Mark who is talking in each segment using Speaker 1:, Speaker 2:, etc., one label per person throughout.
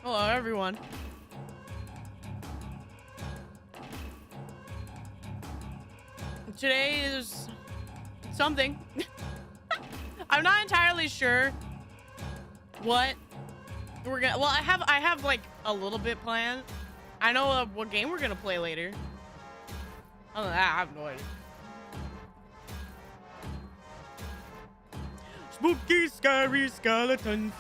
Speaker 1: Hello, everyone. Today is something. I'm not entirely sure what we're gonna. Well, I have like a little bit planned. I know what game we're gonna play later. Other than that, I have no idea. Spooky, scary skeletons.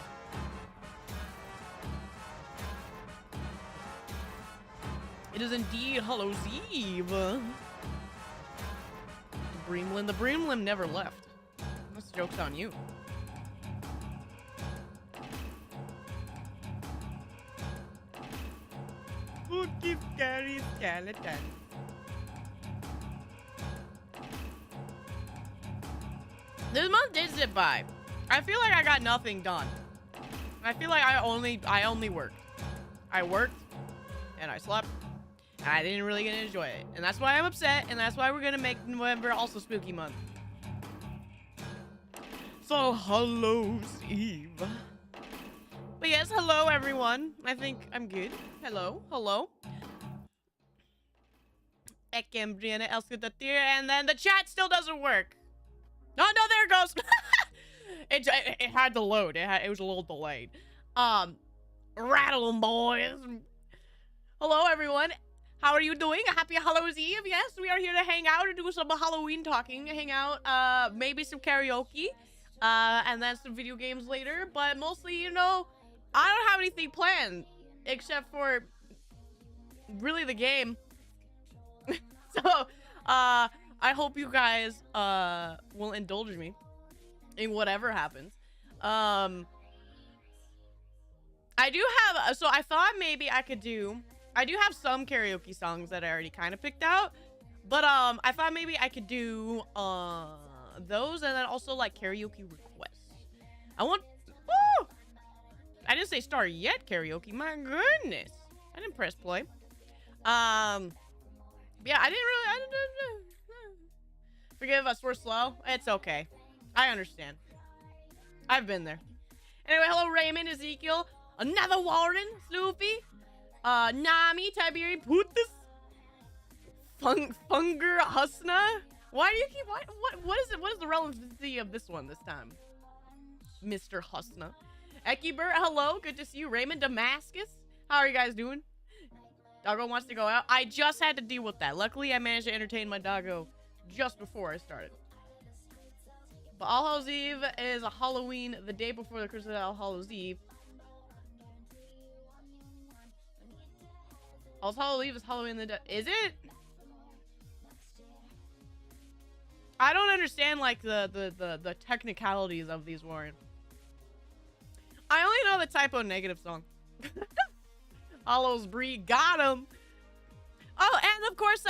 Speaker 1: It is indeed Hallows Eve. The Breemlin never left. This joke's on you. Spooky, scary skeleton. This month did zip by. I feel like I got nothing done. I feel like I only worked. I worked and I slept. And I didn't really get to enjoy it. And that's why I'm upset, and that's why we're gonna make November also spooky month. So Hallows Eve. But yes, hello everyone. I think I'm good. Hello, hello. And then the chat still doesn't work. Oh no, there it goes. it had to load. It was a little delayed. Rattle 'em, boys. Hello everyone. How are you doing? Happy Hallows Eve. Yes, we are here to hang out and do some Halloween talking. Hang out, maybe some karaoke, and then some video games later. But mostly, you know, I don't have anything planned except for really the game. So, I hope you guys will indulge me in whatever happens. I do have, so I thought maybe I could do, I do have some karaoke songs that I already kind of picked out, but I thought maybe I could do those, and then also like karaoke requests. I want, woo! I didn't say start yet karaoke, my goodness. I didn't press play. Yeah, I didn't forgive us, we're slow. It's okay. I understand. I've been there. Anyway, hello Raymond, Ezekiel, another Warren, Sloopy, Nami, Tiberi, Putis, Funger, Husna. Why do you keep, what is it? What is the relevancy of this one this time? Mr. Husna. Ekibert, hello, good to see you. Raymond Damascus, how are you guys doing? Doggo wants to go out. I just had to deal with that. Luckily, I managed to entertain my doggo just before I started. But All Hallows Eve is a Halloween the day before the Christmas All Hallows Eve. All Hallows Eve is Halloween the day. Is it? I don't understand like the technicalities of these, Warren. I only know the Typo Negative song. Hallows Brie, got him. Oh, and of course,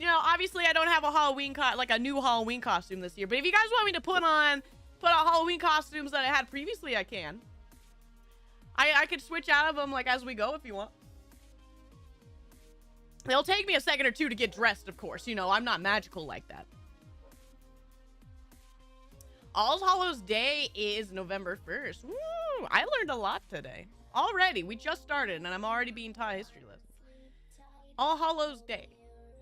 Speaker 1: you know, obviously I don't have a Halloween like a new Halloween costume this year. But if you guys want me to put on Halloween costumes that I had previously, I can. I could switch out of them like as we go if you want. It'll take me a second or two to get dressed, of course. You know, I'm not magical like that. All Hallows Day is November 1st. Woo! I learned a lot today. Already, we just started, and I'm already being taught a history lesson. All Hallows Day.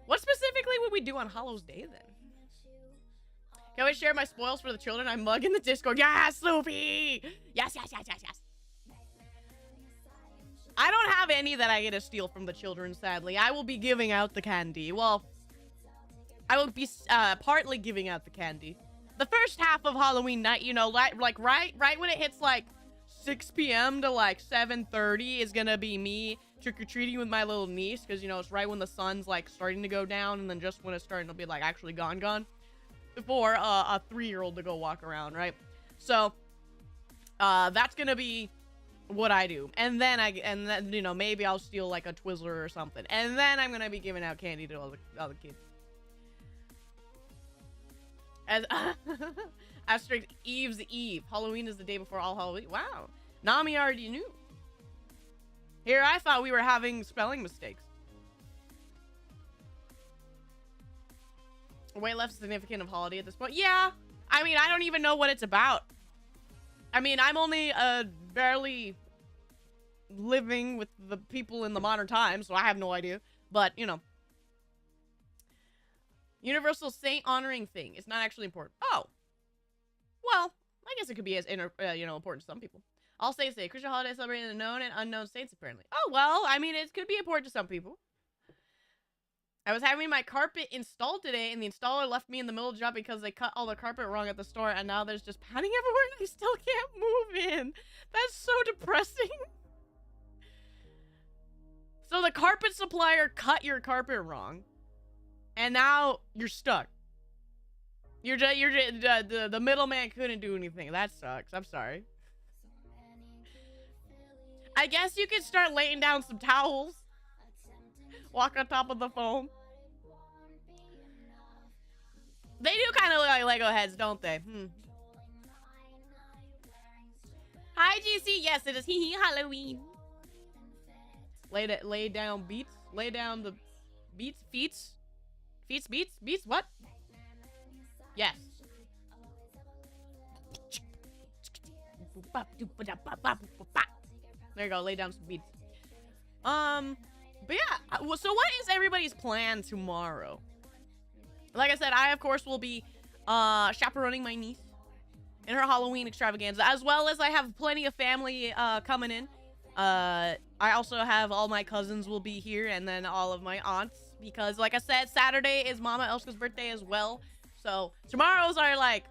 Speaker 1: What specifically would we do on Hallows Day, then? Can we share my spoils for the children? I mug in the Discord. Yes, Sloopy! Yes, yes, yes, yes, yes. I don't have any that I get to steal from the children, sadly. I will be giving out the candy. Well, I will be partly giving out the candy. The first half of Halloween night, you know, like right when it hits, like, 6 p.m. to like 7:30 is gonna be me trick-or-treating with my little niece, because you know it's right when the sun's like starting to go down, and then just when it's starting to be like actually gone before a 3-year-old to go walk around, right? So that's gonna be what I do, and then you know, maybe I'll steal like a Twizzler or something, and then I'm gonna be giving out candy to all the other kids. As Asterisk Eve's Eve. Halloween is the day before All Halloween. Wow. Nami already knew. Here, I thought we were having spelling mistakes. Way less significant of holiday at this point. Yeah. I mean, I don't even know what it's about. I mean, I'm only barely living with the people in the modern times, so I have no idea. But, you know. Universal saint honoring thing. It's not actually important. Oh. Well, I guess it could be as important to some people. All saints day. Christian holiday celebrating the known and unknown saints, apparently. Oh, well, I mean, it could be important to some people. I was having my carpet installed today, and the installer left me in the middle of the job because they cut all the carpet wrong at the store, and now there's just padding everywhere, and I still can't move in. That's so depressing. So the carpet supplier cut your carpet wrong, and now you're stuck. The middleman couldn't do anything. That sucks. I'm sorry. I guess you could start laying down some towels. Walk on top of the foam. They do kind of look like Lego heads, don't they? Hi, GC. Yes, it is Halloween. Lay down beats. Lay down the beats. Beats. What? Yes. There you go. Lay down some beats. But yeah, so what is everybody's plan tomorrow? Like I said, I, of course, will be chaperoning my niece in her Halloween extravaganza, as well as I have plenty of family coming in. I also have all my cousins will be here, and then all of my aunts, because, like I said, Saturday is Mama Elska's birthday as well. So tomorrow's our, like,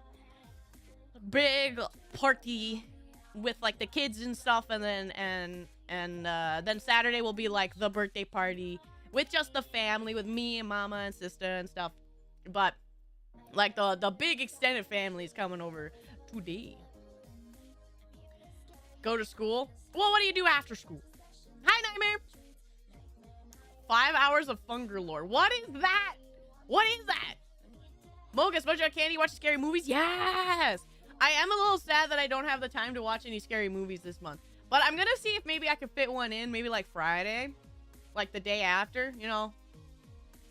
Speaker 1: big party with, like, the kids and stuff, and then Saturday will be like the birthday party with just the family, with me and mama and sister and stuff. But like the big extended family is coming over today. Go to school. Well, what do you do after school? Hi, Nightmare. 5 hours of Funger lore. What is that? What is that? Mogus, bunch of candy, watch scary movies. Yes. I am a little sad that I don't have the time to watch any scary movies this month. But I'm gonna see if maybe I can fit one in, maybe like Friday, like the day after, you know,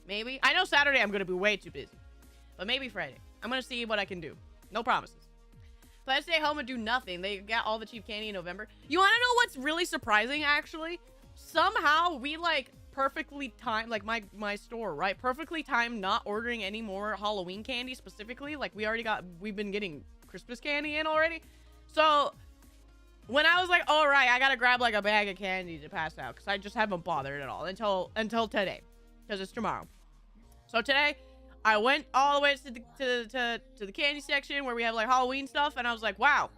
Speaker 1: maybe. I know Saturday I'm gonna be way too busy, but maybe Friday. I'm gonna see what I can do. No promises. Plan to stay home and do nothing. They got all the cheap candy in November. You wanna know what's really surprising, actually? Somehow we like perfectly timed, like my store, right? Perfectly timed not ordering any more Halloween candy specifically. Like we've been getting Christmas candy in already. So when I was like, all right, I gotta grab like a bag of candy to pass out, because I just haven't bothered at all until today, because it's tomorrow. So today, I went all the way to the candy section where we have like Halloween stuff, and I was like, wow,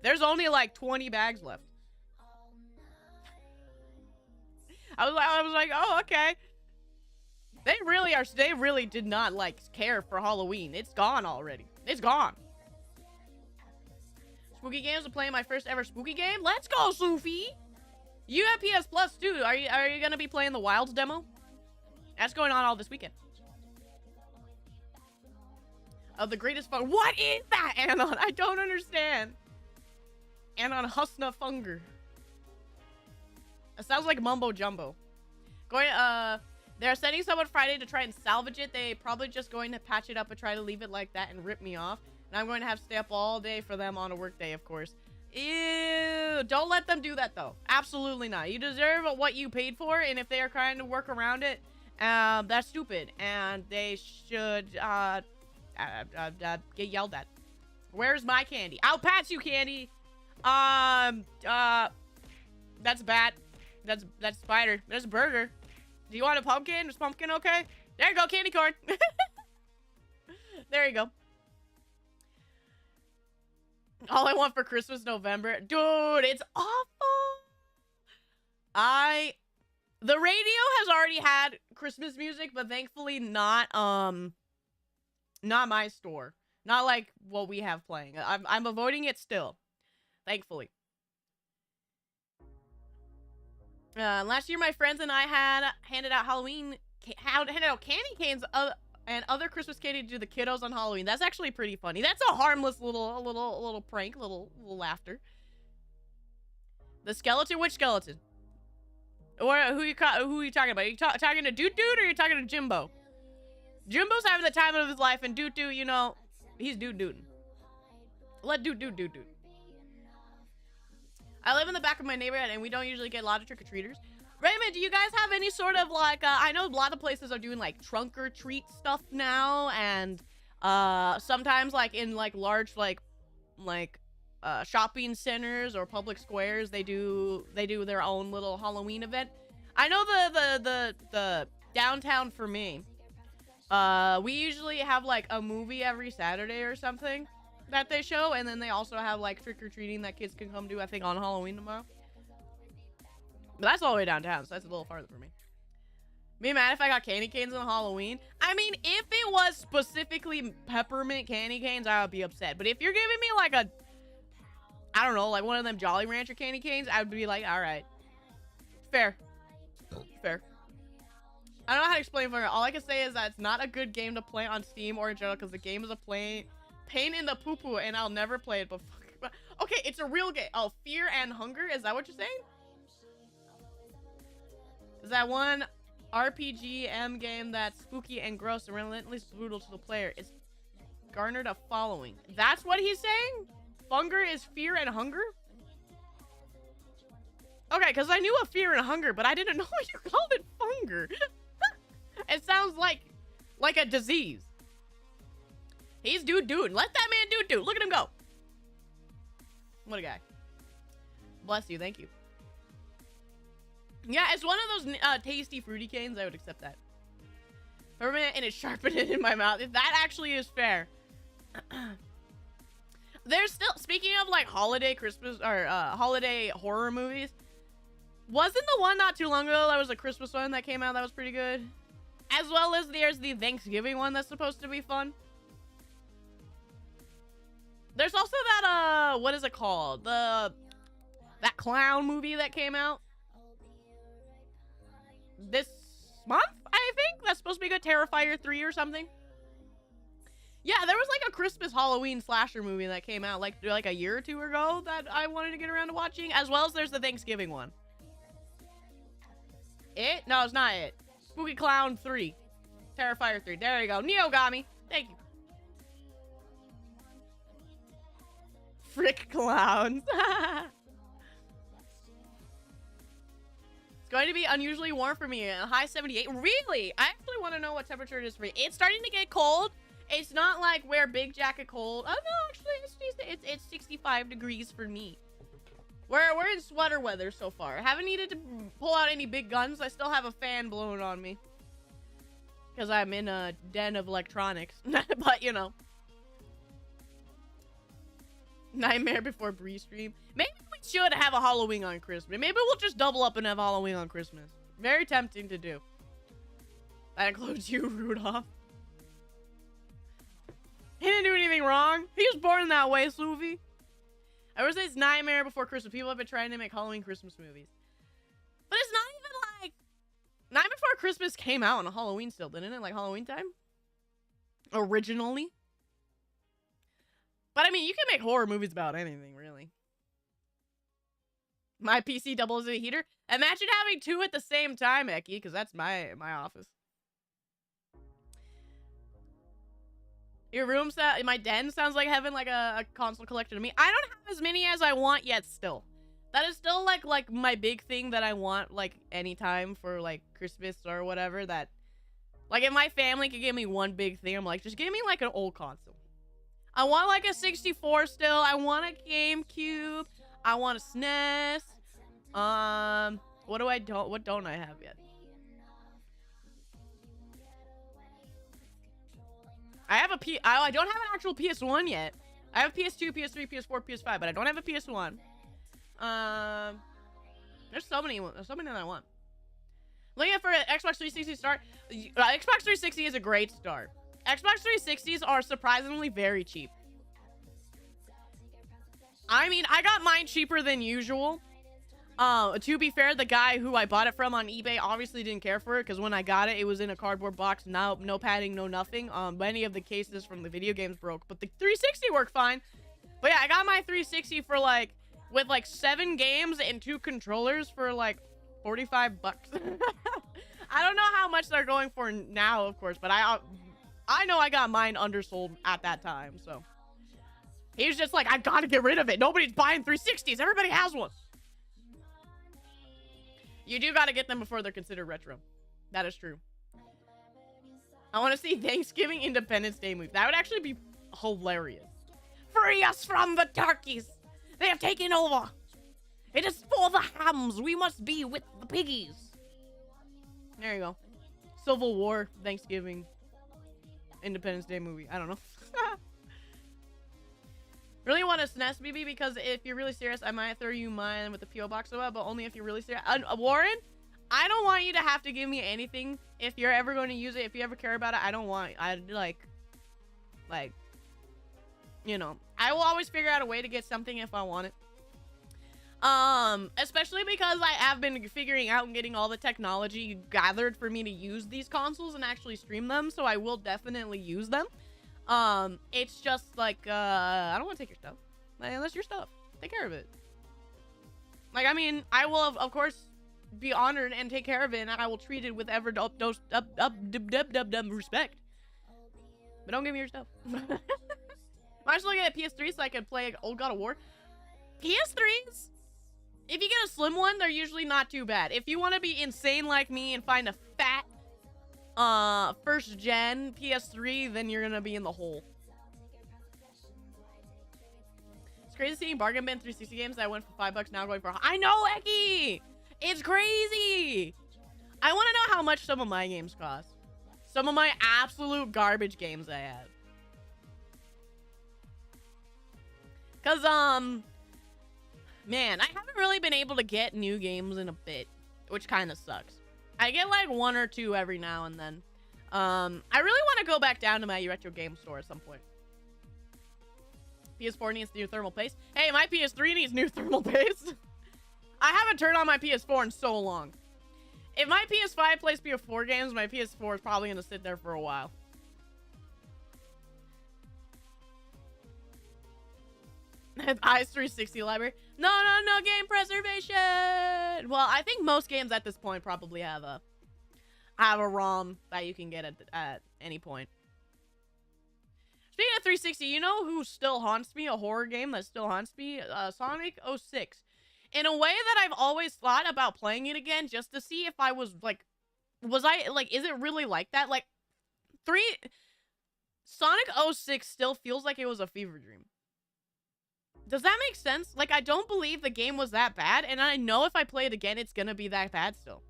Speaker 1: there's only like 20 bags left. I was like, oh, okay. They really did not like care for Halloween. It's gone already. It's gone. Spooky games are playing my first ever spooky game. Let's go, Sophie. You have PS Plus too. Are you gonna be playing the Wilds demo? That's going on all this weekend. Of the greatest fun. What is that, Anon? I don't understand. Anon Husna Funger. It sounds like mumbo jumbo. They're sending someone Friday to try and salvage it. They probably just going to patch it up and try to leave it like that and rip me off. And I'm going to have to stay up all day for them on a work day, of course. Ew. Don't let them do that, though. Absolutely not. You deserve what you paid for, and if they are trying to work around it, that's stupid. And they should get yelled at. Where's my candy? I'll patch you, candy. That's bat. That's spider. There's a burger. Do you want a pumpkin? Is pumpkin okay? There you go, candy corn. There you go. All I want for Christmas, November. Dude, it's awful. The radio has already had Christmas music, but thankfully not my store. Not like what we have playing. I'm avoiding it still. Thankfully. Last year, my friends and I handed out candy canes and other Christmas candy to the kiddos on Halloween. That's actually pretty funny. That's a harmless little prank, little laughter. The skeleton? Which skeleton? Or who are you talking about? Are you talking to Doot Doot or are you talking to Jimbo? Jimbo's having the time of his life, and Doot Doot, you know, he's Doot Dootin'. Let Doot Doot Doot Doot. I live in the back of my neighborhood, and we don't usually get a lot of trick-or-treaters. Raymond, do you guys have any sort of, like, I know a lot of places are doing, like, trunk-or-treat stuff now, and, sometimes, like, in, like, large, like, shopping centers or public squares, they do their own little Halloween event. I know the downtown for me, we usually have, like, a movie every Saturday or something that they show, and then they also have, like, trick-or-treating that kids can come do, I think, on Halloween tomorrow. But that's all the way downtown, so that's a little farther for me. Be mad if I got candy canes on Halloween? I mean, if it was specifically peppermint candy canes, I would be upset. But if you're giving me, like, a, I don't know, like one of them Jolly Rancher candy canes, I would be like, all right. Fair. Fair. I don't know how to explain for it. All I can say is that it's not a good game to play on Steam or in general, because the game is a pain in the poo-poo, and I'll never play it, but fuck. Okay, it's a real game. Oh, Fear and Hunger? Is that what you're saying? Is that one RPG M game that's spooky and gross and relentlessly brutal to the player? It's garnered a following. That's what he's saying? Funger is Fear and Hunger? Okay, because I knew of Fear and Hunger, but I didn't know you called it Funger. It sounds like a disease. He's dude. Let that man dude. Look at him go. What a guy. Bless you. Thank you. Yeah, it's one of those tasty fruity canes. I would accept that. For a minute, and it sharpened it in my mouth. If that actually is fair. There's still, speaking of like holiday Christmas or holiday horror movies, wasn't the one not too long ago that was a Christmas one that came out that was pretty good? As well as there's the Thanksgiving one that's supposed to be fun. There's also that what is it called? That clown movie that came out this month, I think. That's supposed to be good. Terrifier 3 or something. Yeah, there was like a Christmas Halloween slasher movie that came out like a year or two ago that I wanted to get around to watching, as well as there's the Thanksgiving one. It? No, it's not it. Spooky Clown 3. Terrifier 3. There you go. Niho got me. Thank you. Frick clowns. It's going to be unusually warm for me. A high 78. Really? I actually want to know what temperature it is for you. It's starting to get cold. It's not like wear big jacket cold. Oh no, actually it's 65 degrees for me. We're in sweater weather so far. I haven't needed to pull out any big guns. I still have a fan blowing on me. Because I'm in a den of electronics. But you know. Nightmare Before Brie stream. Maybe we should have a Halloween on Christmas. Maybe we'll just double up and have Halloween on Christmas. Very tempting to do. That includes you, Rudolph. He didn't do anything wrong. He was born that way, Sloovy. I would say it's Nightmare Before Christmas. People have been trying to make Halloween Christmas movies. But it's not even like... Nightmare Before Christmas came out on a Halloween still, didn't it? Like Halloween time? Originally. But I mean, you can make horror movies about anything, really. My PC doubles as a heater. Imagine having two at the same time, Eki, because that's my office. Your room, my den sounds like having like a console collection to me. I don't have as many as I want yet still. That is still like my big thing that I want like anytime for like Christmas or whatever. That like if my family could give me one big thing, I'm like, just give me like an old console. I want like a 64 still. I want a GameCube. I want a SNES. What don't I have yet? I don't have an actual PS1 yet. I have PS2, PS3, PS4, PS5, but I don't have a PS1. There's so many that I want. Looking for an Xbox 360 start. Xbox 360 is a great start. Xbox 360s are surprisingly very cheap. I mean, I got mine cheaper than usual. To be fair, the guy who I bought it from on eBay obviously didn't care for it, because when I got it, it was in a cardboard box. No padding, no nothing. Many of the cases from the video games broke, but the 360 worked fine. But yeah, I got my 360 for like, with like 7 games and 2 controllers for like $45. I don't know how much they're going for now, of course, but I know I got mine undersold at that time, so. He was just like, I gotta get rid of it. Nobody's buying 360s. Everybody has one. You do gotta get them before they're considered retro. That is true. I want to see Thanksgiving Independence Day movie. That would actually be hilarious. Free us from the turkeys. They have taken over. It is for the hams. We must be with the piggies. There you go. Civil War, Thanksgiving, Independence Day movie. I don't know. Really want a SNES BB because if you're really serious, I might throw you mine with the PO box about, but only if you're really serious. Warren, I don't want you to have to give me anything if you're ever going to use it. If you ever care about it, I don't want. I like, you know, I will always figure out a way to get something if I want it. Especially because I have been figuring out and getting all the technology gathered for me to use these consoles and actually stream them, so I will definitely use them. It's just like, I don't want to take your stuff. Like, unless your stuff. Take care of it. Like, I mean, I will, of course, be honored and take care of it, and I will treat it with respect. But don't give me your stuff. I'm just looking at PS3 so I can play old God of War. PS3s, if you get a slim one, they're usually not too bad. If you want to be insane like me and find a fat first gen PS3, then you're gonna be in the hole. It's crazy seeing bargain bin 360 games that went for $5 now going for I know, Eki! It's crazy! I want to know how much some of my games cost. Some of my absolute garbage games I have. Cause man, I haven't really been able to get new games in a bit, which kind of sucks. I get like 1 or 2 every now and then. I really want to go back down to my retro game store at some point. PS4 needs new thermal paste. Hey, my PS3 needs new thermal paste. I haven't turned on my PS4 in so long. If my PS5 plays PS4 games, my PS4 is probably going to sit there for a while. Eyes 360 library. No game preservation. Well, I think most games at this point probably have a ROM that you can get at any point. Speaking of 360, you know who still haunts me? A horror game that still haunts me? Sonic 06. In a way that I've always thought about playing it again just to see if I was like, is it really like that? Like, Sonic 06 still feels like it was a fever dream. Does that make sense? Like, I don't believe the game was that bad, and I know if I play it again, it's gonna be that bad still.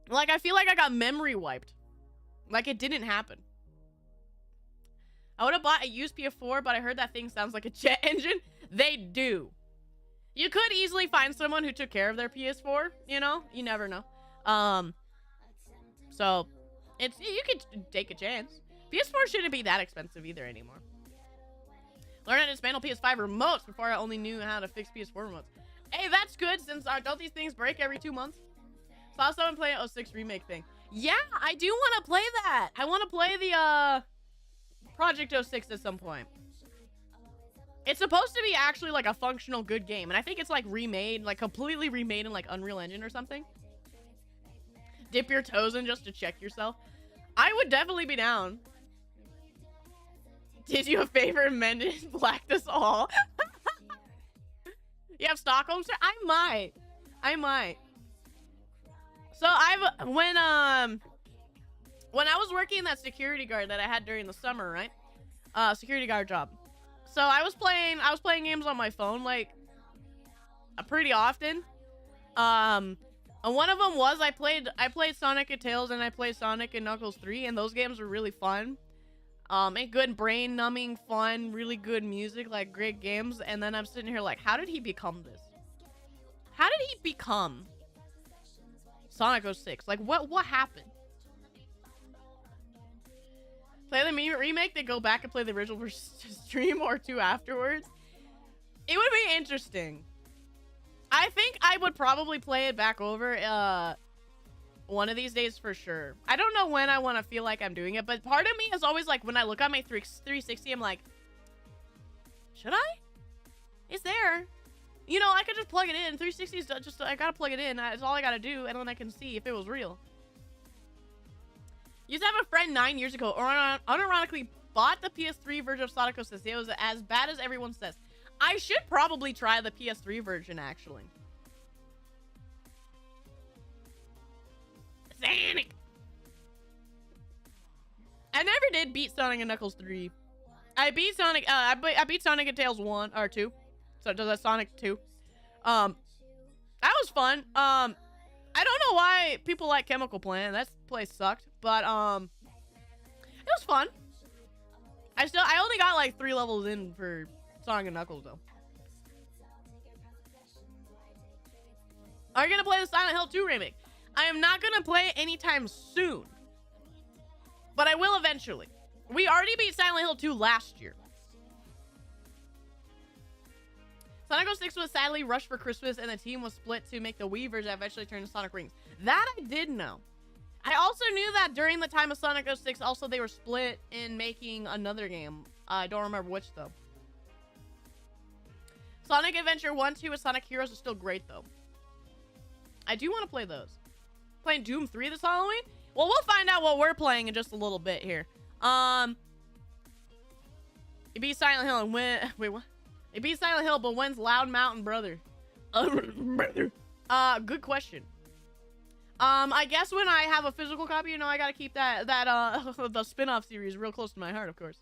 Speaker 1: Like, I feel like I got memory wiped. Like, it didn't happen. I would have bought a used PS4, but I heard that thing sounds like a jet engine. They do. You could easily find someone who took care of their PS4, you know? You never know. So, you could take a chance. PS4 shouldn't be that expensive either anymore. Learn how to dismantle PS5 remotes before I only knew how to fix PS4 remotes. Hey, that's good since don't these things break every 2 months? Saw someone play an 06 remake thing. Yeah, I do want to play that. I want to play the Project 06 at some point. It's supposed to be actually like a functional good game, and I think it's like remade, like completely remade in like Unreal Engine or something. Dip your toes in just to check yourself. I would definitely be down. Did you have favorite Men in Black this all? You have Stockholm, sir? I might. So when I was working that security guard that I had during the summer, right? Security guard job. So I was playing games on my phone like pretty often. And one of them was I played Sonic and Tails and I played Sonic and Knuckles 3, and those games were really fun. And good brain numbing fun, really good music, like great games. And then I'm sitting here like, how did he become this? How did he become Sonic 06? Like what happened? Play the remake, then go back and play the original for stream or 2 afterwards. It would be interesting. I think I would probably play it back over one of these days for sure. I don't know when I want to feel like I'm doing it, but part of me is always like, when I look at my 360, I'm like, should I? It's there. You know, I could just plug it in. 360 is just, I gotta plug it in. That's all I gotta do, and then I can see if it was real. Used to have a friend 9 years ago, or unironically bought the PS3 version of Sonic 06. It was as bad as everyone says. I should probably try the PS3 version, actually. Sonic! I never did beat Sonic and Knuckles 3. I beat Sonic, I beat Sonic and Tails 1, or 2. So does that Sonic 2? That was fun. I don't know why people like Chemical Plant. That place sucked, but, it was fun. I only got like 3 levels in for Sonic and Knuckles, though. Are you gonna play the Silent Hill 2 remake? I am not gonna play it anytime soon, but I will eventually. We already beat Silent Hill 2 last year. Sonic 06 was sadly rushed for Christmas, and the team was split to make the Wii version that eventually turned to Sonic Rings. That I did know. I also knew that during the time of Sonic 06, also they were split in making another game. I don't remember which, though. Sonic Adventure 1, 2, and Sonic Heroes are still great, though. I do want to play those. Playing Doom 3 this Halloween? Well, we'll find out what we're playing in just a little bit here. You beat Silent Hill and when... Wait, what? You beat Silent Hill, but when's Loud Mountain, brother? Brother. Good question. I guess when I have a physical copy, you know, I gotta keep the spin-off series real close to my heart, of course.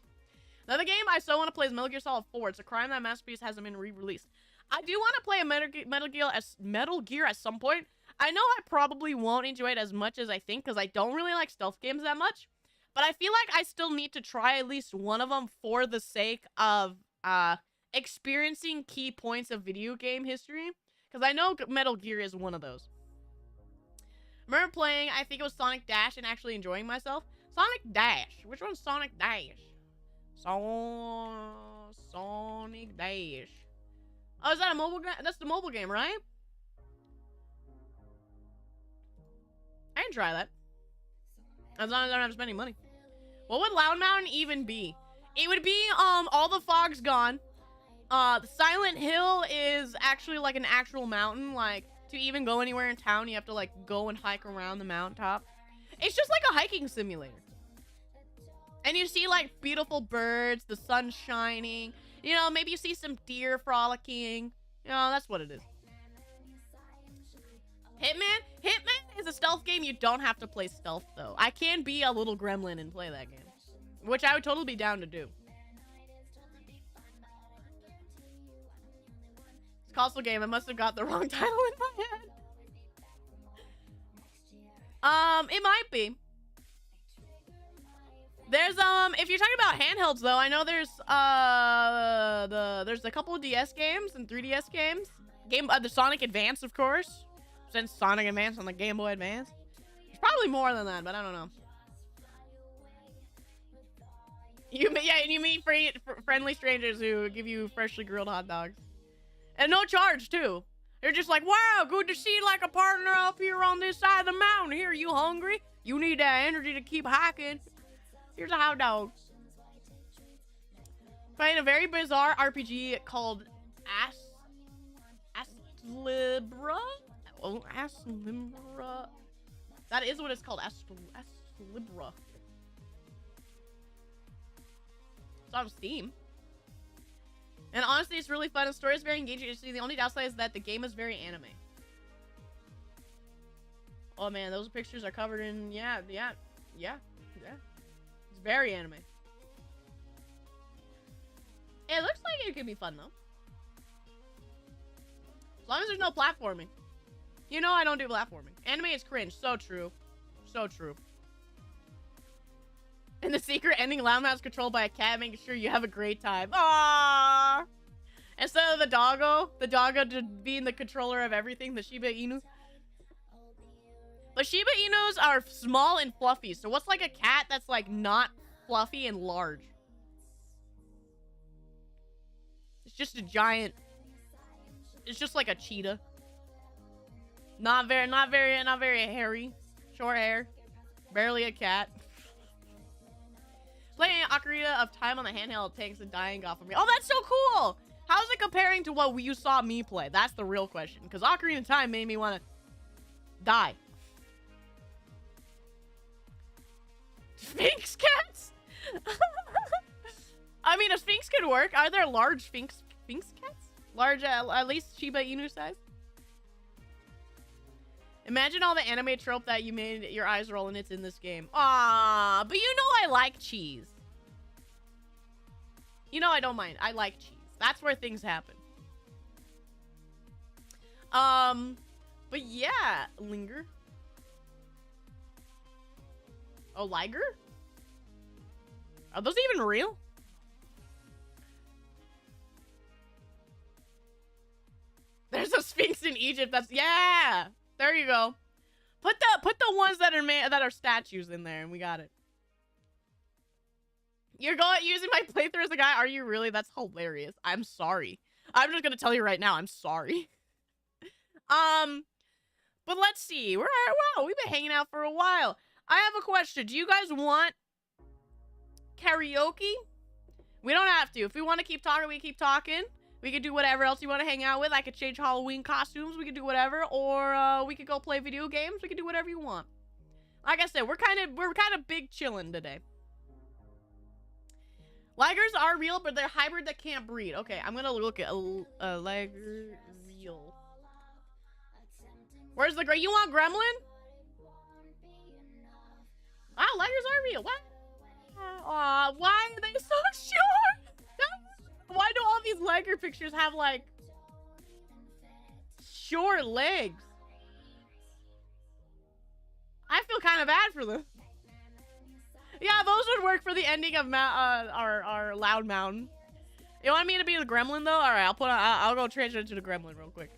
Speaker 1: Another game I so want to play is Metal Gear Solid 4. It's a crime that Masterpiece hasn't been re-released. I do want to play a Metal Gear at some point. I know I probably won't enjoy it as much as I think, because I don't really like stealth games that much. But I feel like I still need to try at least one of them for the sake of experiencing key points of video game history. Because I know Metal Gear is one of those. I remember playing, I think it was Sonic Dash, and actually enjoying myself. Sonic Dash. Which one's Sonic Dash? Sonic Dash. Oh, is that a mobile game? That's the mobile game, right? I can try that. As long as I don't have to spend any money. What would Loud Mountain even be? It would be, all the fog's gone. The Silent Hill is actually like an actual mountain. Like, to even go anywhere in town, you have to, like, go and hike around the mountaintop. It's just like a hiking simulator. And you see, like, beautiful birds, the sun shining. You know, maybe you see some deer frolicking. You know, that's what it is. Hitman? Hitman is a stealth game. You don't have to play stealth, though. I can be a little gremlin and play that game. Which I would totally be down to do. It's a console game. I must have got the wrong title in my head. It might be. There's, if you're talking about handhelds, though, I know there's, there's a couple of DS games and 3DS games. The Sonic Advance, of course. Since Sonic Advance on the Game Boy Advance. There's probably more than that, but I don't know. You meet friendly strangers who give you freshly grilled hot dogs. And no charge, too. They're just like, wow, good to see, like, a partner up here on this side of the mountain. Here, you hungry? You need that energy to keep hiking. Here's a hot dog. Playing a very bizarre RPG called Astlibra? Oh, Astlibra. That is what it's called, Astlibra. It's on Steam. And honestly, it's really fun. The story is very engaging. The only downside is that the game is very anime. Oh man, those pictures are covered in, yeah. It's very anime. It looks like it could be fun, though. As long as there's no platforming. You know I don't do platforming. Anime is cringe. So true. So true. And the secret ending, Loud Mountain's controlled by a cat, making sure you have a great time. Aww! Instead of the doggo being the controller of everything, the Shiba Inu. But Shiba Inus are small and fluffy. So what's like a cat that's like not fluffy and large? It's just a giant. It's just like a cheetah. Not very hairy. Short hair. Barely a cat. Playing Ocarina of Time on the handheld takes a dying off of me. Oh, that's so cool! How's it comparing to what you saw me play? That's the real question. Because Ocarina of Time made me want to die. Sphinx cats? I mean, a Sphinx could work. Are there large Sphinx cats? Large, at least Shiba Inu size? Imagine all the anime trope that you made your eyes roll and it's in this game. Ah, but you know I like cheese. You know I don't mind. I like cheese. That's where things happen. But yeah, linger. Oh, liger? Are those even real? There's a sphinx in Egypt. That's yeah. There you go. Put the ones that are statues in there, and we got it. You're using my playthrough as a guy? Are you really? That's hilarious. I'm sorry. I'm just gonna tell you right now. I'm sorry. But let's see. Wow, we've been hanging out for a while. I have a question. Do you guys want karaoke? We don't have to. If we want to keep talking, we keep talking. We could do whatever else you want to hang out with. I could change Halloween costumes. We could do whatever, or we could go play video games. We could do whatever you want. Like I said, we're kind of big chilling today. Ligers are real, but they're hybrid that can't breed. Okay, I'm gonna look at a liger real. Where's the gray? You want gremlin? Wow, ligers are real. What? Aw, why are they so short? Why do all these liger pictures have like short legs? I feel kind of bad for them. Yeah, those would work for the ending of our Loud Mountain. You want me to be the gremlin though? All right, I'll go transfer it to the gremlin real quick.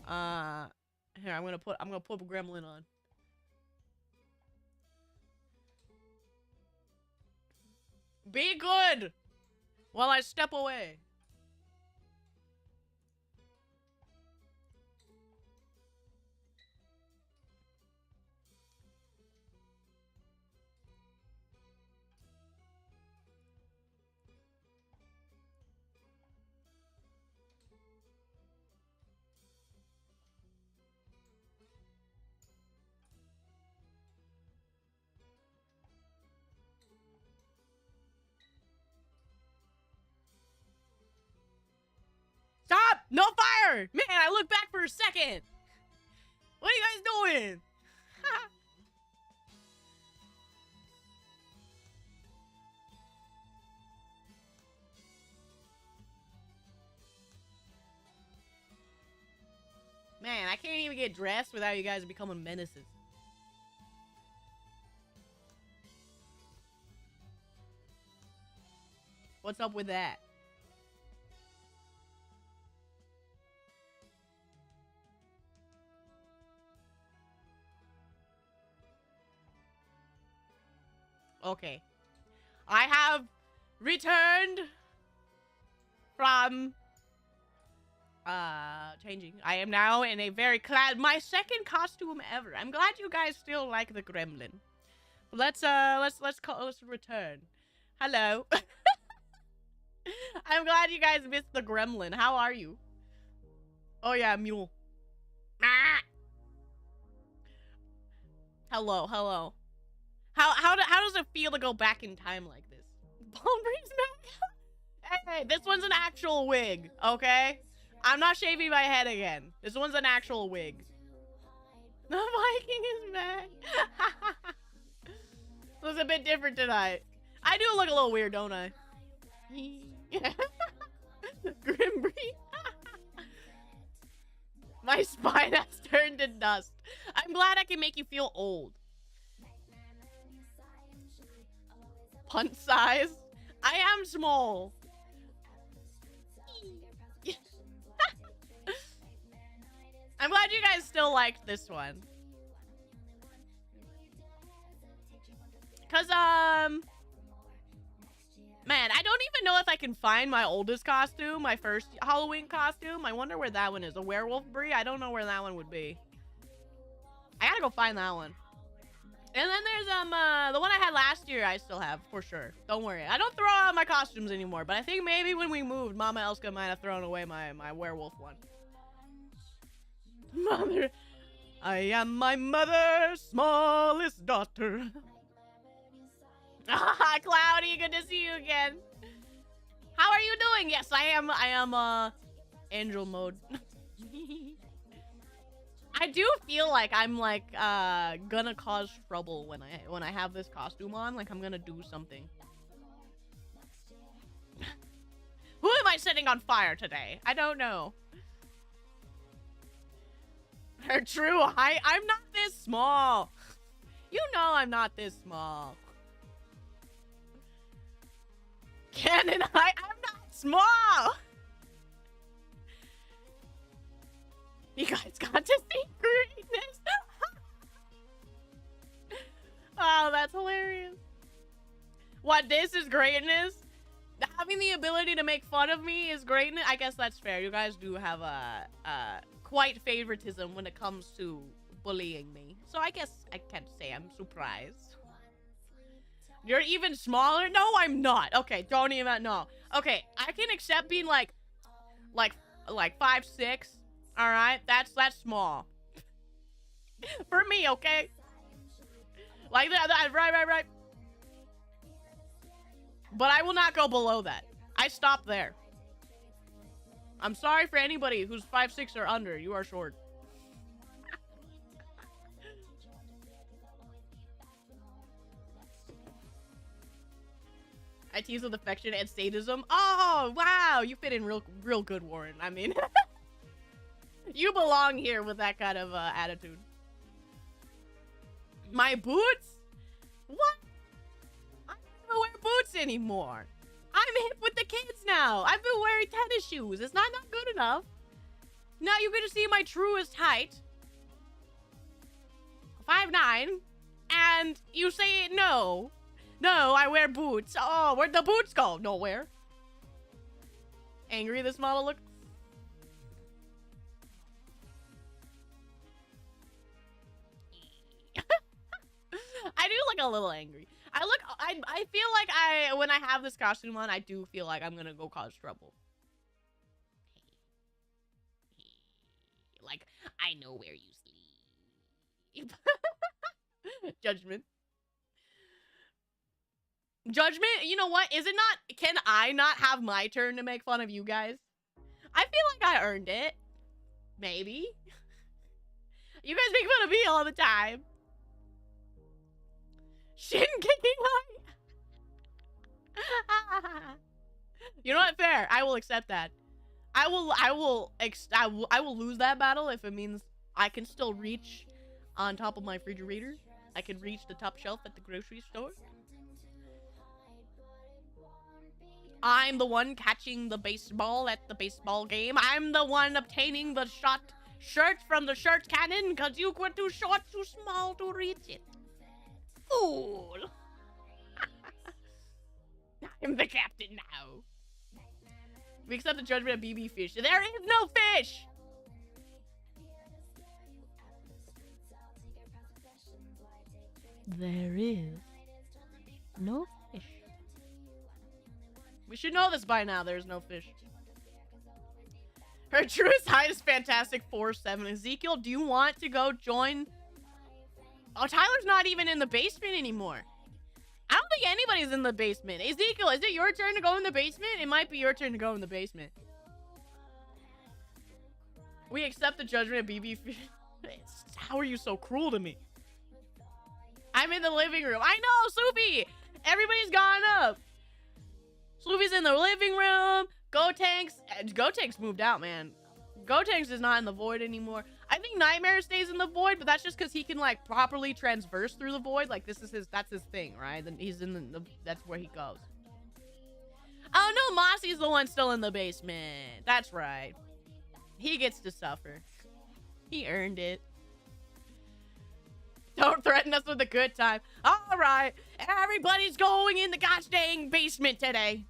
Speaker 1: Here, I'm gonna put a gremlin on. Be good while I step away. Stop! No fire! Man, I looked back for a second. What are you guys doing? Man, I can't even get dressed without you guys becoming menaces. What's up with that? Okay. I have returned from changing. I am now in a very my second costume ever. I'm glad you guys still like the gremlin. Let's return. Hello. I'm glad you guys missed the gremlin. How are you? Oh yeah, mule. Ah! Hello, hello. How does it feel to go back in time like this? Palm Breeze now? Hey, this one's an actual wig, okay? I'm not shaving my head again. This one's an actual wig. The Viking is back. Looks a bit different tonight. I do look a little weird, don't I? Grim Brie. My spine has turned to dust. I'm glad I can make you feel old. Punt size? I am small. I'm glad you guys still liked this one. Cause, man, I don't even know if I can find my oldest costume, my first Halloween costume. I wonder where that one is. A werewolf Brie? I don't know where that one would be. I gotta go find that one. And then there's, the one I had last year I still have, for sure. Don't worry. I don't throw out my costumes anymore, but I think maybe when we moved, Mama Elska might have thrown away my werewolf one. Mother, I am my mother's smallest daughter. Ah, Cloudy, good to see you again. How are you doing? Yes, I am, angel mode. I do feel like I'm like gonna cause trouble when I have this costume on. Like I'm gonna do something. Who am I setting on fire today? I don't know. True, I'm not this small. You know I'm not this small. Cannon, I'm not small. You guys got to see greatness. Oh, that's hilarious. What, this is greatness? Having the ability to make fun of me is greatness? I guess that's fair. You guys do have quite favoritism when it comes to bullying me. So I guess I can't say I'm surprised. You're even smaller? No, I'm not. Okay, don't even, no. Okay, I can accept being like 5'6". All right, that's small. For me, okay? Like that, right. But I will not go below that. I stop there. I'm sorry for anybody who's 5'6" or under. You are short. I tease with affection and sadism. Oh, wow. You fit in real good, Warren. I mean, you belong here with that kind of attitude. My boots? What? I don't wear boots anymore. I'm hip with the kids now. I've been wearing tennis shoes. It's not good enough. Now you're gonna see my truest height. 5'9". And you say no. No, I wear boots. Oh, where'd the boots go? Nowhere. Angry this model look? I do look a little angry. I feel like when I have this costume on, I do feel like I'm gonna go cause trouble. Like, I know where you sleep. Judgment. Judgment, you know what? Is it not, can I not have my turn to make fun of you guys? I feel like I earned it. Maybe. You guys make fun of me all the time. Shin kicking high. You know what? Fair. I will accept that. I will lose that battle if it means I can still reach on top of my refrigerator. I can reach the top shelf at the grocery store. I'm the one catching the baseball at the baseball game. I'm the one obtaining the shirt from the shirt cannon because you were too short, too small to reach it. Fool. I'm the captain now. We accept the judgment of BB fish. There is no fish! There is no fish. We should know this by now. There's no fish. Her truest height is fantastic 4'7". Ezekiel, do you want to go join? Oh, Tyler's not even in the basement anymore. I don't think anybody's in the basement. Ezekiel, is it your turn to go in the basement? It might be your turn to go in the basement. We accept the judgment of BB. How are you so cruel to me? I'm in the living room. I know, Soupy! Everybody's gone up. Sloopy's in the living room. Gotank's moved out, man. Gotank's is not in the void anymore. I think Nightmare stays in the void, but that's just because he can like properly transverse through the void. Like that's his thing, right? Then he's in the that's where he goes. Oh no, Mossy's the one still in the basement. That's right. He gets to suffer. He earned it. Don't threaten us with a good time. All right, everybody's going in the gosh dang basement today.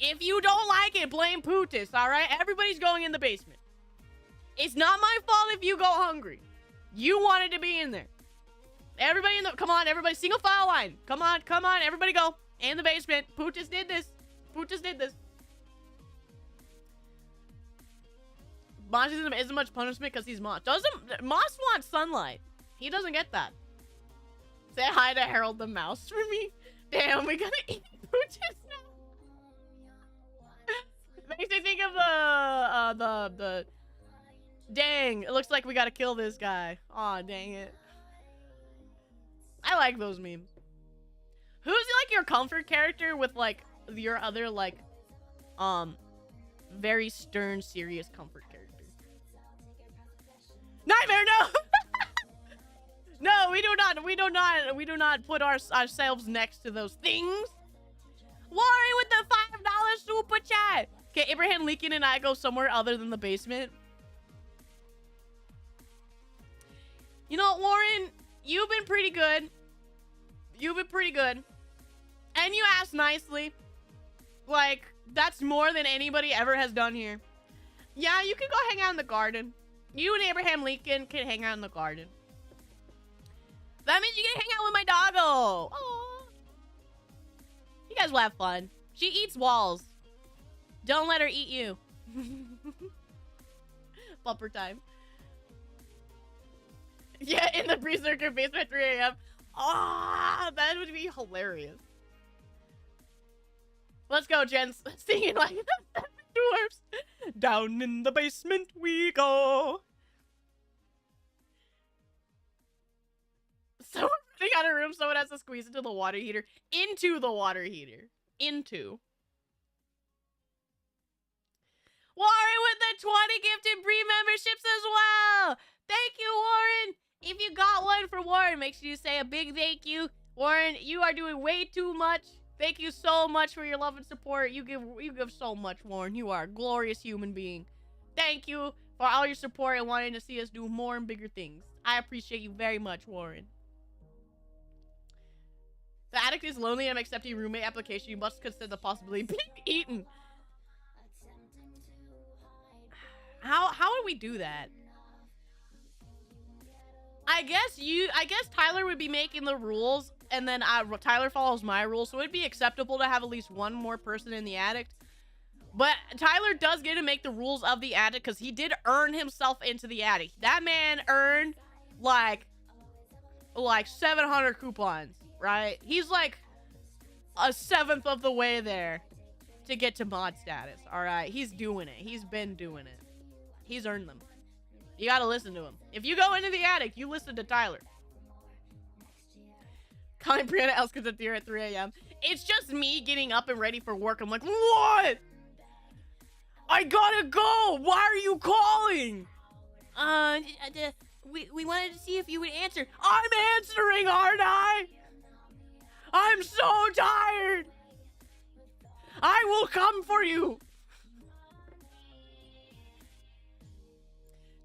Speaker 1: If you don't like it, blame Putis, all right? Everybody's going in the basement. It's not my fault if you go hungry. You wanted to be in there. Everybody in the... Come on, everybody. Single file line. Come on, everybody go. In the basement. Putis did this. Moss isn't much punishment because he's Moss. Moss wants sunlight. He doesn't get that. Say hi to Harold the Mouse for me. Damn, we gotta eat Putis now. Makes me think of Dang, it looks like we gotta kill this guy. Aw, dang it. I like those memes. Who's like your comfort character with like your other like very stern, serious comfort character? Nightmare, no! No, we do not put ourselves next to those things. Warren with the $5 super chat. Okay, Abraham Lincoln and I go somewhere other than the basement. You know what, Warren? You've been pretty good. You've been pretty good. And you asked nicely. Like, that's more than anybody ever has done here. Yeah, you can go hang out in the garden. You and Abraham Lincoln can hang out in the garden. That means you can hang out with my doggo. Aww. You guys will have fun. She eats walls. Don't let her eat you. Bumper time. Yeah, in the Berserker basement at 3 a.m. Ah, that would be hilarious. Let's go, gents. Singing like the dwarfs. Down in the basement we go. So we're running out of room. Someone has to squeeze into the water heater. Into the water heater. Into. Warren with the 20 gifted Brie memberships as well. Thank you, Warren. If you got one for Warren, make sure you say a big thank you. Warren, you are doing way too much. Thank you so much for your love and support. You give so much, Warren. You are a glorious human being. Thank you for all your support and wanting to see us do more and bigger things. I appreciate you very much, Warren. The addict is lonely and I'm accepting roommate application. You must consider the possibility of being eaten. How would we do that? I guess Tyler would be making the rules, and then Tyler follows my rules, so it'd be acceptable to have at least one more person in the addict. But Tyler does get to make the rules of the addict because he did earn himself into the addict. That man earned like 700 coupons, right? He's like a seventh of the way there to get to mod status. All right, he's doing it. He's been doing it. He's earned them. You gotta listen to him. If you go into the attic, you listen to Tyler. Calling Brianna Elskins at 3 a.m. It's just me getting up and ready for work. I'm like, what? I gotta go. Why are you calling? We wanted to see if you would answer. I'm answering, aren't I? I'm so tired. I will come for you.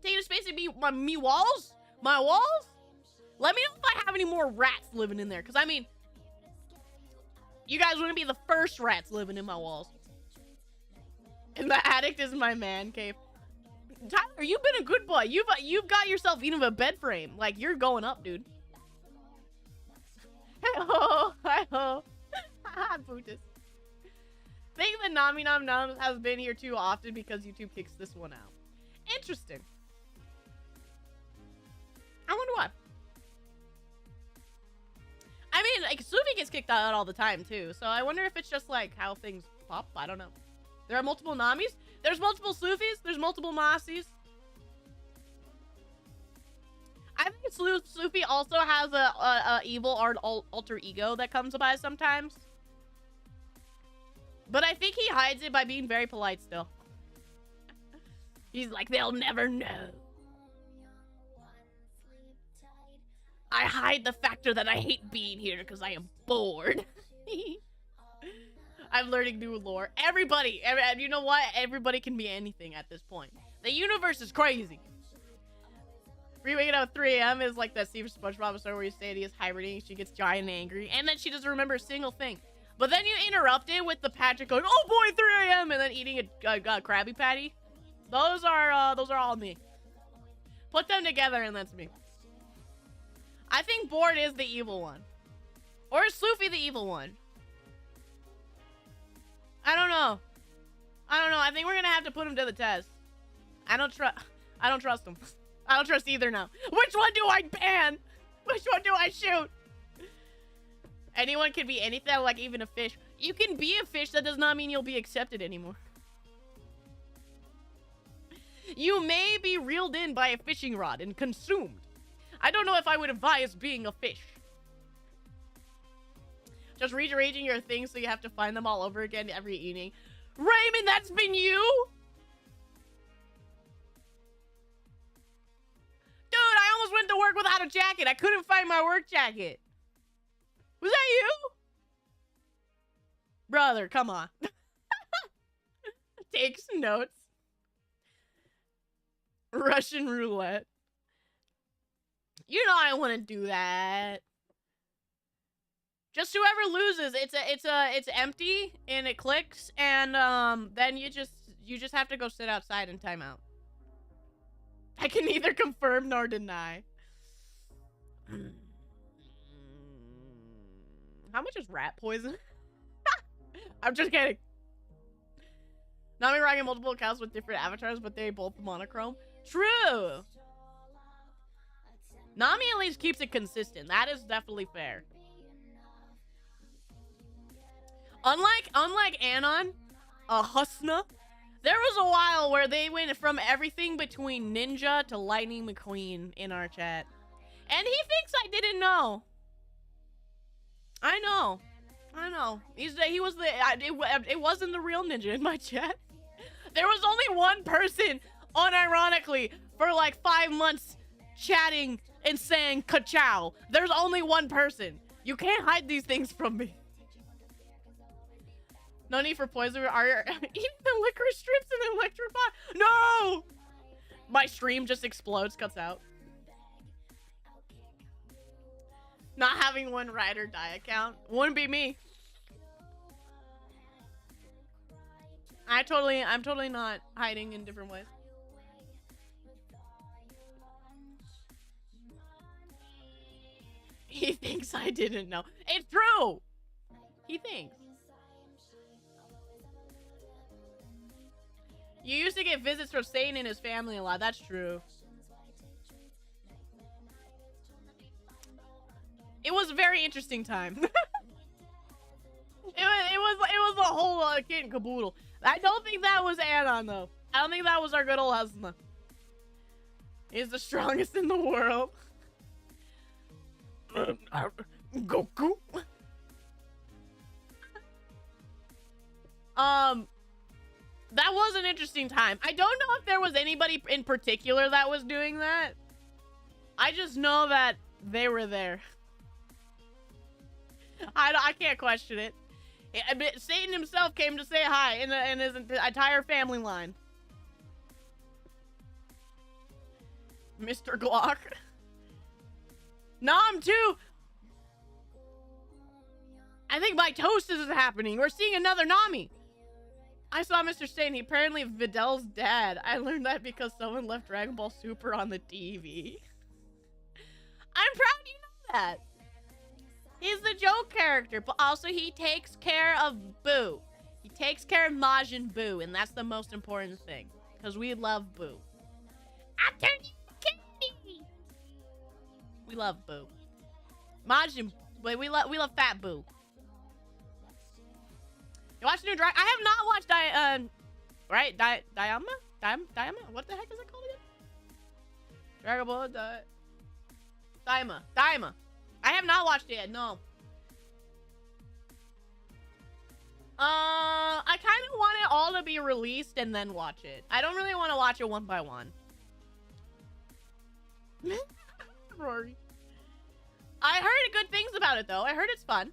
Speaker 1: Taking a space and me walls? My walls? Let me know if I have any more rats living in there. Because, I mean, you guys wouldn't be the first rats living in my walls. And the addict is my man cave. Tyler, you've been a good boy. You've got yourself even a bed frame. Like, you're going up, dude. Hi-ho. Hi-ho. Haha, Bootus. Think the Nami Nom Nom has been here too often because YouTube kicks this one out. Interesting. I wonder why. I mean, like, Suvi gets kicked out all the time, too. So I wonder if it's just, like, how things pop. I don't know. There are multiple Namis. There's multiple Sufis. There's multiple Masis. I think Sufi also has a evil alter ego that comes by sometimes. But I think he hides it by being very polite still. He's like, they'll never know. I hide the factor that I hate being here because I am bored. I'm learning new lore. Everybody, you know what? Everybody can be anything at this point. The universe is crazy. Waking up at 3 a.m. is like that scene from SpongeBob episode where you say he is hibernating, she gets giant and angry, and then she doesn't remember a single thing. But then you interrupt it with the Patrick going, oh boy, 3 a.m. and then eating a Krabby Patty. Those are all me. Put them together and that's me. I think Bored is the evil one. Or is Sloofy the evil one? I don't know. I think we're gonna have to put him to the test. I don't trust him. I don't trust either now. Which one do I ban? Which one do I shoot? Anyone can be anything, like even a fish. You can be a fish, that does not mean you'll be accepted anymore. You may be reeled in by a fishing rod and consumed. I don't know if I would advise being a fish. Just rearranging your things so you have to find them all over again every evening. Raymond, that's been you? Dude, I almost went to work without a jacket. I couldn't find my work jacket. Was that you? Brother, come on. Takes notes. Russian roulette. You know I wouldn't do that. Just whoever loses, it's empty and it clicks, and then you just have to go sit outside and time out. I can neither confirm nor deny. How much is rat poison? I'm just kidding. Nami rocking multiple accounts with different avatars, but they both monochrome. True. Nami at least keeps it consistent. That is definitely fair. Unlike Anon, Husna, there was a while where they went from everything between Ninja to Lightning McQueen in our chat. And he thinks I didn't know. I know. It wasn't the real Ninja in my chat. There was only one person, unironically, for like 5 months chatting and saying ka-chow. There's only one person. You can't hide these things from me. No need for poison. Are eating the licorice strips and electrify? No! My stream just explodes, cuts out. Not having one ride or die account wouldn't be me. I'm totally not hiding in different ways. He thinks I didn't know. It's true. He thinks. You used to get visits from Satan and his family a lot. That's true. It was a very interesting time. it was a whole kit and caboodle. I don't think that was Anon though. I don't think that was our good old husband. He's the strongest in the world. Goku. That was an interesting time. I don't know if there was anybody in particular that was doing that. I just know that they were there. I can't question it. Satan himself came to say hi in his entire family line. Mr. Glock. Nom too. I think my toast is happening. We're seeing another Nami. I saw Mr. Satan. He apparently Videl's dad. I learned that because someone left Dragon Ball Super on the TV. I'm proud you know that. He's the joke character, but also he takes care of Boo. He takes care of Majin Buu, and that's the most important thing. Because we love Boo. I turned you candy. We love Boo. Majin, we love Fat Boo. You watch the new Dragon? I have not watched Daima? What the heck is it called again? Dragon Ball Daima. I have not watched it yet, no. I kind of want it all to be released and then watch it. I don't really want to watch it one by one. Rory. I heard good things about it, though. I heard it's fun.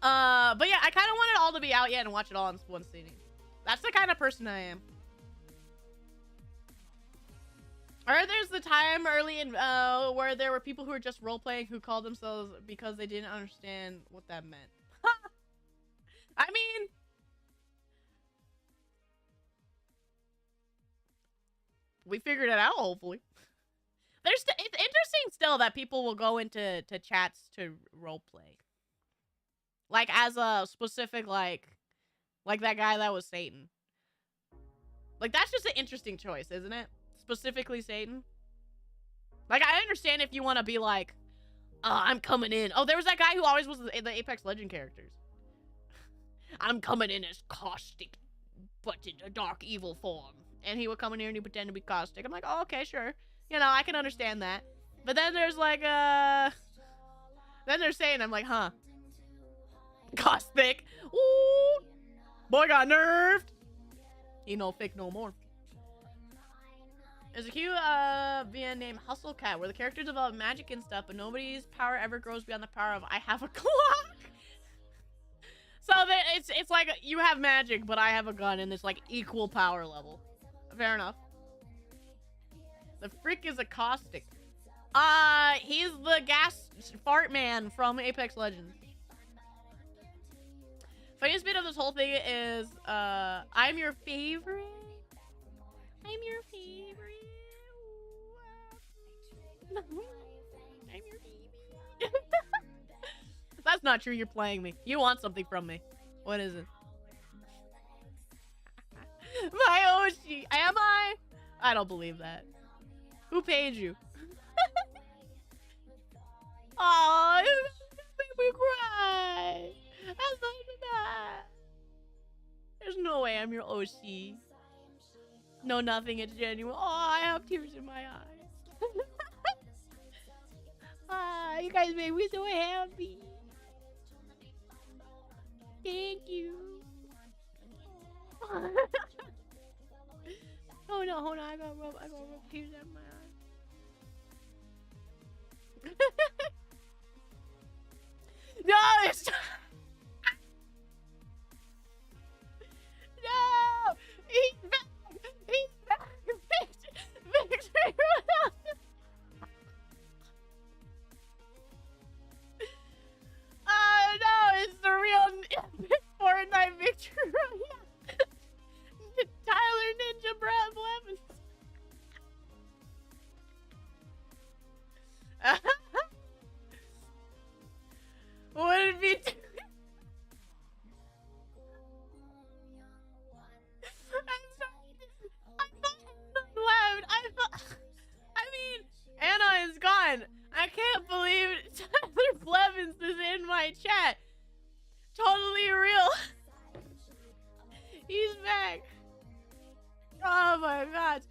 Speaker 1: But yeah, I kind of want it all to be out yet and watch it all in one sitting. That's the kind of person I am. Or there's the time early in where there were people who were just role-playing who called themselves because they didn't understand what that meant. I mean, we figured it out, hopefully. It's interesting still that people will go into chats to role-play. Like, as a specific, like that guy that was Satan. Like, that's just an interesting choice, isn't it? Specifically Satan. Like, I understand if you want to be like, I'm coming in. Oh, there was that guy who always was the Apex Legend characters. I'm coming in as caustic but in a dark, evil form. And he would come in here and he'd pretend to be caustic. I'm like, oh, okay, sure. You know, I can understand that. But then there's like, then they're saying, I'm like, huh. Caustic. Ooh. Boy got nerfed. He no thick no more. There's a cute VN named Hustle Cat where the characters develop magic and stuff, but nobody's power ever grows beyond the power of I have a clock. So it's like you have magic, but I have a gun, and it's like equal power level. Fair enough. The frick is a caustic. He's the gas fart man from Apex Legends. Funniest bit of this whole thing is, I'm your favorite. I'm your favorite. I'm your baby. That's not true. You're playing me. You want something from me. What is it? My Oshi. Am I? I don't believe that. Who paid you? Oh, you make me cry. That's not bad. There's no way I'm your Oshi. No, nothing. It's genuine. Oh, I have tears in my eyes. You guys made me so happy. Thank you. Oh no, hold on. I gotta rub tears out of my eyes. No, it's no. He's back. He's back. Victory. Oh no, it's the real Fortnite victory. Tyler Ninja Brad Blevins. What did we do? I'm sorry. I thought left. I mean, Anna is gone. I can't believe Tyler Blevins is in my chat. Totally real. He's back. Oh my god.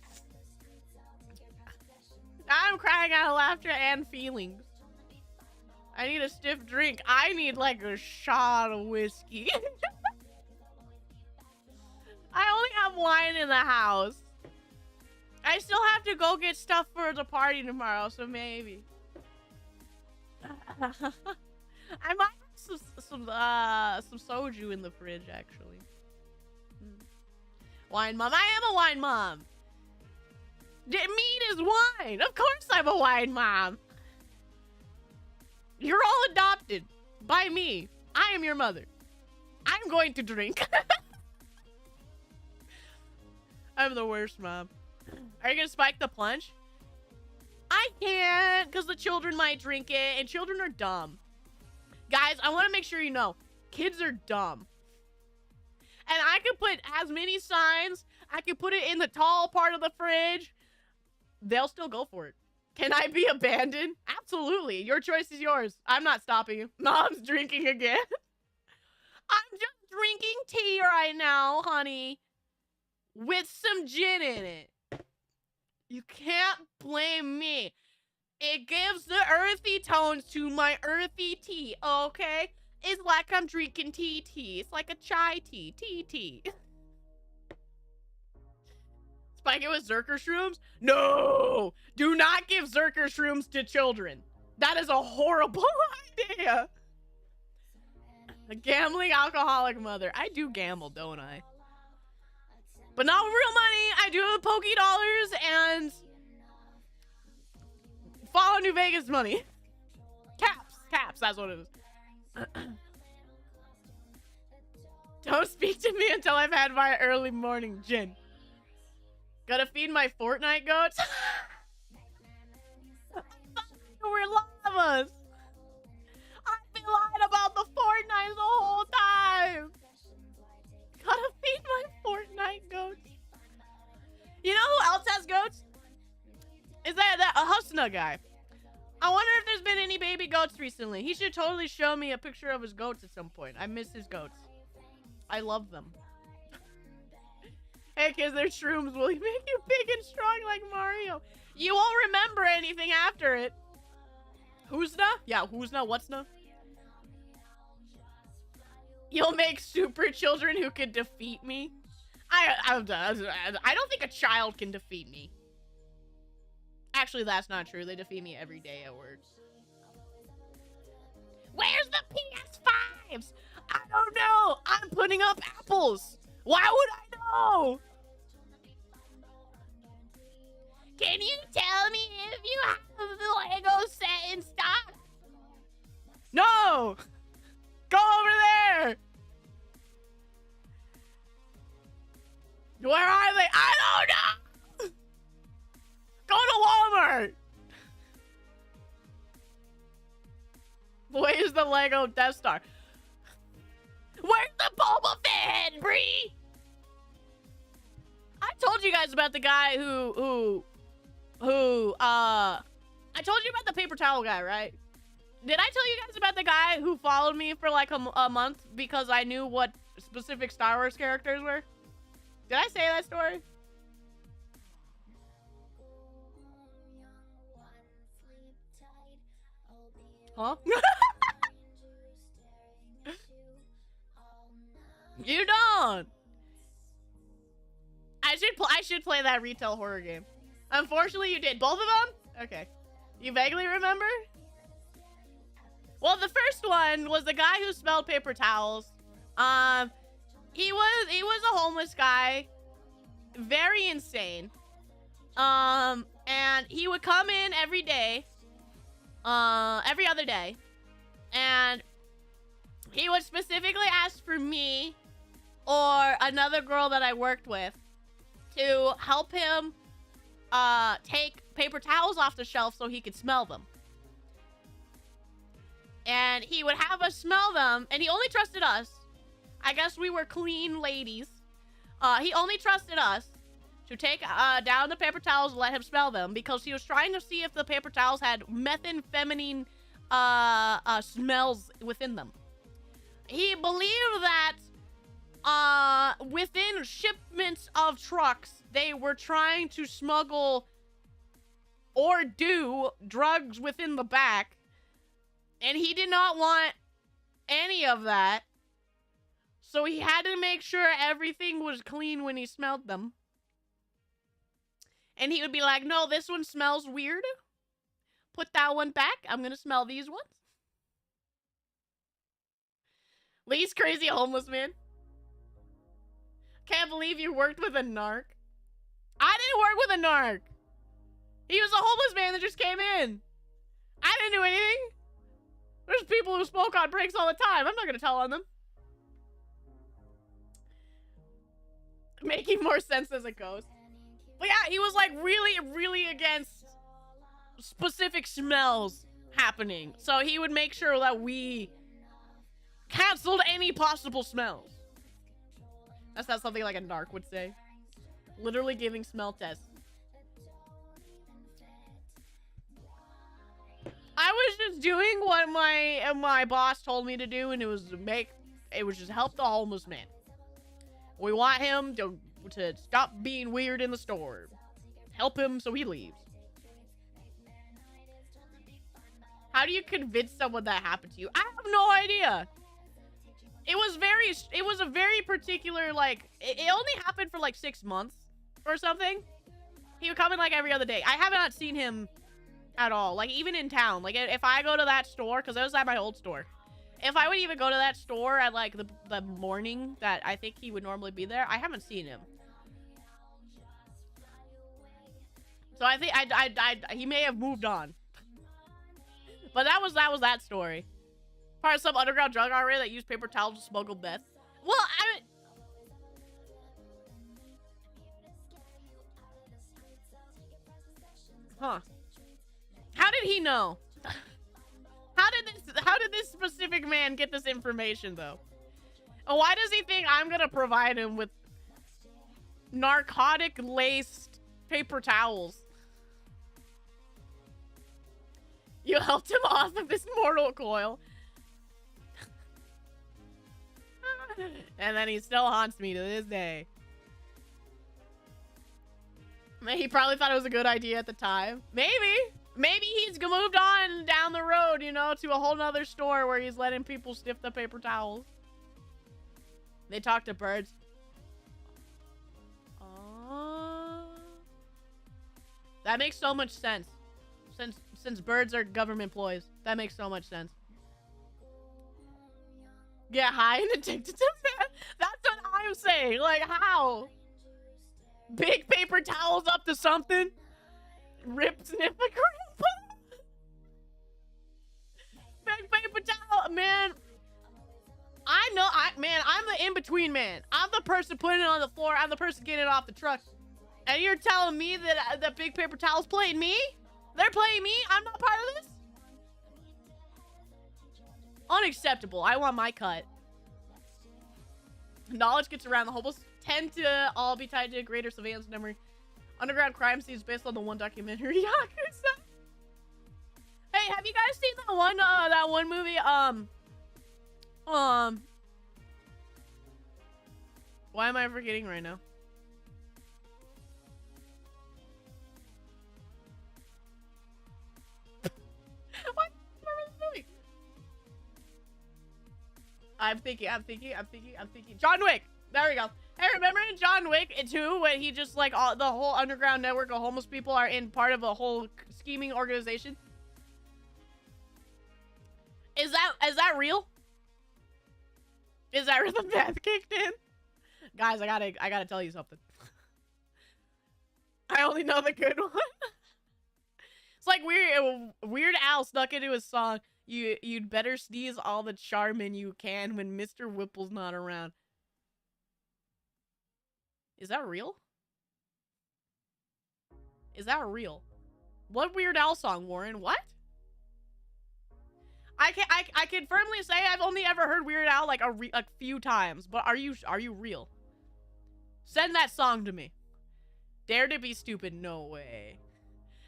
Speaker 1: I'm crying out of laughter and feelings. I need a stiff drink. I need like a shot of whiskey. I only have wine in the house. I still have to go get stuff for the party tomorrow, so maybe. I might have some soju in the fridge, actually. Wine mom. I am a wine mom. Meat is wine. Of course I'm a wine mom. You're all adopted by me. I am your mother. I'm going to drink. I'm the worst mom. Are you gonna spike the plunge? I can't, because the children might drink it, and children are dumb. Guys, I want to make sure you know, kids are dumb. And I could put as many signs, I could put it in the tall part of the fridge. They'll still go for it. Can I be abandoned? Absolutely. Your choice is yours. I'm not stopping you. Mom's drinking again. I'm just drinking tea right now, honey. With some gin in it. You can't blame me. It gives the earthy tones to my earthy tea, okay? It's like I'm drinking tea. It's like a chai tea. Spike it with Berserker shrooms? No! Do not give Berserker shrooms to children. That is a horrible idea. A gambling alcoholic mother. I do gamble, don't I? But not with real money. I do it with Poké Dollars and Follow New Vegas money. Caps, that's what it is. Don't speak to me until I've had my early morning gin. Gotta feed my Fortnite goats. We're llamas. I've been lying about the Fortnite the whole time. Gotta feed my Fortnite goats. You know who else has goats? Is that Husna guy. I wonder if there's been any baby goats recently. He should totally show me a picture of his goats at some point. I miss his goats. I love them. Hey kids, they're shrooms. Will you make you big and strong like Mario? You won't remember anything after it. Who'sna? Yeah, who'sna? What'sna? You'll make super children who can defeat me. I don't think a child can defeat me. Actually, that's not true. They defeat me every day at work. Where's the PS5s? I don't know. I'm putting up apples. Why would I know? Can you tell me if you have the Lego set in stock? No! Go over there! Where are they? I don't know! Go to Walmart! Where's the Lego Death Star? Where's the Boba Fett, Brie? I told you guys about the guy I told you about the paper towel guy, right? Did I tell you guys about the guy who followed me for like a month because I knew what specific Star Wars characters were? Did I say that story? Huh? You don't. I should play that retail horror game. Unfortunately, you did. Both of them? Okay. You vaguely remember? Well, the first one was the guy who smelled paper towels. He was a homeless guy. Very insane. And he would come in every day. Every other day. And he would specifically ask for me or another girl that I worked with to help him take paper towels off the shelf so he could smell them. And he would have us smell them, and he only trusted us. I guess we were clean ladies. He only trusted us to take down the paper towels and let him smell them because he was trying to see if the paper towels had methamphetamine smells within them. He believed that within shipments of trucks, they were trying to smuggle or do drugs within the back. And he did not want any of that. So he had to make sure everything was clean when he smelled them. And he would be like, no, this one smells weird. Put that one back. I'm going to smell these ones. Lee's crazy homeless man. Can't believe you worked with a narc. I didn't work with a narc. He was a homeless man that just came in. I didn't do anything. There's people who smoke on breaks all the time. I'm not going to tell on them. Making more sense as it goes. But yeah, he was like really against specific smells happening. So he would make sure that we canceled any possible smells. That's not something like a narc would say. Literally giving smell tests. I was just doing what my boss told me to do, and it was just help the homeless man. We want him to stop being weird in the store. Help him so he leaves. How do you convince someone that happened to you? I have no idea. It was a very particular, like, it only happened for like 6 months or something. He would come in like every other day. I have not seen him at all, like even in town. Like if I go to that store, because I was at my old store, if I would even go to that store at like the morning that I think he would normally be there, I haven't seen him. So I think he may have moved on. But that was that story. Part of some underground drug already that used paper towels to smuggle meth. Well, huh. How did he know? How did this specific man get this information though? And why does he think I'm gonna provide him with narcotic laced paper towels? You helped him off of this mortal coil. And then he still haunts me to this day. He probably thought it was a good idea at the time. Maybe. Maybe he's moved on down the road, you know, to a whole nother store where he's letting people sniff the paper towels. They talk to birds. Oh. That makes so much sense. Since birds are government employees. That makes so much sense. Get high and addicted to that? That's what I'm saying. Like, how? Big paper towels up to something? Rip, sniff, a grandpa? Big paper towel, man. I know, man, I'm the in-between man. I'm the person putting it on the floor. I'm the person getting it off the truck. And you're telling me that the big paper towels playing me? They're playing me? I'm not part of this? Unacceptable. I want my cut. Knowledge gets around. The hopeless tend to all be tied to a greater surveillance number. Underground crime scenes based on the one documentary. Hey, have you guys seen that one movie? Why am I forgetting right now? What? I'm thinking. John Wick. There we go. Hey, remember in John Wick 2 when he just like the whole underground network of homeless people are in part of a whole scheming organization? Is that real? Is that where the meth kicked in? Guys, I gotta tell you something. I only know the good one. It's like Weird Al snuck into his song, you'd better sneeze all the charmin you can when Mr. Whipple's not around. Is that real? Is that real? What Weird Al song, Warren? What? I can firmly say I've only ever heard Weird Al like a few times, but are you real? Send that song to me. Dare to be stupid? No way.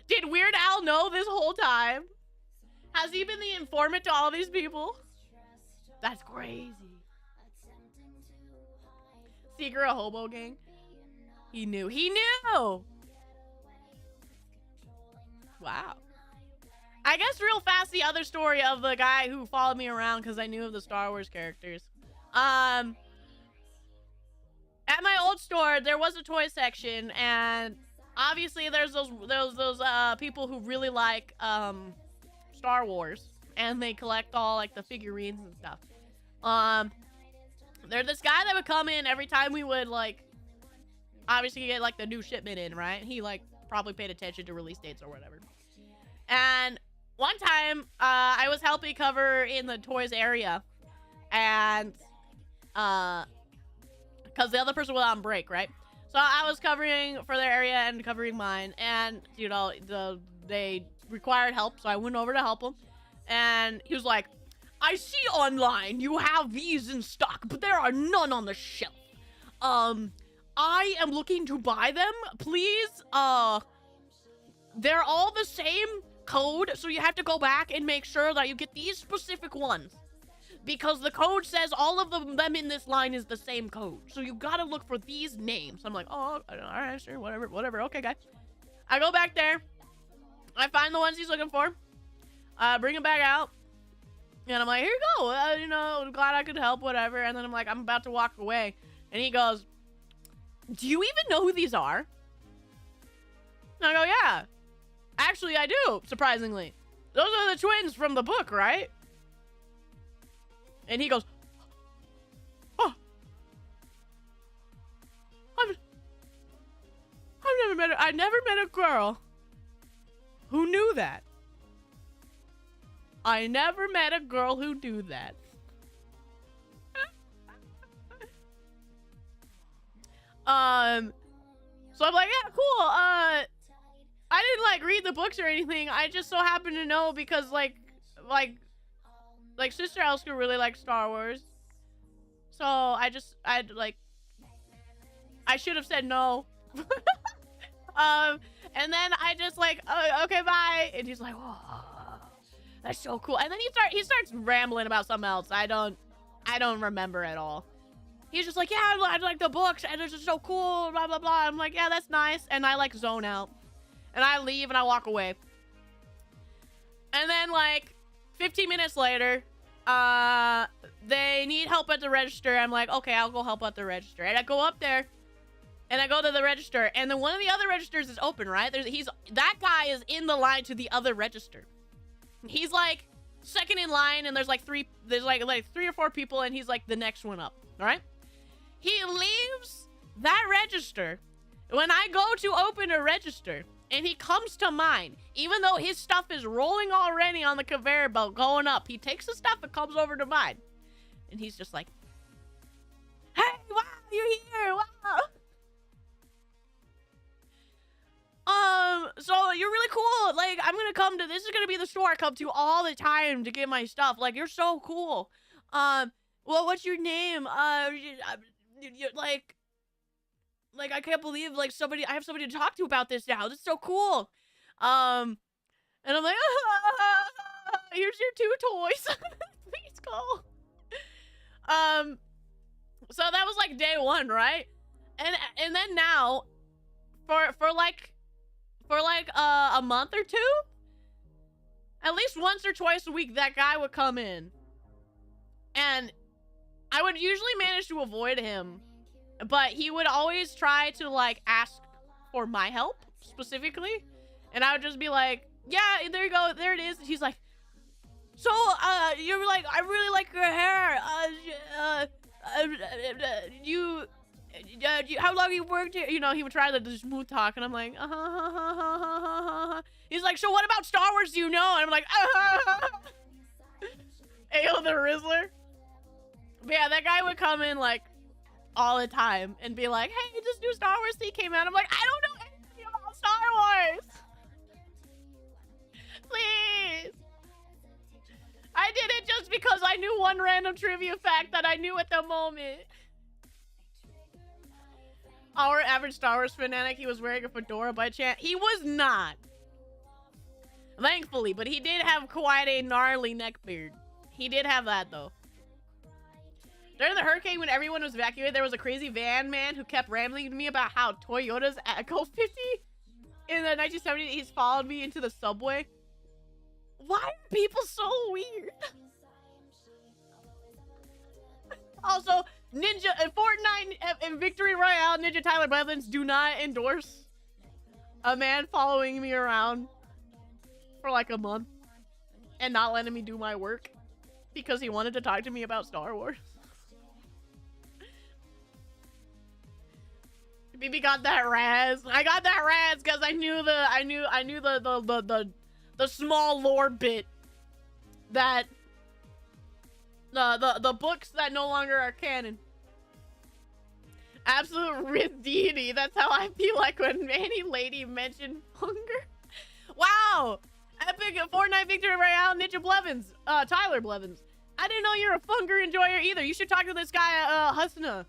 Speaker 1: Did Weird Al know this whole time? Has he been the informant to all these people? That's crazy. Secret of Hobo Gang. He knew. He knew! Wow. I guess real fast the other story of the guy who followed me around because I knew of the Star Wars characters. At my old store, there was a toy section, and obviously there's those people who really like Star Wars, and they collect all like the figurines and stuff. There's this guy that would come in every time we would like obviously get like the new shipment in, right? He like probably paid attention to release dates or whatever. And one time I was helping cover in the toys area, and because the other person was on break, right? So I was covering for their area and covering mine, and you know they required help, so I went over to help them. And he was like, I see online you have these in stock, but there are none on the shelf. I am looking to buy them. Please, they're all the same code, so you have to go back and make sure that you get these specific ones. Because the code says all of them in this line is the same code. So you gotta look for these names. I'm like, oh, alright, sure, whatever. Okay, guy. I go back there. I find the ones he's looking for. Bring them back out. And I'm like, here you go. You know, glad I could help, whatever. And then I'm like, I'm about to walk away. And he goes, do you even know who these are? And I go, yeah. Actually, I do, surprisingly. Those are the twins from the book, right? And he goes, oh. I never met a girl who knew that. I never met a girl who knew that. So I'm like, yeah, cool. I didn't like read the books or anything. I just so happened to know because like Sister Elska really likes Star Wars. So I should have said no. And then I just like, okay, bye. And he's like, whoa, that's so cool. And then he starts rambling about something else. I don't remember at all. He's just like, yeah, I like the books, and it's just so cool, blah, blah, blah. I'm like, yeah, that's nice. And I, like, zone out. And I leave, and I walk away. And then, like, 15 minutes later, they need help at the register. I'm like, okay, I'll go help at the register. And I go up there, and I go to the register, and then one of the other registers is open, right? That guy is in the line to the other register. He's, like, second in line, and there's like three or four people, and he's, like, the next one up, all right? He leaves that register when I go to open a register, and he comes to mine. Even though his stuff is rolling already on the conveyor belt going up, he takes the stuff and comes over to mine. And he's just like, hey, wow, you're here, wow. So you're really cool. Like, I'm gonna come to, this is gonna be the store I come to all the time to get my stuff. Like, you're so cool. Well, what's your name? Like, I can't believe, like, I have somebody to talk to about this now. This is so cool. And I'm like, here's your 2 toys. Please go. So that was, like, day 1, right? And then now, for like a month or 2, at least once or twice a week, that guy would come in. And I would usually manage to avoid him. But he would always try to, like, ask for my help, specifically. And I would just be like, yeah, there you go, there it is. And he's like, so, you're like, I really like your hair. How long you worked here? You know, he would try to smooth talk, and I'm like, He's like, so what about Star Wars do you know? And I'm like, Ayo the Rizzler. But yeah, that guy would come in, like, all the time and be like, hey, this new Star Wars thing came out. I'm like, I don't know anything about Star Wars. Please. I did it just because I knew one random trivia fact that I knew at the moment. Our average Star Wars fanatic, he was wearing a fedora by chance. He was not. Thankfully, but he did have quite a gnarly neck beard. He did have that, though. During the hurricane, when everyone was evacuated, there was a crazy van man who kept rambling to me about how Toyota's Echo 50 in the 1970s, he's followed me into the subway. Why are people so weird? Also, Ninja and Fortnite and Victory Royale, Ninja Tyler Blevins do not endorse a man following me around for like a month and not letting me do my work because he wanted to talk to me about Star Wars. BB got that Raz. I got that Raz because I knew the small lore bit that the books that no longer are canon. Absolute rid deity. That's how I feel like when any lady mentioned hunger. Wow. Epic Fortnite Victory Royale Ninja Blevins. Tyler Blevins. I didn't know you're a funger enjoyer either. You should talk to this guy, Husna.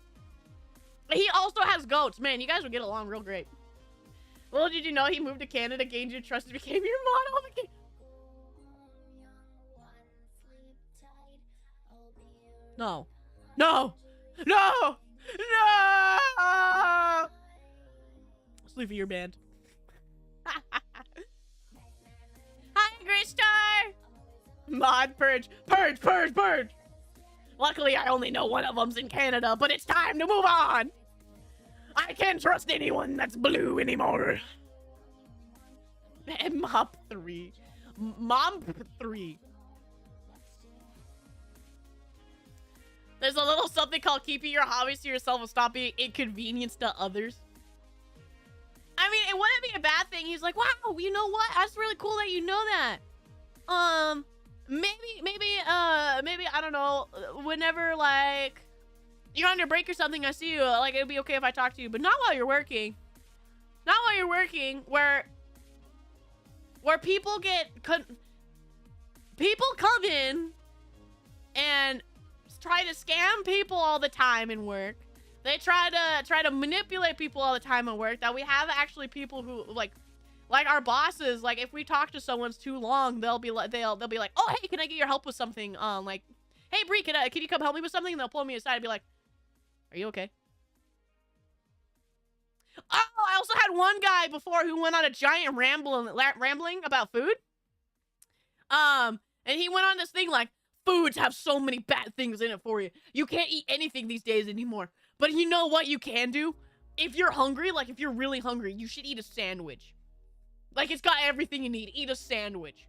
Speaker 1: He also has goats. Man, you guys would get along real great. Well, did you know he moved to Canada, gained your trust, and became your model? No. No! No! No! Sleep for your band. Hi, Great Star! Mod purge. Purge, purge, purge! Luckily, I only know one of them's in Canada, but it's time to move on! I can't trust anyone that's blue anymore. Mop 3. Mom 3. There's a little something called keeping your hobbies to yourself and stop being inconvenience to others. I mean, it wouldn't be a bad thing. He's like, wow, you know what? That's really cool that you know that. Maybe, I don't know, whenever, like, you're on your break or something, I see you, like, it'd be okay if I talk to you, but not while you're working. Not while you're working, where people people come in and try to scam people all the time in work. They try to manipulate people all the time at work. That we have actually people who like our bosses. Like if we talk to someone too long, they'll be like, oh hey, can I get your help with something? Like, hey Brie, can you come help me with something? And they'll pull me aside and be like, Are you okay? Oh, I also had one guy before who went on a giant rambling about food. And he went on this thing like, foods have so many bad things in it for you. You can't eat anything these days anymore. But you know what you can do? If you're hungry, like if you're really hungry, you should eat a sandwich. Like it's got everything you need. Eat a sandwich.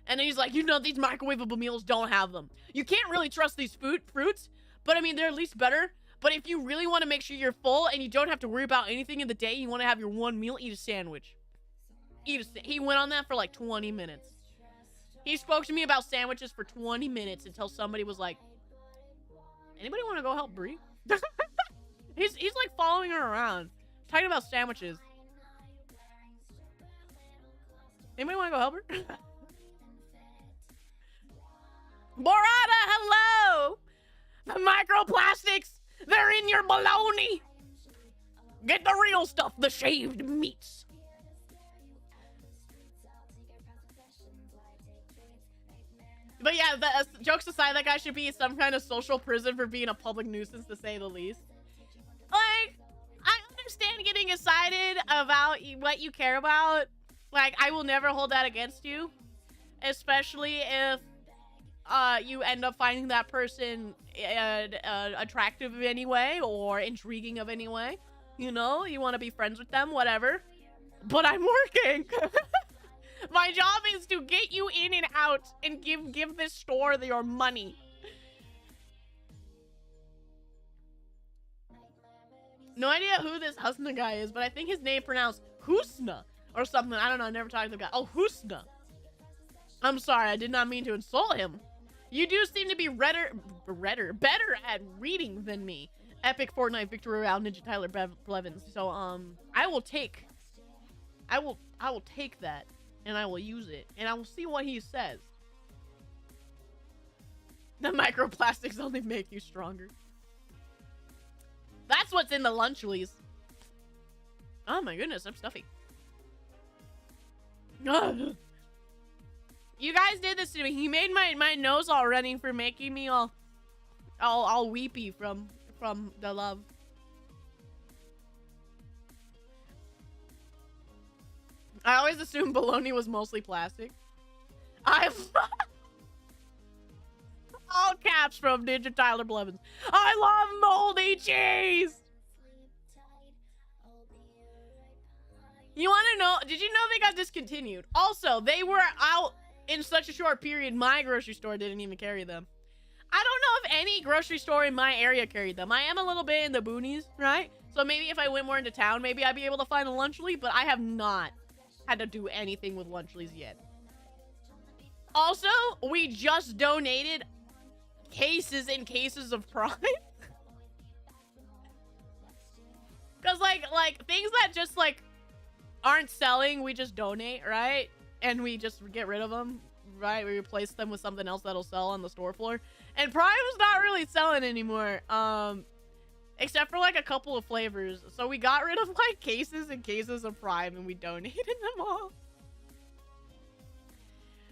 Speaker 1: And then he's like, you know, these microwavable meals don't have them. You can't really trust these fruits, but I mean, they're at least better. But if you really want to make sure you're full and you don't have to worry about anything in the day, you want to have your one meal, eat a sandwich. He went on that for like 20 minutes. He spoke to me about sandwiches for 20 minutes until somebody was like, anybody want to go help Brie? he's like following her around, talking about sandwiches. Anybody want to go help her? Borata, hello! The microplastics, they're in your bologna. Get the real stuff, the shaved meats. But yeah, jokes aside, that guy should be some kind of social prison for being a public nuisance, to say the least. Like, I understand getting excited about what you care about. Like, I will never hold that against you. Especially if you end up finding that person attractive in any way or intriguing of any way. You know, you want to be friends with them, whatever. But I'm working. My job is to get you in and out and give this store your money. No idea who this Husna guy is, but I think his name pronounced Husna or something. I don't know. I never talked to the guy. Oh, Husna. I'm sorry. I did not mean to insult him. You do seem to be better at reading than me. Epic Fortnite victory royale Ninja Tyler Blevins. So I will take that and I will use it and I will see what he says. The microplastics only make you stronger. That's what's in the lunchlies. Oh my goodness, I'm stuffy. You guys did this to me. He made my nose all running for making me all weepy from the love. I always assumed bologna was mostly plastic. All caps from Ninja Tyler Blevins. I love moldy cheese. You want to know? Did you know they got discontinued? Also, they were out in such a short period. My grocery store didn't even carry them. I don't know if any grocery store in my area carried them. I am a little bit in the boonies, right? So maybe if I went more into town, maybe I'd be able to find a Lunchly, but I have not had to do anything with Lunchlies yet. Also, we just donated cases and cases of Prime. Because like things that just like aren't selling, we just donate, right? And we just get rid of them, right? We replace them with something else that'll sell on the store floor. And Prime is not really selling anymore, except for like a couple of flavors. So we got rid of like cases and cases of Prime and we donated them all.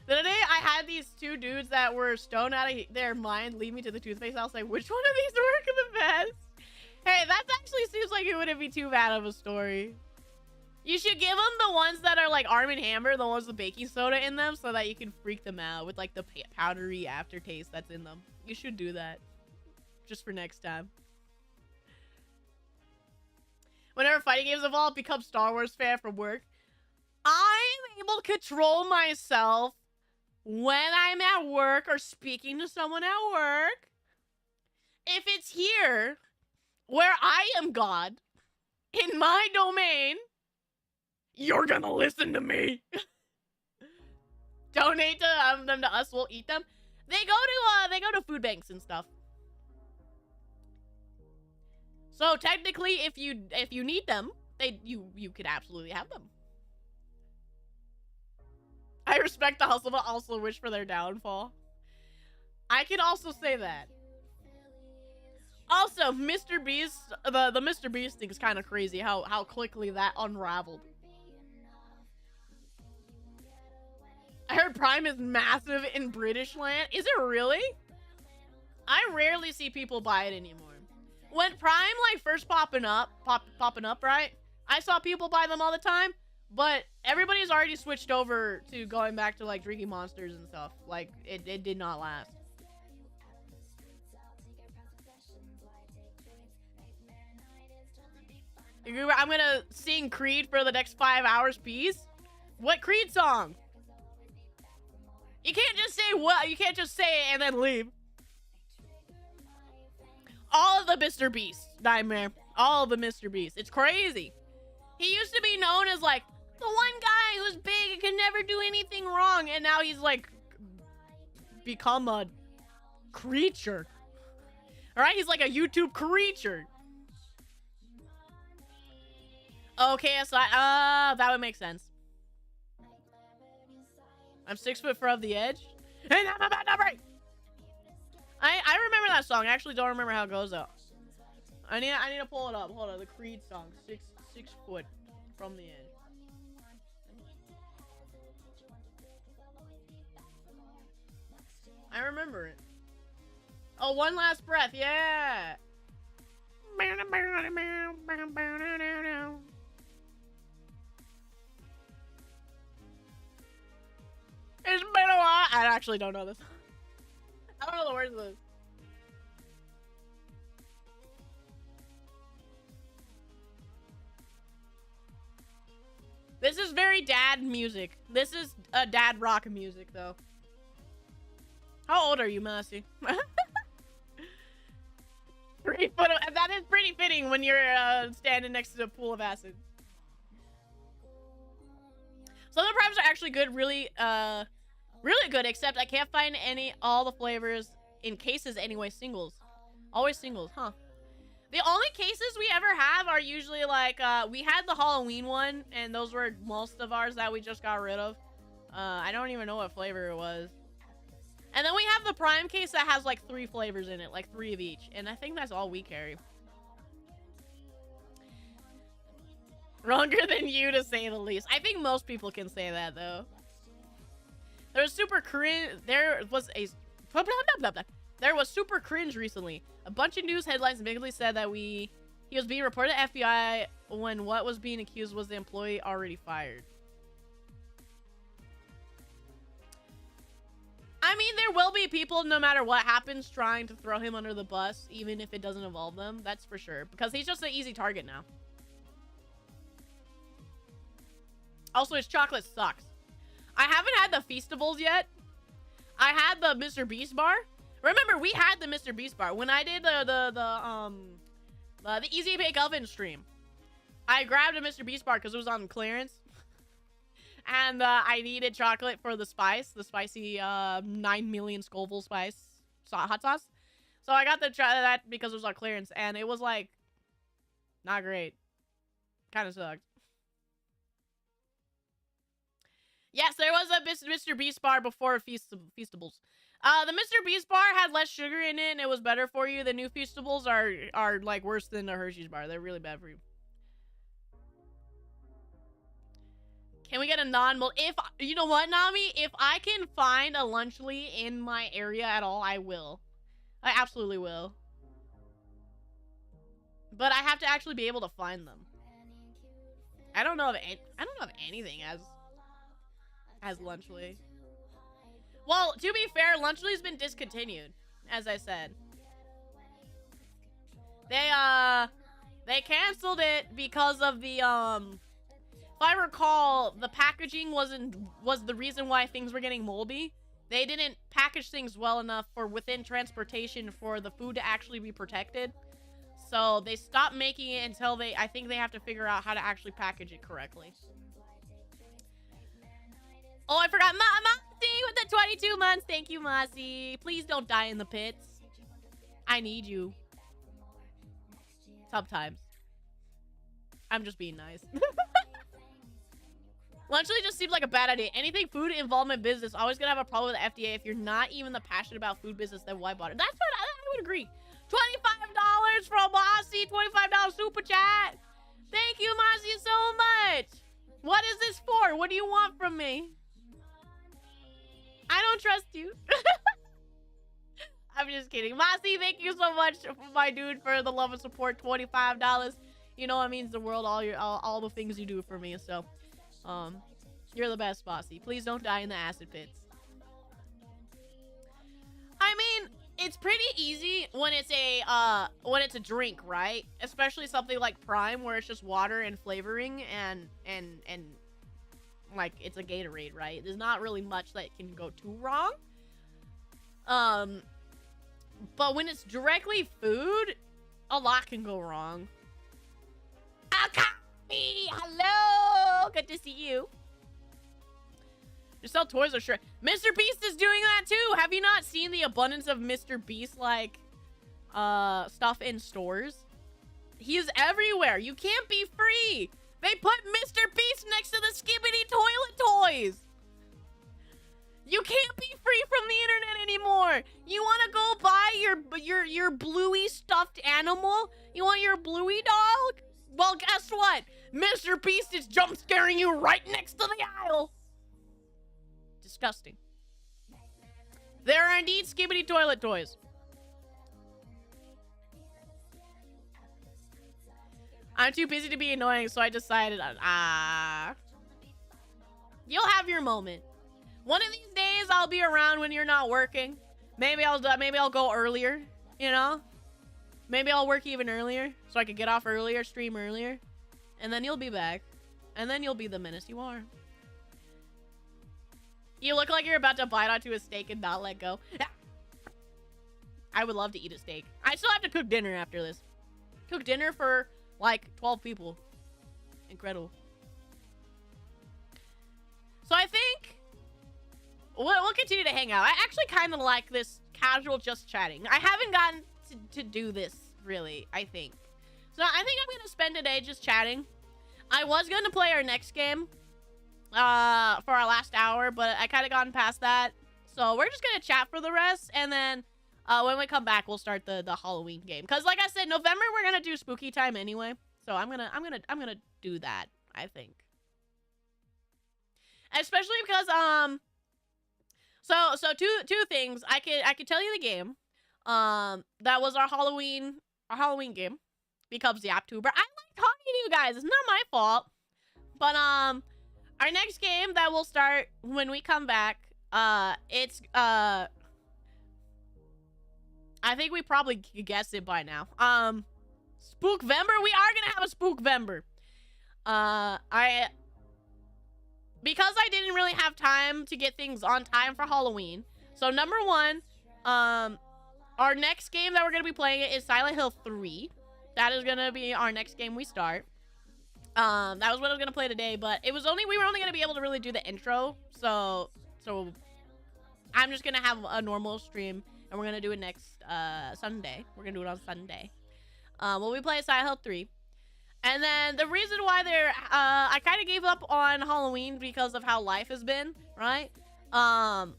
Speaker 1: The other day I had these two dudes that were stoned out of their mind lead me to the toothpaste. I was like, which one of these work the best? Hey, that actually seems like it wouldn't be too bad of a story. You should give them the ones that are like Arm & Hammer, the ones with baking soda in them, so that you can freak them out with like the powdery aftertaste that's in them. You should do that. Just for next time. Whenever fighting games evolve, become Star Wars fan from work. I'm able to control myself when I'm at work or speaking to someone at work. If it's here, where I am God, in my domain, you're gonna listen to me. Donate to them to us, we'll eat them. They go to food banks and stuff. So technically, if you need them, you could absolutely have them. I respect the hustle, but also wish for their downfall. I can also say that. Also, Mr. Beast, the Mr. Beast thing is kind of crazy how quickly that unraveled. I heard Prime is massive in British land. Is it really? I rarely see people buy it anymore. When Prime like first popping up, right? I saw people buy them all the time, but everybody's already switched over to going back to like drinking Monsters and stuff. Like it did not last. I'm gonna sing Creed for the next 5 hours, please. What Creed song? You can't just say what. You can't just say it and then leave. All of the Mr. Beast, Nightmare. All of the Mr. Beast. It's crazy. He used to be known as like the one guy who's big and can never do anything wrong, and now he's like become a creature. All right, he's like a YouTube creature. Okay, so that would make sense. I'm 6 foot from the edge, and I'm about to break. I remember that song. I actually don't remember how it goes though. I need to pull it up. Hold on, the Creed song, six foot from the edge. I remember it. Oh, One Last Breath, yeah. It's been a while. I actually don't know this. I don't know the words of this. This is very dad music. This is a dad rock music, though. How old are you, Massey? 3 foot. That is pretty fitting when you're standing next to a pool of acid. Some of the primes are actually good, really good, except I can't find all the flavors in cases anyway, singles. Always singles, huh? The only cases we ever have are usually like, we had the Halloween one, and those were most of ours that we just got rid of. I don't even know what flavor it was. And then we have the prime case that has like 3 flavors in it, like 3 of each, and I think that's all we carry. Longer than you, to say the least. I think most people can say that, though. There was super cringe. There was super cringe recently. A bunch of news headlines basically said that he was being reported to FBI when what was being accused was the employee already fired. I mean, there will be people, no matter what happens, trying to throw him under the bus, even if it doesn't involve them. That's for sure. Because he's just an easy target now. Also, his chocolate sucks. I haven't had the Feastables yet. I had the Mr. Beast bar. Remember, we had the Mr. Beast bar when I did the Easy Bake Oven stream. I grabbed a Mr. Beast bar because it was on clearance, and I needed chocolate for the spice, the spicy 9 million Scoville spice hot sauce. So I got that because it was on clearance, and it was like not great. Kind of sucked. Yes, there was a Mr. Beast bar before Feastables. The Mr. Beast bar had less sugar in it, and it was better for you. The new Feastables are like worse than the Hershey's bar. They're really bad for you. Can we get a non-mold? If you know what, Nami, if I can find a Lunchly in my area at all, I will. I absolutely will. But I have to actually be able to find them. I don't know of anything as Lunchly. Well, to be fair, Lunchly's been discontinued, as I said. They canceled it because of the if I recall, the packaging was the reason why things were getting moldy. They didn't package things well enough for within transportation for the food to actually be protected. So they stopped making it until I think they have to figure out how to actually package it correctly. Oh, I forgot. Mossy with the 22 months. Thank you, Mossy. Please don't die in the pits. I need you. Sometimes. I'm just being nice. Lunchly just seems like a bad idea. Anything food involvement business, always gonna have a problem with the FDA. If you're not even the passionate about food business, then why bother? That's what I would agree. $25 from Mossy. $25 super chat. Thank you, Mossy, so much. What is this for? What do you want from me? I don't trust you. I'm just kidding. Mossy, thank you so much, my dude, for the love and support. $25. You know it means the world. All the things you do for me. So, you're the best, Mossy. Please don't die in the acid pits. I mean, it's pretty easy when it's a drink, right? Especially something like Prime, where it's just water and flavoring and like it's a Gatorade, right? There's not really much that can go too wrong. But when it's directly food, a lot can go wrong. Akami! Hello! Good to see you. You sell toys or sure. Mr. Beast is doing that too. Have you not seen the abundance of Mr. Beast like stuff in stores? He is everywhere. You can't be free. They put Mr. Beast next to the Skibbity toilet toys. You can't be free from the internet anymore. You want to go buy your bluey stuffed animal? You want your bluey dog? Well, guess what? Mr. Beast is jump scaring you right next to the aisle. Disgusting. There are indeed Skibbity toilet toys. I'm too busy to be annoying, so I decided on you'll have your moment. One of these days I'll be around when you're not working. Maybe I'll go earlier, you know? Maybe I'll work even earlier so I could get off earlier, stream earlier. And then you'll be back. And then you'll be the menace you are. You look like you're about to bite onto a steak and not let go. I would love to eat a steak. I still have to cook dinner after this. Cook dinner for like 12 people. Incredible. So I think we'll continue to hang out. I actually kind of like this casual just chatting. I haven't gotten to do this really, I think. So I think I'm gonna spend today just chatting. I was gonna play our next game for our last hour, but I kind of gotten past that. So we're just gonna chat for the rest, and then when we come back, we'll start the Halloween game. Cause like I said, November we're gonna do spooky time anyway. So I'm gonna do that, I think. Especially because so two things. I could tell you the game. That was our Halloween game. Becomes Vtuber. I like talking to you guys. It's not my fault. But our next game that will start when we come back, it's I think we probably guessed it by now. Spookvember. We are gonna have a Spookvember. Because I didn't really have time to get things on time for Halloween. So number one, our next game that we're gonna be playing is Silent Hill 3. That is gonna be our next game we start. That was what I was gonna play today, but we were only gonna be able to really do the intro. So I'm just gonna have a normal stream, and we're gonna do it next Sunday. We're gonna do it on Sunday. We'll be playing Silent Hill 3. And then the reason why I kind of gave up on Halloween because of how life has been, right? And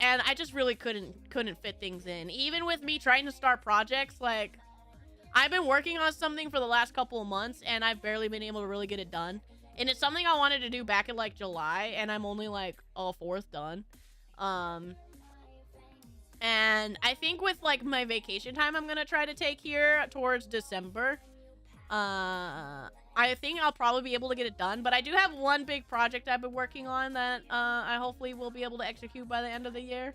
Speaker 1: I just really couldn't fit things in. Even with me trying to start projects, like, I've been working on something for the last couple of months, and I've barely been able to really get it done. And it's something I wanted to do back in, like, July, and I'm only, like, a fourth done. And I think with, like, my vacation time I'm gonna try to take here towards December, I think I'll probably be able to get it done. But I do have one big project I've been working on that I hopefully will be able to execute by the end of the year.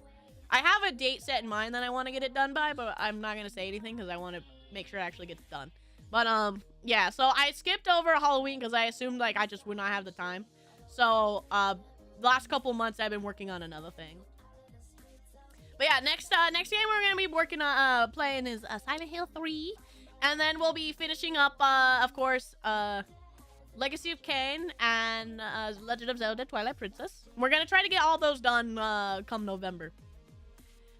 Speaker 1: I have a date set in mind that I want to get it done by, but I'm not gonna say anything because I want to make sure it actually gets done. But yeah, so I skipped over Halloween because I assumed like I just would not have the time. So the last couple months I've been working on another thing. But yeah, next game we're gonna be working on playing is Silent Hill 3. And then we'll be finishing up, of course, Legacy of Kain and Legend of Zelda Twilight Princess. We're going to try to get all those done come November.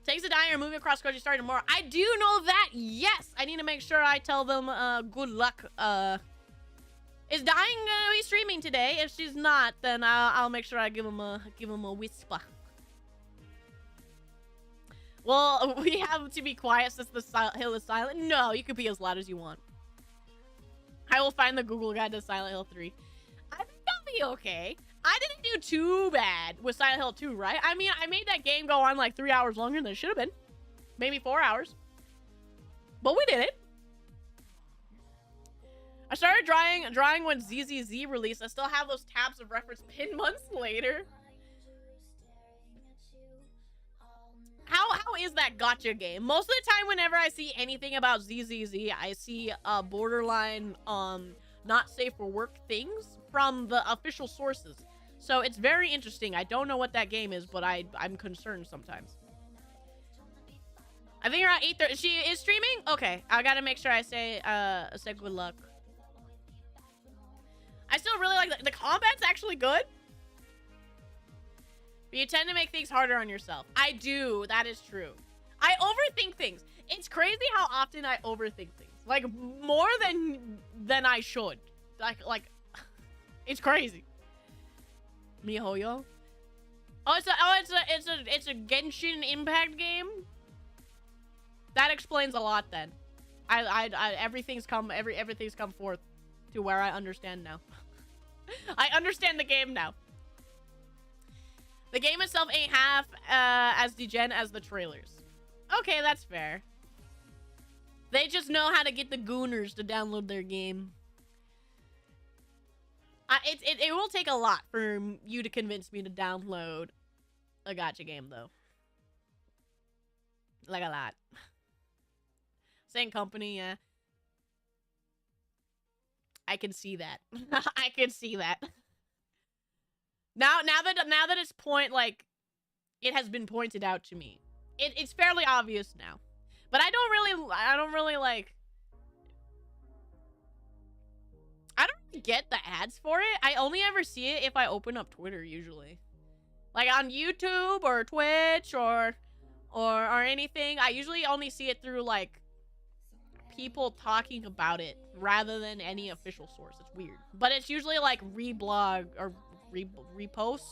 Speaker 1: Takes a diner moving across country starting tomorrow. I do know that, yes! I need to make sure I tell them good luck. Is Dying going to be streaming today? If she's not, then I'll make sure I give them a whisper. Well, we have to be quiet since the hill is silent. No, you can be as loud as you want. I will find the Google guide to Silent Hill 3. I think I'll be okay. I didn't do too bad with Silent Hill 2, right? I mean, I made that game go on like 3 hours longer than it should have been. Maybe 4 hours. But we did it. I started drawing when ZZZ released. I still have those tabs of reference pinned months later. How is that gotcha game? Most of the time whenever I see anything about ZZZ, I see borderline not safe for work things from the official sources. So it's very interesting. I don't know what that game is, but I'm concerned sometimes. I think around 8:30. She is streaming? Okay, I gotta make sure I say good luck. I still really like the combat's actually good. But you tend to make things harder on yourself. I do. That is true. I overthink things. It's crazy how often I overthink things. Like, more than I should. Like, it's crazy. Mihoyo? It's a Genshin Impact game? That explains a lot then. Everything's come forth to where I understand now. I understand the game now. The game itself ain't half as degen as the trailers. Okay, that's fair. They just know how to get the gooners to download their game. It will take a lot for you to convince me to download a gacha game, though. Like a lot. Same company, yeah. I can see that. I can see that. Now that it's it has been pointed out to me. It's fairly obvious now. But I don't really get the ads for it. I only ever see it if I open up Twitter usually. Like on YouTube or Twitch or anything. I usually only see it through like people talking about it rather than any official source. It's weird. But it's usually like reblog or repost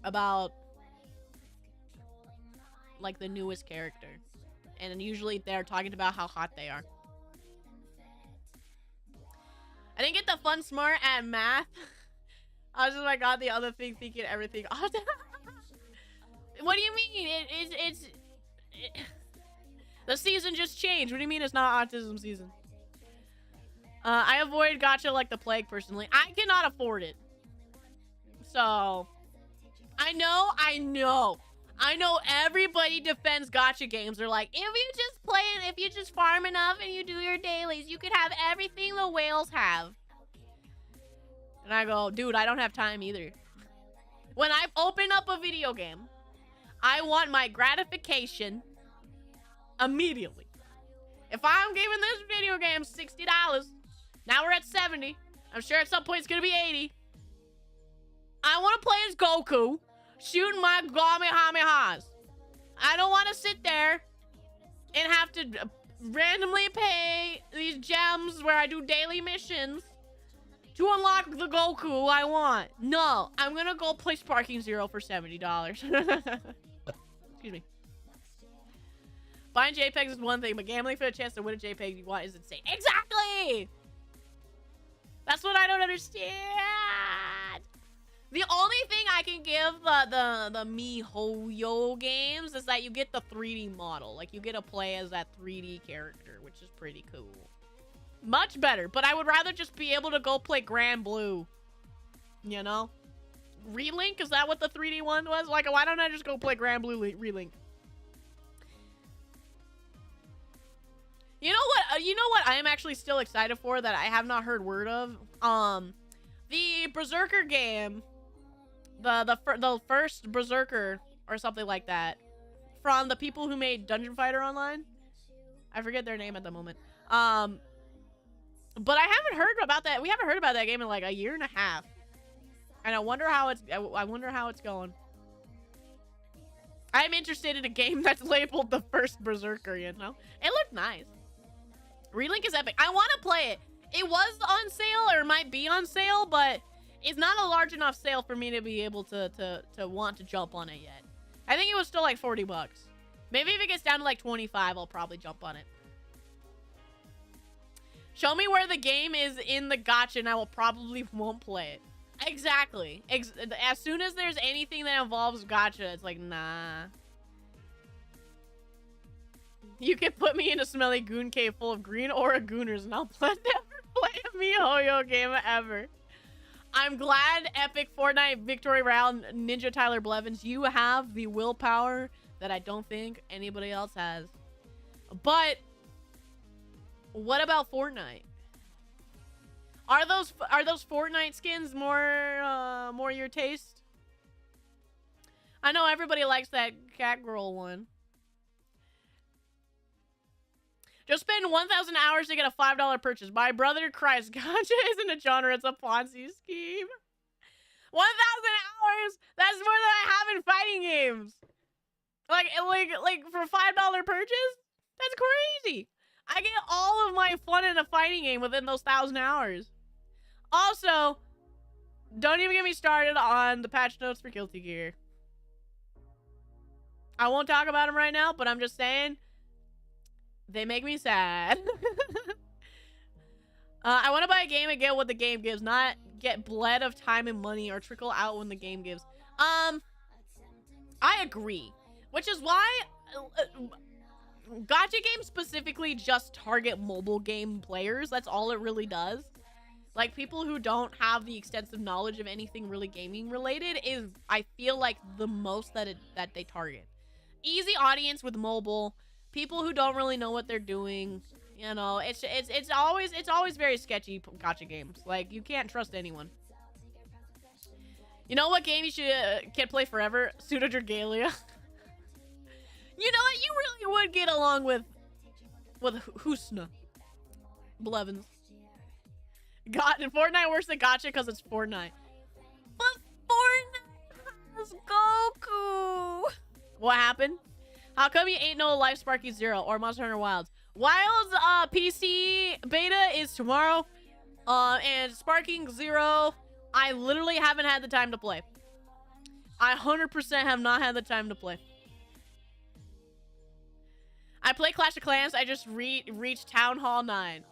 Speaker 1: about like the newest character, and usually they're talking about how hot they are. I didn't get the fun smart at math. I was just like, God, the other thing thinking everything. What do you mean? The season just changed. What do you mean it's not autism season? I avoid gacha like the plague personally. I cannot afford it. So, I know everybody defends gacha games. They're like, if you just play it, if you just farm enough and you do your dailies, you could have everything the whales have. And I go, dude, I don't have time either. When I open up a video game, I want my gratification immediately. If I'm giving this video game $60, now we're at 70. I'm sure at some point it's gonna be 80. I want to play as Goku, shooting my Kamehamehas. I don't want to sit there and have to randomly pay these gems where I do daily missions to unlock the Goku I want. No, I'm gonna go play Sparking Zero for $70. Excuse me. Buying JPEGs is one thing, but gambling for a chance to win a JPEG you want is insane. Exactly! That's what I don't understand. The only thing I can give the MiHoYo games is that you get the 3D model. Like, you get to play as that 3D character, which is pretty cool. Much better, but I would rather just be able to go play Grand Blue. You know? Relink? Is that what the 3D one was? Like, why don't I just go play Grand Blue Relink? You know what I am actually still excited for that I have not heard word of? The Berserker game, the first Berserker or something like that, from the people who made Dungeon Fighter Online. I forget their name at the moment. But I haven't heard about that. We haven't heard about that game in like a year and a half, and I wonder how it's going. I'm interested in a game that's labeled the first Berserker. You know, it looked nice. Relink is epic. I want to play it. It was on sale, or might be on sale, but it's not a large enough sale for me to be able to want to jump on it yet. I think it was still like $40. Maybe if it gets down to like 25, I'll probably jump on it. Show me where the game is in the gacha and I will probably won't play it. Exactly. As soon as there's anything that involves gacha, it's like, nah. You can put me in a smelly goon cave full of green aura gooners and I'll never play a MiHoYo game ever. I'm glad Epic Fortnite Victory Round Ninja Tyler Blevins, you have the willpower that I don't think anybody else has. But what about Fortnite? Are those Fortnite skins more your taste? I know everybody likes that cat girl one. Just spend 1,000 hours to get a $5 purchase. My brother cries. Gotcha isn't a genre, it's a Ponzi scheme. 1,000 hours? That's more than I have in fighting games. Like for $5 purchase? That's crazy. I get all of my fun in a fighting game within those 1,000 hours. Also, don't even get me started on the patch notes for Guilty Gear. I won't talk about them right now, but I'm just saying, they make me sad. I want to buy a game and get what the game gives, not get bled of time and money or trickle out when the game gives. I agree. Which is why gacha games specifically just target mobile game players. That's all it really does. Like, people who don't have the extensive knowledge of anything really gaming related is, I feel like, the most that they target. Easy audience with mobile. People who don't really know what they're doing. You know, it's always very sketchy gacha games. Like, you can't trust anyone. You know what game you should can't play forever? Pseudo-Dragalia. You know what? You really would get along with Husna. Blevins. Fortnite worse than gacha because it's Fortnite. But Fortnite has Goku. What happened? How come you ain't no Life Sparky Zero or Monster Hunter Wilds? Wilds PC beta is tomorrow. And Sparking Zero, I literally haven't had the time to play. I 100% have not had the time to play. I play Clash of Clans. I just reached Town Hall 9.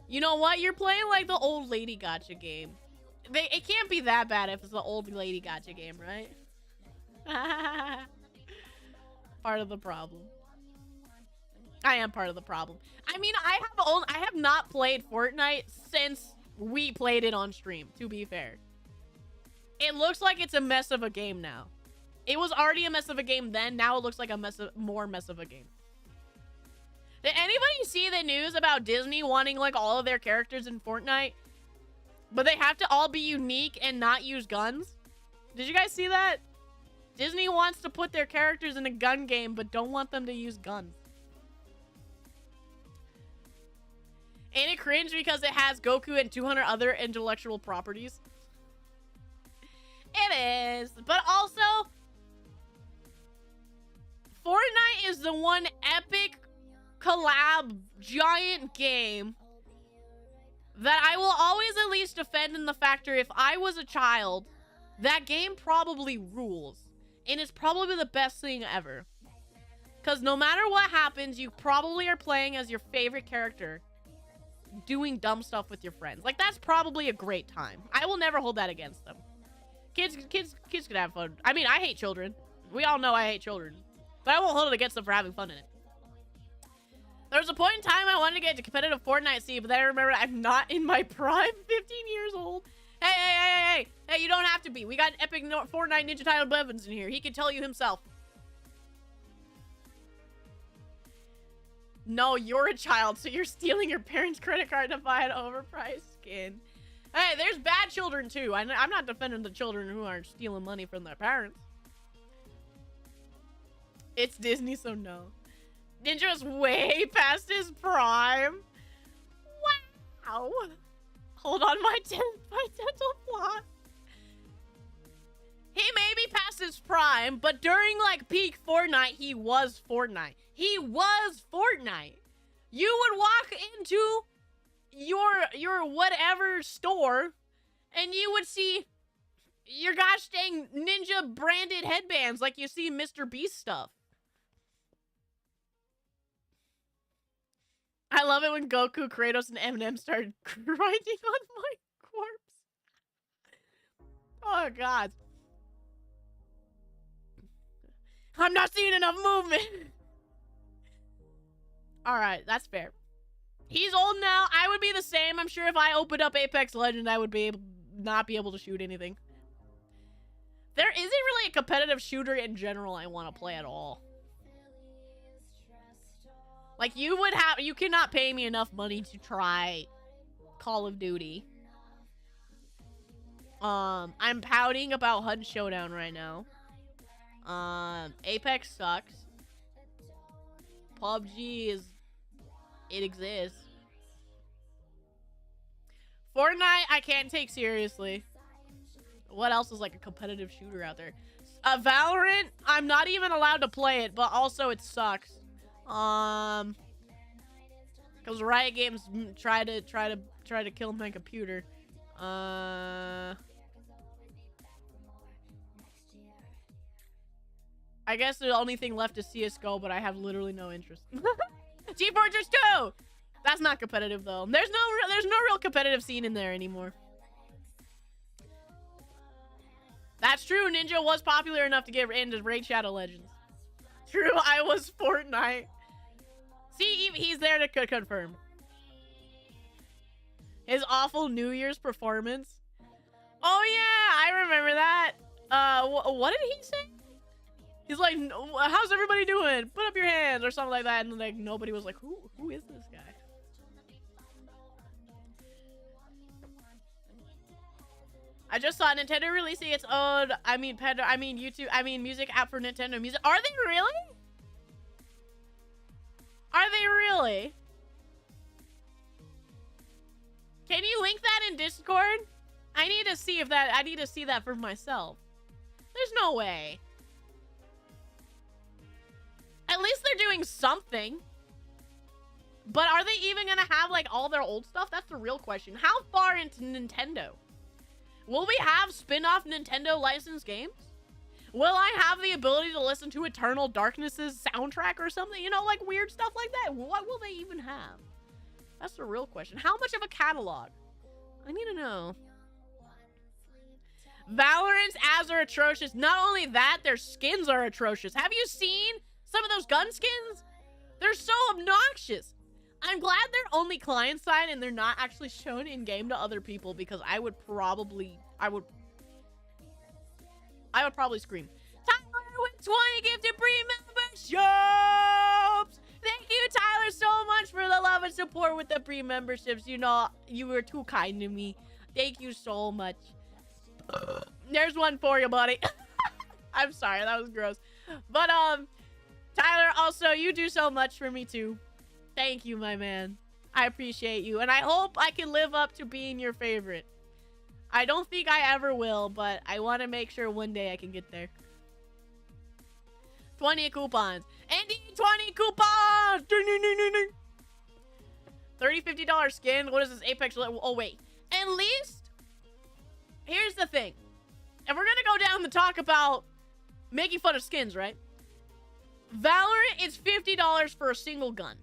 Speaker 1: You know what? You're playing like the old lady gacha game. It can't be that bad if it's the old lady gacha game, right? Part of the problem. I am part of the problem. I mean, I have not played Fortnite since we played it on stream, to be fair. It looks like it's a mess of a game now. It was already a mess of a game then. Now it looks like a more mess of a game. Did anybody see the news about Disney wanting like all of their characters in Fortnite, but they have to all be unique and not use guns? Did you guys see that? Disney wants to put their characters in a gun game, but don't want them to use guns. Ain't it cringe because it has Goku and 200 other intellectual properties? It is, but also, Fortnite is the one epic collab giant game that I will always at least defend in the factor if I was a child, that game probably rules. And it's probably the best thing ever. Because no matter what happens, you probably are playing as your favorite character, doing dumb stuff with your friends. Like, that's probably a great time. I will never hold that against them. Kids can have fun. I mean, I hate children. We all know I hate children. But I won't hold it against them for having fun in it. There was a point in time I wanted to get to competitive Fortnite scene, but then I remember I'm not in my prime, 15 years old. Hey, you don't have to be. We got epic Fortnite Ninja Tyler Blevins in here. He can tell you himself. No, you're a child, so you're stealing your parents' credit card to buy an overpriced skin. Hey, there's bad children too. I'm not defending the children who aren't stealing money from their parents. It's Disney, so no. Ninja's way past his prime. Wow. Hold on, my dental floss. He may be past his prime, but during like peak Fortnite, he was Fortnite. He was Fortnite. You would walk into your whatever store, and you would see your gosh dang ninja branded headbands like you see Mr. Beast stuff. I love it when Goku, Kratos, and Eminem started grinding on my corpse. Oh, God. I'm not seeing enough movement. All right, that's fair. He's old now. I would be the same. I'm sure if I opened up Apex Legends, I would not be able to shoot anything. There isn't really a competitive shooter in general I want to play at all. Like, you cannot pay me enough money to try Call of Duty. I'm pouting about Hunt Showdown right now. Apex sucks. PUBG it exists. Fortnite, I can't take seriously. What else is like a competitive shooter out there? Valorant, I'm not even allowed to play it, but also it sucks. Because Riot Games try to kill my computer. I guess the only thing left is CS:GO, but I have literally no interest. Team Fortress 2! That's not competitive though. There's no real competitive scene in there anymore. That's true. Ninja was popular enough to get into Raid Shadow Legends. True, I was Fortnite. See, he's there to confirm. His awful New Year's performance. Oh yeah, I remember that. What did he say? He's like, how's everybody doing? Put up your hands or something like that. And like nobody was like, who is this guy? I just saw Nintendo releasing its own, music app for Nintendo Music. Are they really? Are they really? Can you link that in Discord? I need to see that for myself. There's no way. At least they're doing something. But are they even gonna have like all their old stuff? That's the real question. How far into Nintendo? Will we have spin-off Nintendo licensed games? Will I have the ability to listen to Eternal Darkness's soundtrack or something? You know, like weird stuff like that. What will they even have? That's the real question. How much of a catalog? I need to know. Valorant's ads are atrocious. Not only that, their skins are atrocious. Have you seen some of those gun skins? They're so obnoxious. I'm glad they're only client side and they're not actually shown in game to other people, because I would probably scream. Tyler with 20 gifted Brie memberships. Thank you, Tyler, so much for the love and support with the Brie memberships. You know, you were too kind to me. Thank you so much. There's one for you, buddy. I'm sorry, that was gross. But Tyler, also, you do so much for me too. Thank you, my man. I appreciate you, and I hope I can live up to being your favorite. I don't think I ever will, but I want to make sure one day I can get there. 20 coupons. Andy, 20 coupons! $30, $50 skin. What is this? Apex? Oh, wait. At least, here's the thing. And we're going to go down to talk about making fun of skins, right? Valorant is $50 for a single gun.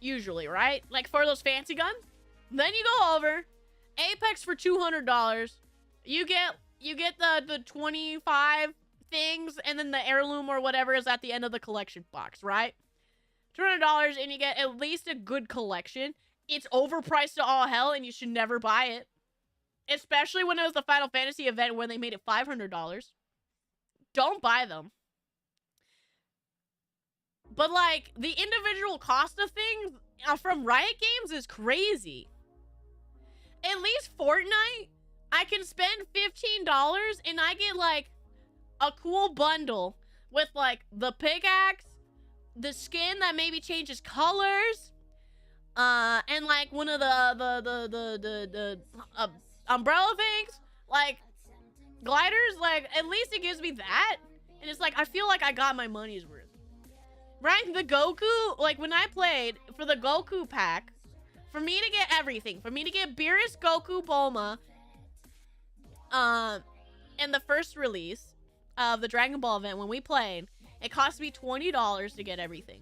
Speaker 1: Usually, right? Like for those fancy guns. Then you go over Apex for $200. You get the 25 things, and then the heirloom or whatever is at the end of the collection box, right? $200, and you get at least a good collection. It's overpriced to all hell, and you should never buy it. Especially when it was the Final Fantasy event where they made it $500. Don't buy them. But, like, the individual cost of things from Riot Games is crazy. At least Fortnite, I can spend $15 and I get, like, a cool bundle with, like, the pickaxe, the skin that maybe changes colors, and, like, one of the umbrella things, like, gliders. Like, at least it gives me that. And it's like, I feel like I got my money's worth. Right? The Goku, like when I played for the Goku pack, for me to get everything, for me to get Beerus, Goku, Bulma, in the first release of the Dragon Ball event when we played, it cost me $20 to get everything.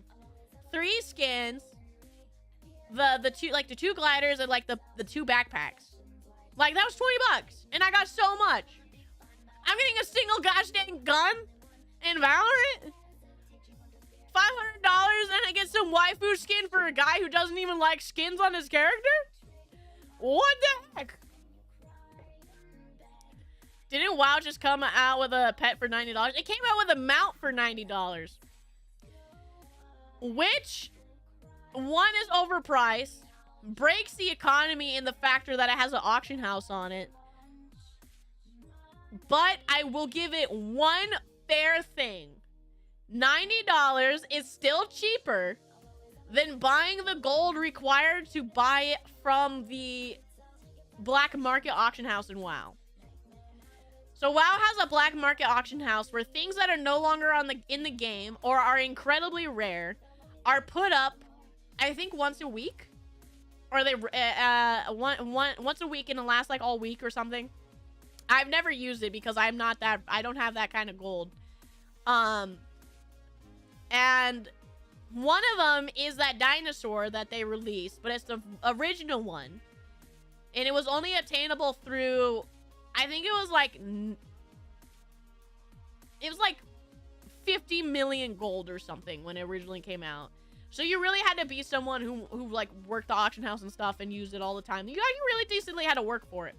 Speaker 1: 3 skins, the two gliders, and like the 2 backpacks. Like that was $20, and I got so much. I'm getting a single gosh dang gun in Valorant $500 and I get some waifu skin for a guy who doesn't even like skins on his character? What the heck? Didn't WoW just come out with a pet for $90? It came out with a mount for $90. Which, one is overpriced, breaks the economy in the factor that it has an auction house on it. But I will give it one fair thing. $90 is still cheaper than buying the gold required to buy it from the black market auction house in WoW. So WoW has a black market auction house where things that are no longer in the game or are incredibly rare are put up, I think once a week, or they once a week and it lasts like all week or something. I've never used it because I don't have that kind of gold. And one of them is that dinosaur that they released, but it's the original one, and it was only attainable through, I think it was like 50 million gold or something when it originally came out. So you really had to be someone who like worked the auction house and stuff and used it all the time. You really decently had to work for it.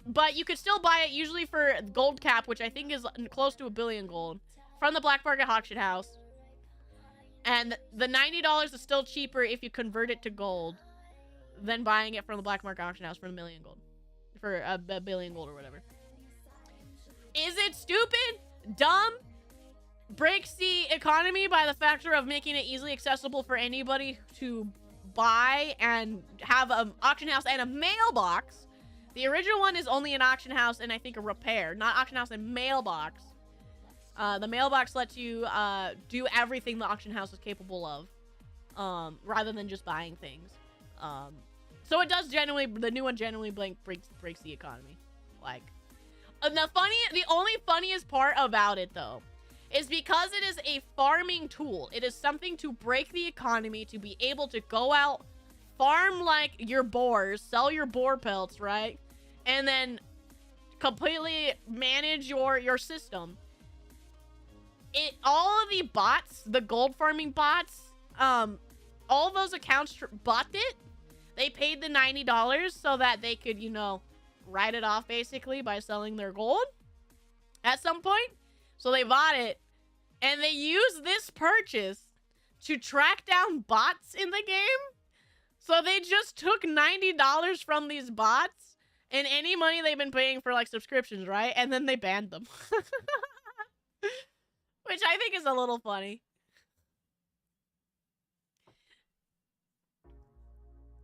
Speaker 1: But you could still buy it usually for gold cap, which I think is close to 1 billion gold, from the black market auction house. And the $90 is still cheaper if you convert it to gold than buying it from the black market auction house for 1 million gold. For a billion gold or whatever. Is it stupid? Dumb? Breaks the economy by the factor of making it easily accessible for anybody to buy and have an auction house and a mailbox. The original one is only an auction house and I think a repair, not auction house and mailbox. The mailbox lets you do everything the auction house is capable of, rather than just buying things. So it does generally, the new one generally breaks the economy. Like, the only funniest part about it though is because it is a farming tool. It is something to break the economy, to be able to go out, farm like your boars, sell your boar pelts, right? And then completely manage your system. All of the bots, the gold farming bots, all those accounts bought it. They paid the $90 so that they could, you know, write it off basically by selling their gold at some point. So they bought it, and they used this purchase to track down bots in the game. So they just took $90 from these bots and any money they've been paying for like subscriptions, right? And then they banned them. Which I think is a little funny.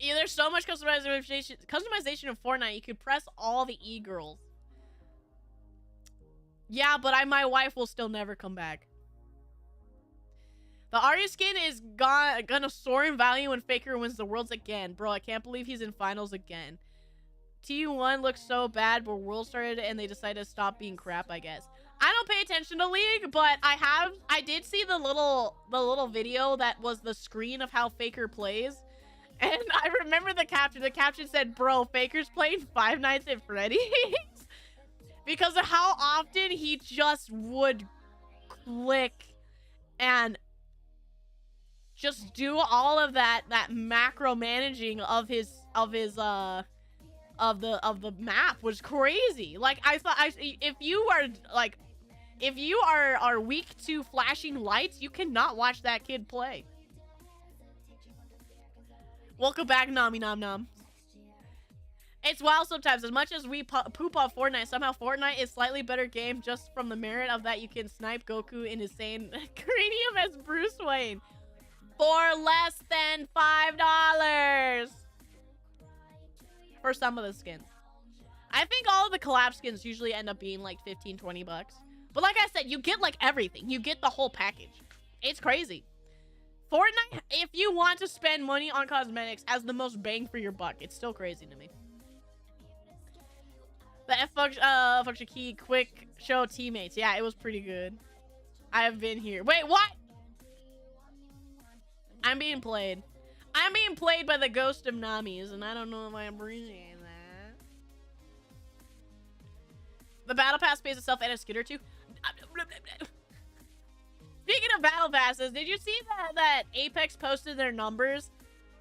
Speaker 1: Yeah, there's so much customization of Fortnite. You could press all the e-girls. Yeah, but my wife will still never come back. The Arya skin is gonna soar in value when Faker wins the Worlds again. Bro, I can't believe he's in finals again. T1 looks so bad, but Worlds started and they decided to stop being crap, I guess. I don't pay attention to League, but I did see the little video that was the screen of how Faker plays. And I remember the caption. The caption said, bro, Faker's playing Five Nights at Freddy's. Because of how often he just would click and just do all of that macro managing of the map was crazy. Like, I thought, if you are weak to flashing lights, you cannot watch that kid play. Welcome back, Nami Nom Nom. It's wild sometimes. As much as we poop on Fortnite, somehow Fortnite is slightly better game just from the merit of that you can snipe Goku in his sane cranium as Bruce Wayne for less than $5 for some of the skins. I think all of the collab skins usually end up being like 15, 20 bucks. But like I said, you get like everything. You get the whole package. It's crazy. Fortnite, if you want to spend money on cosmetics, has the most bang for your buck. It's still crazy to me. The F function key quick show teammates. Yeah, it was pretty good. I have been here. Wait, what? I'm being played. I'm being played by the ghost of Namis, and I don't know if I appreciate that. The battle pass pays itself and a skid or two. Speaking of battle passes, did you see that Apex posted their numbers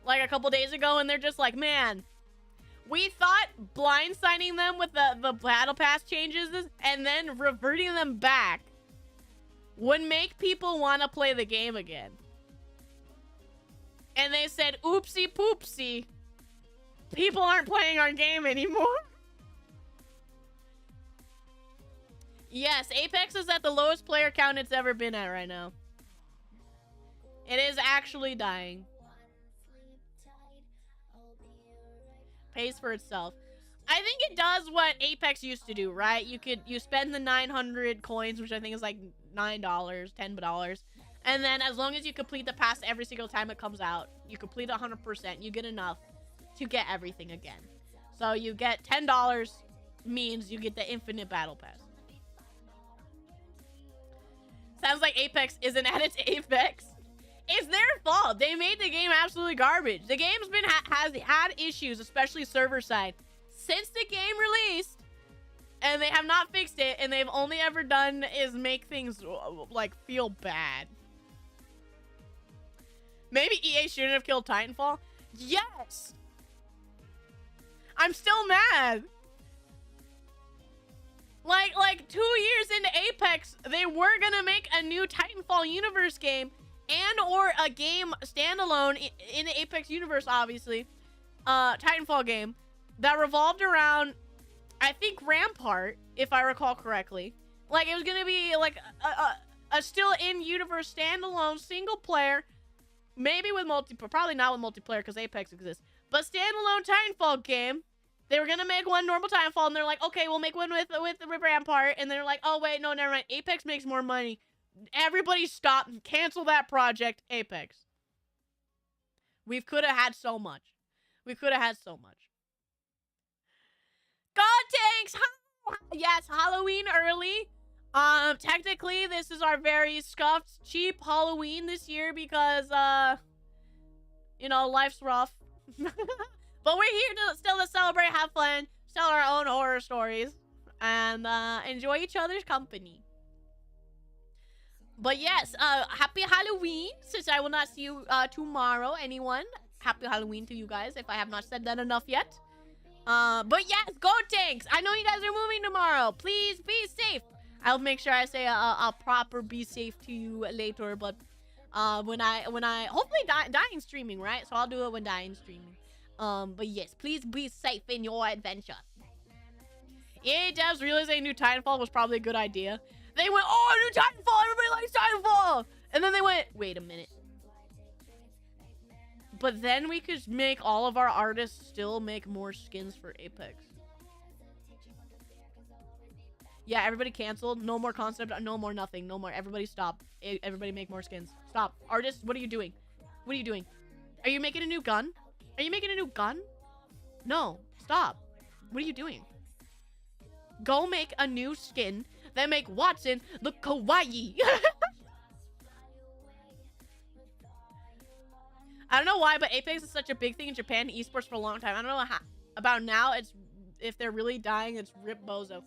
Speaker 1: like a couple days ago, and they're just like, man, we thought blindsiding them with the battle pass changes and then reverting them back would make people want to play the game again. And they said, oopsie poopsie, people aren't playing our game anymore. Yes, Apex is at the lowest player count it's ever been at right now. It is actually dying. Pays for itself. I think it does what Apex used to do, right? You spend the 900 coins, which I think is like $9, $10, and then as long as you complete the pass every single time it comes out, you complete 100%, you get enough to get everything again. So you get $10 means you get the infinite battle pass. Sounds like Apex isn't at its apex. It's their fault. They made the game absolutely garbage. The game's been has had issues, especially server side, since the game released, and they have not fixed it. And they've only ever done is make things like feel bad. Maybe EA shouldn't have killed Titanfall. Yes, I'm still mad. Like 2 years into Apex, they were gonna make a new Titanfall universe game and or a game standalone in the Apex universe, obviously. Titanfall game that revolved around, I think, Rampart, if I recall correctly. Like, it was gonna be like a still in universe standalone single player, maybe with multiplayer, probably not with multiplayer because Apex exists, but standalone Titanfall game. They were gonna make one normal Titanfall, and they're like, okay, we'll make one with Rampart, and they're like, oh wait, no, never mind. Apex makes more money. Everybody stop and cancel that project. Apex. We could have had so much. We could have had so much. God tanks. Yes, Halloween early. Technically, this is our very scuffed, cheap Halloween this year because you know, life's rough. But we're here to still to celebrate, have fun, tell our own horror stories, and enjoy each other's company. But yes, happy Halloween, since I will not see you tomorrow, anyone. Happy Halloween to you guys, if I have not said that enough yet. But yes, go Tanks! I know you guys are moving tomorrow. Please be safe. I'll make sure I say a proper be safe to you later, but when I hopefully dying streaming, right? So I'll do it when dying streaming. But yes, please be safe in your adventure. EA devs realizing new Titanfall was probably a good idea. They went, oh, new Titanfall, everybody likes Titanfall! And then they went, wait a minute. But then we could make all of our artists still make more skins for Apex. Yeah, everybody canceled. No more concept, no more nothing, no more. Everybody stop. Everybody make more skins. Stop. Artists, what are you doing? What are you doing? Are you making a new gun? Are you making a new gun? No. Stop. What are you doing? Go make a new skin that make Watson look kawaii. I don't know why, but Apex is such a big thing in Japan, esports for a long time. I don't know how, about now, it's if they're really dying, it's rip bozo.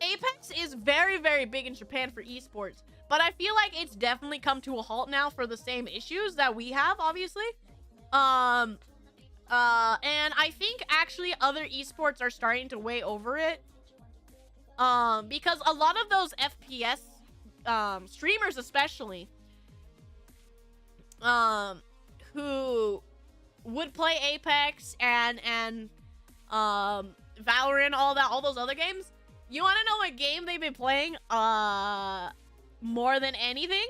Speaker 1: Apex is very, very big in Japan for esports, but I feel like it's definitely come to a halt now for the same issues that we have, obviously. And I think actually other esports are starting to weigh over it. Because a lot of those FPS streamers especially who would play Apex and Valorant, all those other games, you want to know what game they've been playing more than anything?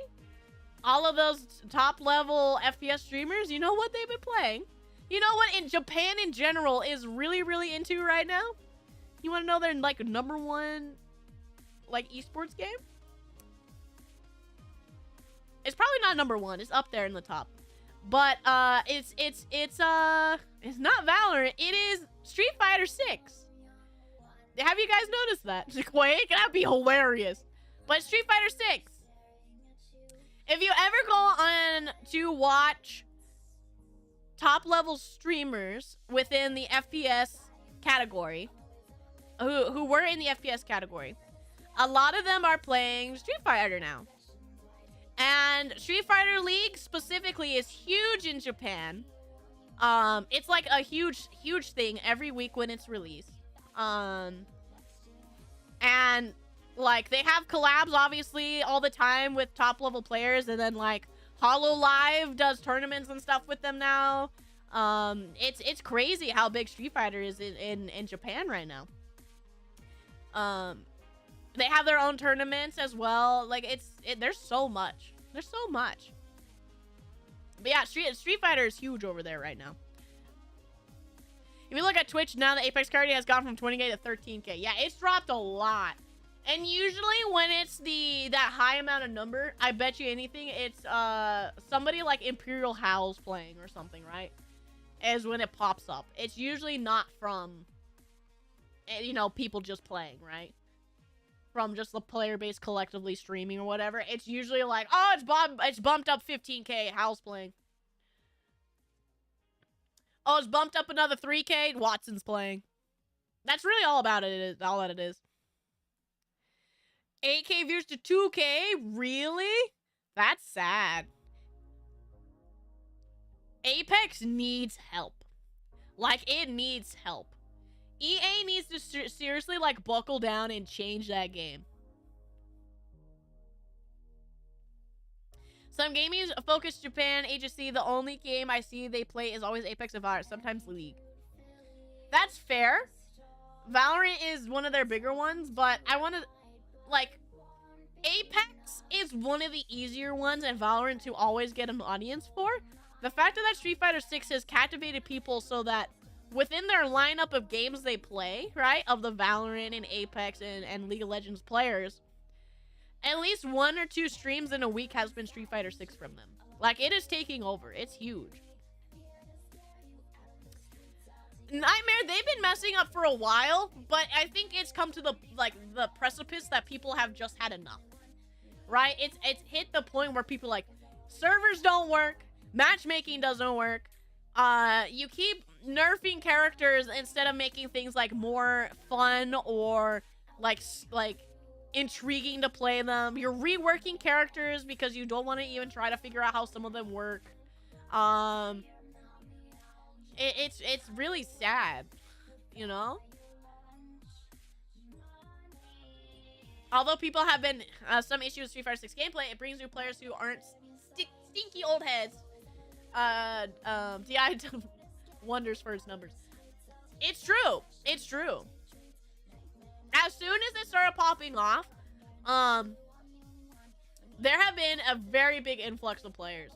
Speaker 1: All of those top level FPS streamers, you know what they've been playing? You know what in Japan in general is really, really into right now? You want to know their like #1 like esports game? It's probably not #1. It's up there in the top. But it's not Valorant. It is Street Fighter 6. Have you guys noticed that? Wait, that'd be hilarious. But Street Fighter 6. If you ever go on to watch top level streamers within the FPS category, who were in the FPS category, a lot of them are playing Street Fighter now. And Street Fighter League specifically is huge in Japan. It's like a huge thing every week when it's released. And like they have collabs obviously all the time with top level players, and then like HoloLive does tournaments and stuff with them now. It's crazy how big Street Fighter is in Japan right now. They have their own tournaments as well. Like there's so much. There's so much. But yeah, Street Fighter is huge over there right now. If you look at Twitch now, the Apex card has gone from 20k to 13k. Yeah, it's dropped a lot. And usually when it's that high amount of number, I bet you anything, it's somebody like Imperial Howl's playing or something, right? Is when it pops up. It's usually not from, you know, people just playing, right? From just the player base collectively streaming or whatever. It's usually like, oh, it's bumped up 15k, Howl's playing. Oh, it's bumped up another 3k, Watson's playing. That's really all about it, all that it is. 8k views to 2k? Really? That's sad. Apex needs help. Like, it needs help. EA needs to seriously, like, buckle down and change that game. Some gaming focused Japan agency, the only game I see they play is always Apex and Valorant, sometimes League. That's fair. Valorant is one of their bigger ones, but I want to, like, Apex is one of the easier ones and Valorant to always get an audience for. The fact that Street Fighter 6 has captivated people so that within their lineup of games they play, right, of the Valorant and Apex and League of Legends players, at least 1 or 2 streams in a week has been Street Fighter 6 from them. Like, it is taking over. It's huge. Nightmare, they've been messing up for a while, but I think it's come to the precipice that people have just had enough. Right? It's hit the point where people like, servers don't work, matchmaking doesn't work. You keep nerfing characters instead of making things like more fun or like intriguing to play them. You're reworking characters because you don't want to even try to figure out how some of them work. It's really sad, you know? Although people have been some issues with Street Fighter 6 gameplay, it brings new players who aren't stinky old heads. DI wonders for its numbers. It's true. It's true. As soon as it started popping off, there have been a very big influx of players.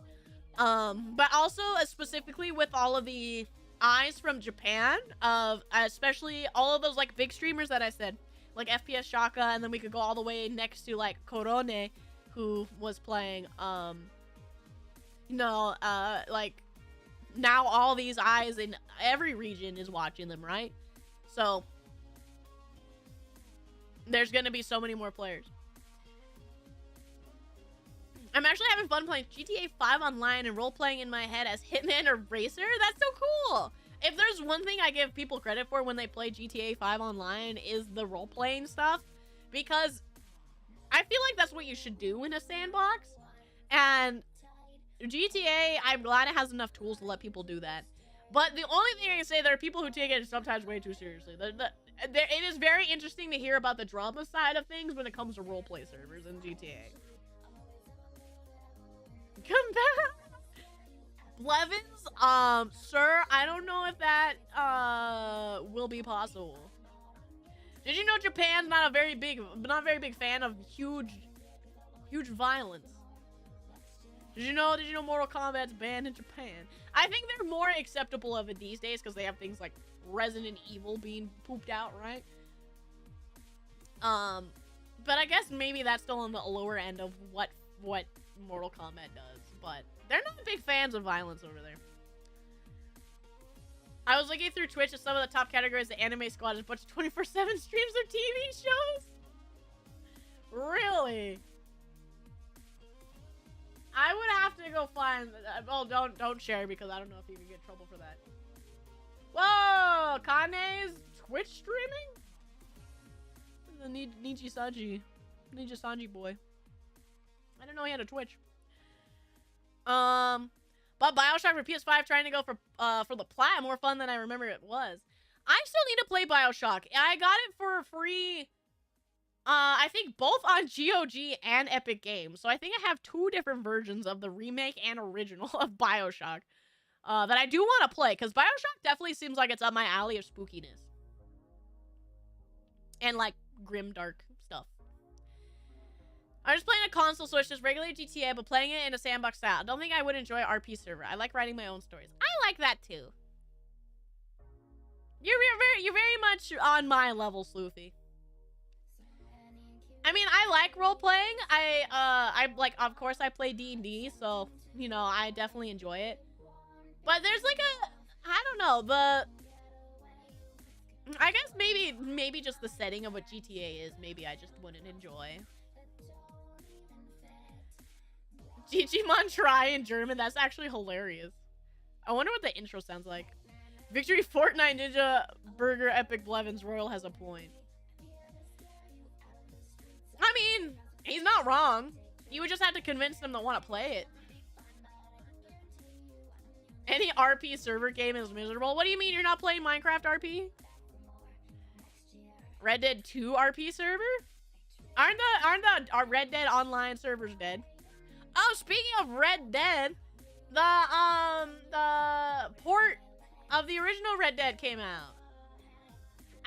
Speaker 1: But also specifically with all of the eyes from Japan, of especially all of those like big streamers that I said, like FPS Shaka, and then we could go all the way next to like Korone, who was playing, like now all these eyes in every region is watching them, right? So there's gonna be so many more players. I'm actually having fun playing GTA 5 online and role-playing in my head as Hitman or Racer. That's so cool! If there's one thing I give people credit for when they play GTA 5 online is the role-playing stuff. Because I feel like that's what you should do in a sandbox. And GTA, I'm glad it has enough tools to let people do that. But the only thing I can say, there are people who take it sometimes way too seriously. It is very interesting to hear about the drama side of things when it comes to roleplay servers in GTA. Come back, Blevins. Sir, I don't know if that will be possible. Did you know Japan's not a very big fan of huge violence? Did you know Mortal Kombat's banned in Japan? I think they're more acceptable of it these days because they have things like Resident Evil being pooped out, right? But I guess maybe that's still on the lower end of what Mortal Kombat does, but they're not big fans of violence over there. I was looking through Twitch at some of the top categories. The Anime Squad is a bunch of 24/7 streams of TV shows. Really? I would have to go find. Well, don't share because I don't know if you can get in trouble for that. Whoa, Kane's Twitch streaming? The Niji Sanji. Ninja Sanji boy. I didn't know he had a Twitch. But Bioshock for PS5 trying to go for the plat more fun than I remember it was. I still need to play Bioshock. I got it for free. I think both on GOG and Epic Games. So I think I have 2 different versions of the remake and original of Bioshock that I do want to play, because Bioshock definitely seems like it's up my alley of spookiness and like grim dark stuff. I'm just playing a console, so it's just regular GTA, but playing it in a sandbox style. I don't think I would enjoy RP server. I like writing my own stories. I like that too. You're very much on my level, Sloofy. I mean, I like role playing. I like, of course, I play D&D, so you know, I definitely enjoy it. But there's like I don't know, I guess maybe just the setting of what GTA is. Maybe I just wouldn't enjoy. Digimon try in German. That's actually hilarious. I wonder what the intro sounds like. Victory Fortnite Ninja Burger Epic Blevins Royal has a point. I mean, he's not wrong. You would just have to convince them to want to play it. Any RP server game is miserable. What do you mean you're not playing Minecraft RP? Red Dead 2 RP server? Aren't the Red Dead online servers dead? Oh, speaking of Red Dead, the port of the original Red Dead came out.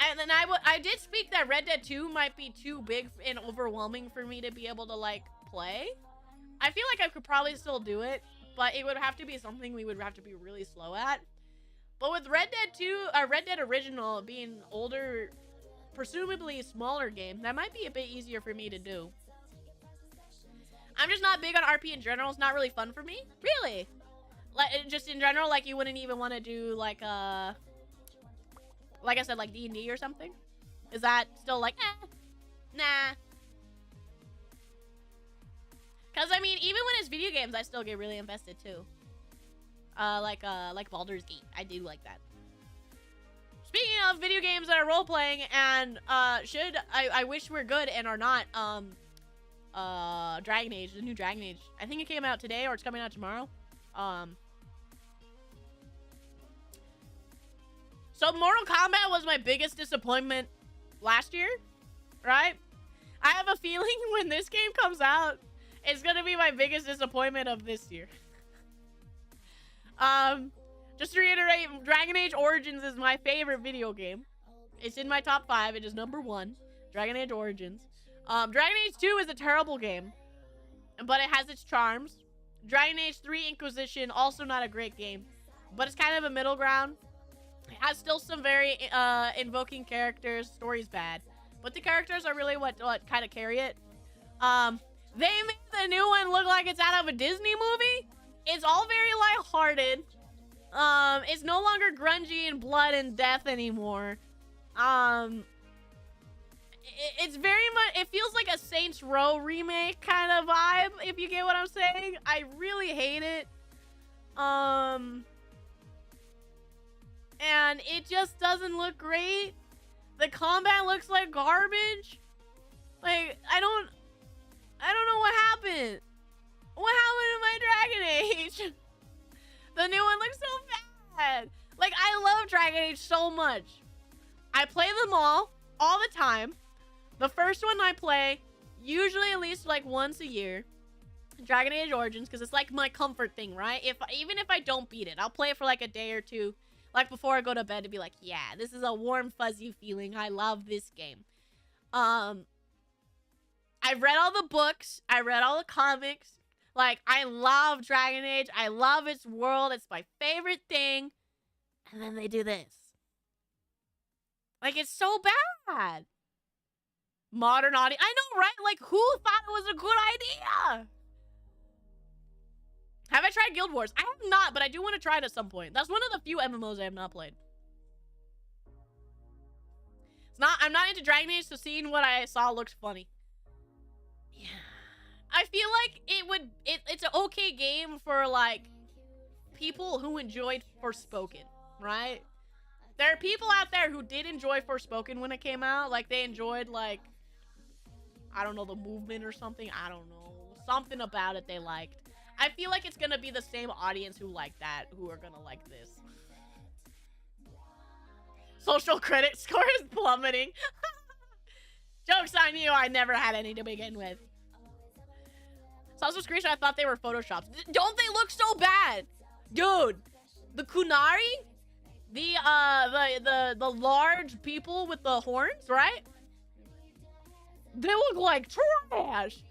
Speaker 1: And then I did speak that Red Dead 2 might be too big and overwhelming for me to be able to, like, play. I feel like I could probably still do it, but it would have to be something we would have to be really slow at. But with Red Dead 2, Red Dead Original being older, presumably smaller game, that might be a bit easier for me to do. I'm just not big on RP in general. It's not really fun for me. Really? Like, just in general, like, you wouldn't even want to do, like I said, like D&D or something? Is that still like, nah? Because, I mean, even when it's video games, I still get really invested, too. Like Baldur's Gate. I do like that. Speaking of video games that are role-playing and, I wish we're good and are not, Dragon Age, the new Dragon Age. I think it came out today or it's coming out tomorrow. So Mortal Kombat was my biggest disappointment last year, right? I have a feeling when this game comes out, it's gonna be my biggest disappointment of this year. Just to reiterate, Dragon Age Origins is my favorite video game. It's in my top 5. It is #1. Dragon Age Origins. Dragon Age 2 is a terrible game, but it has its charms. Dragon Age 3 Inquisition, also not a great game, but it's kind of a middle ground. It has still some very invoking characters. Story's bad, but the characters are really what kind of carry it. They made the new one look like it's out of a Disney movie. It's all very lighthearted. It's no longer grungy and blood and death anymore. It's very much, it feels like a Saints Row remake kind of vibe, if you get what I'm saying. I really hate it. And it just doesn't look great. The combat looks like garbage. Like, I don't know what happened. What happened to my Dragon Age? The new one looks so bad. Like, I love Dragon Age so much. I play them all the time. The first one I play, usually at least like once a year, Dragon Age Origins, because it's like my comfort thing, right? Even if I don't beat it, I'll play it for like a day or two, like before I go to bed, to be like, yeah, this is a warm, fuzzy feeling. I love this game. I've read all the books. I read all the comics. Like, I love Dragon Age. I love its world. It's my favorite thing. And then they do this. Like, it's so bad. Modern audience. I know, right? Like, who thought it was a good idea? Have I tried Guild Wars? I have not, but I do want to try it at some point. That's one of the few MMOs I have not played. I'm not into Dragon Age, so seeing what I saw looked funny. Yeah. I feel like it's an okay game for, like, people who enjoyed Forspoken, right? There are people out there who did enjoy Forspoken when it came out. Like, they enjoyed, like, I don't know, the movement or something. I don't know. Something about it they liked. I feel like it's gonna be the same audience who like that who are gonna like this. Social credit score is plummeting. Joke's on you, I never had any to begin with. Saw some screenshot, I thought they were photoshops. Don't they look so bad? Dude, the Kunari? The large people with the horns, right? They look like trash.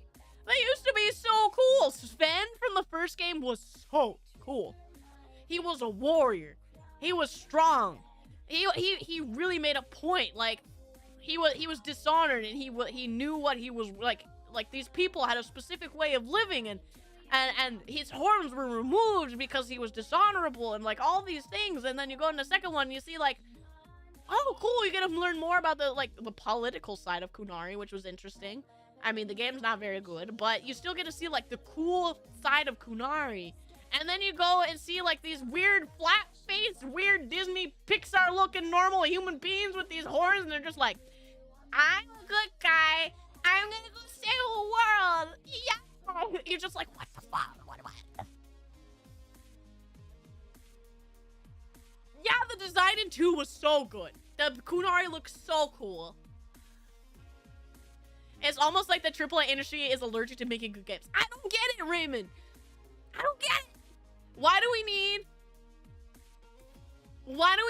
Speaker 1: They used to be so cool. Sven from the first game was so cool. He was a warrior. He was strong. He really made a point. Like he was dishonored, and he knew what he was like. Like these people had a specific way of living, and his horns were removed because he was dishonorable, and like all these things. And then you go in the second one, and you see like, oh cool, you get to learn more about the political side of Kunari, which was interesting. I mean, the game's not very good, but you still get to see like the cool side of Kunari. And then you go and see like these weird flat-faced, weird Disney Pixar looking normal human beings with these horns, and they're just like, I'm a good guy, I'm gonna go save the world, yeah. You're just like, what the fuck, what? Yeah, the design in 2 was so good. The Kunari looks so cool. It's almost like the AAA industry is allergic to making good games. I don't get it, Raymond. I don't get it. Why do we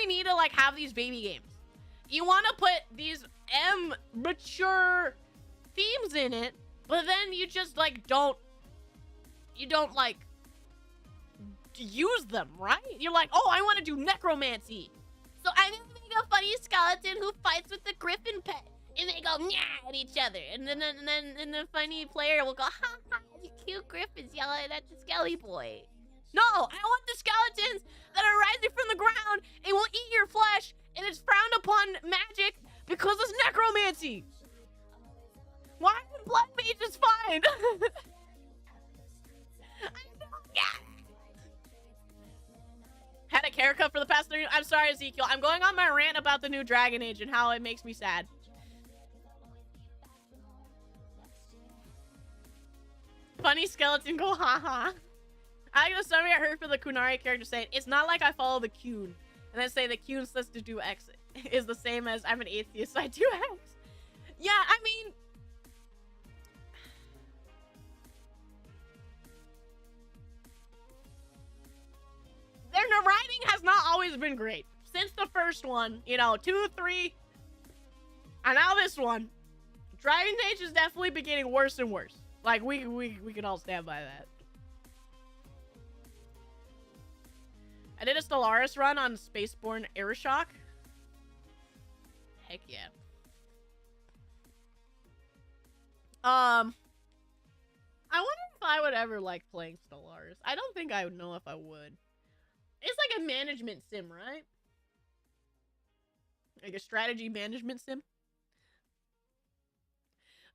Speaker 1: need to like have these baby games? You want to put these mature themes in it, but then you just like don't like use them, right? You're like, oh, I want to do necromancy, so I'm gonna make a funny skeleton who fights with the griffin pet. And they go nyah at each other, and then the funny player will go, ha ha, you cute griffins yelling at the skelly boy. No, I want the skeletons that are rising from the ground and will eat your flesh, and it's frowned upon magic because it's necromancy. Why is blood mages fine? I don't get it. Had a haircut for the past 30. I'm sorry, Ezekiel. I'm going on my rant about the new Dragon Age and how it makes me sad. Funny skeleton go haha. I like the summary I heard for the Kunari character saying, it's not like I follow the Kun. And then say the Kun says to do X is the same as I'm an atheist, so I do X. Yeah, I mean, their writing has not always been great. Since the first one, you know, 2, 3, and now this one, Dragon Age is definitely been getting worse and worse. Like, we can all stand by that. I did a Stellaris run on Spaceborne Aeroshock. Heck yeah. I wonder if I would ever like playing Stellaris. I don't think I would know if I would. It's like a management sim, right? Like a strategy management sim.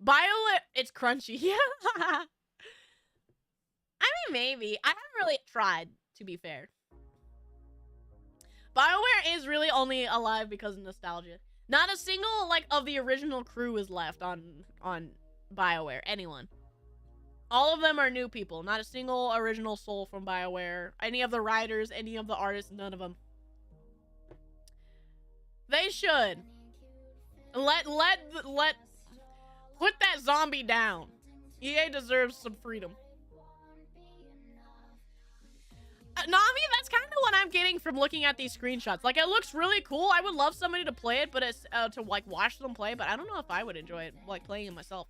Speaker 1: BioWare, it's crunchy. Yeah. I mean, maybe. I haven't really tried, to be fair. BioWare is really only alive because of nostalgia. Not a single, like, of the original crew is left on BioWare. Anyone. All of them are new people. Not a single original soul from BioWare. Any of the writers, any of the artists, none of them. They should. Put that zombie down. EA deserves some freedom. Nami, that's kind of what I'm getting from looking at these screenshots. Like, it looks really cool. I would love somebody to play it, but it's to like watch them play. But I don't know if I would enjoy it, like playing it myself.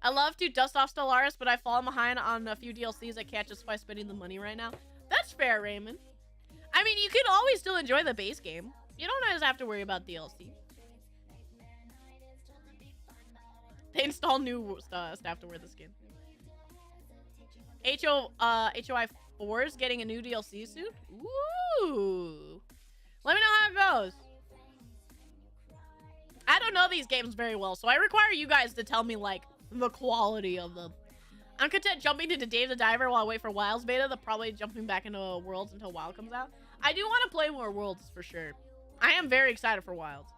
Speaker 1: I love to dust off Stellaris, but I've fallen behind on a few DLCs I can't justify spending the money right now. That's fair, Raymond. I mean, you can always still enjoy the base game. You don't always have to worry about DLC. They install new staff to wear the skin. HOI 4 is getting a new DLC soon? Ooh. Let me know how it goes. I don't know these games very well, so I require you guys to tell me, like, the quality of them. I'm content jumping into Dave the Diver while I wait for Wilds beta. They're probably jumping back into Worlds until Wild comes out. I do want to play more Worlds for sure. I am very excited for Wilds.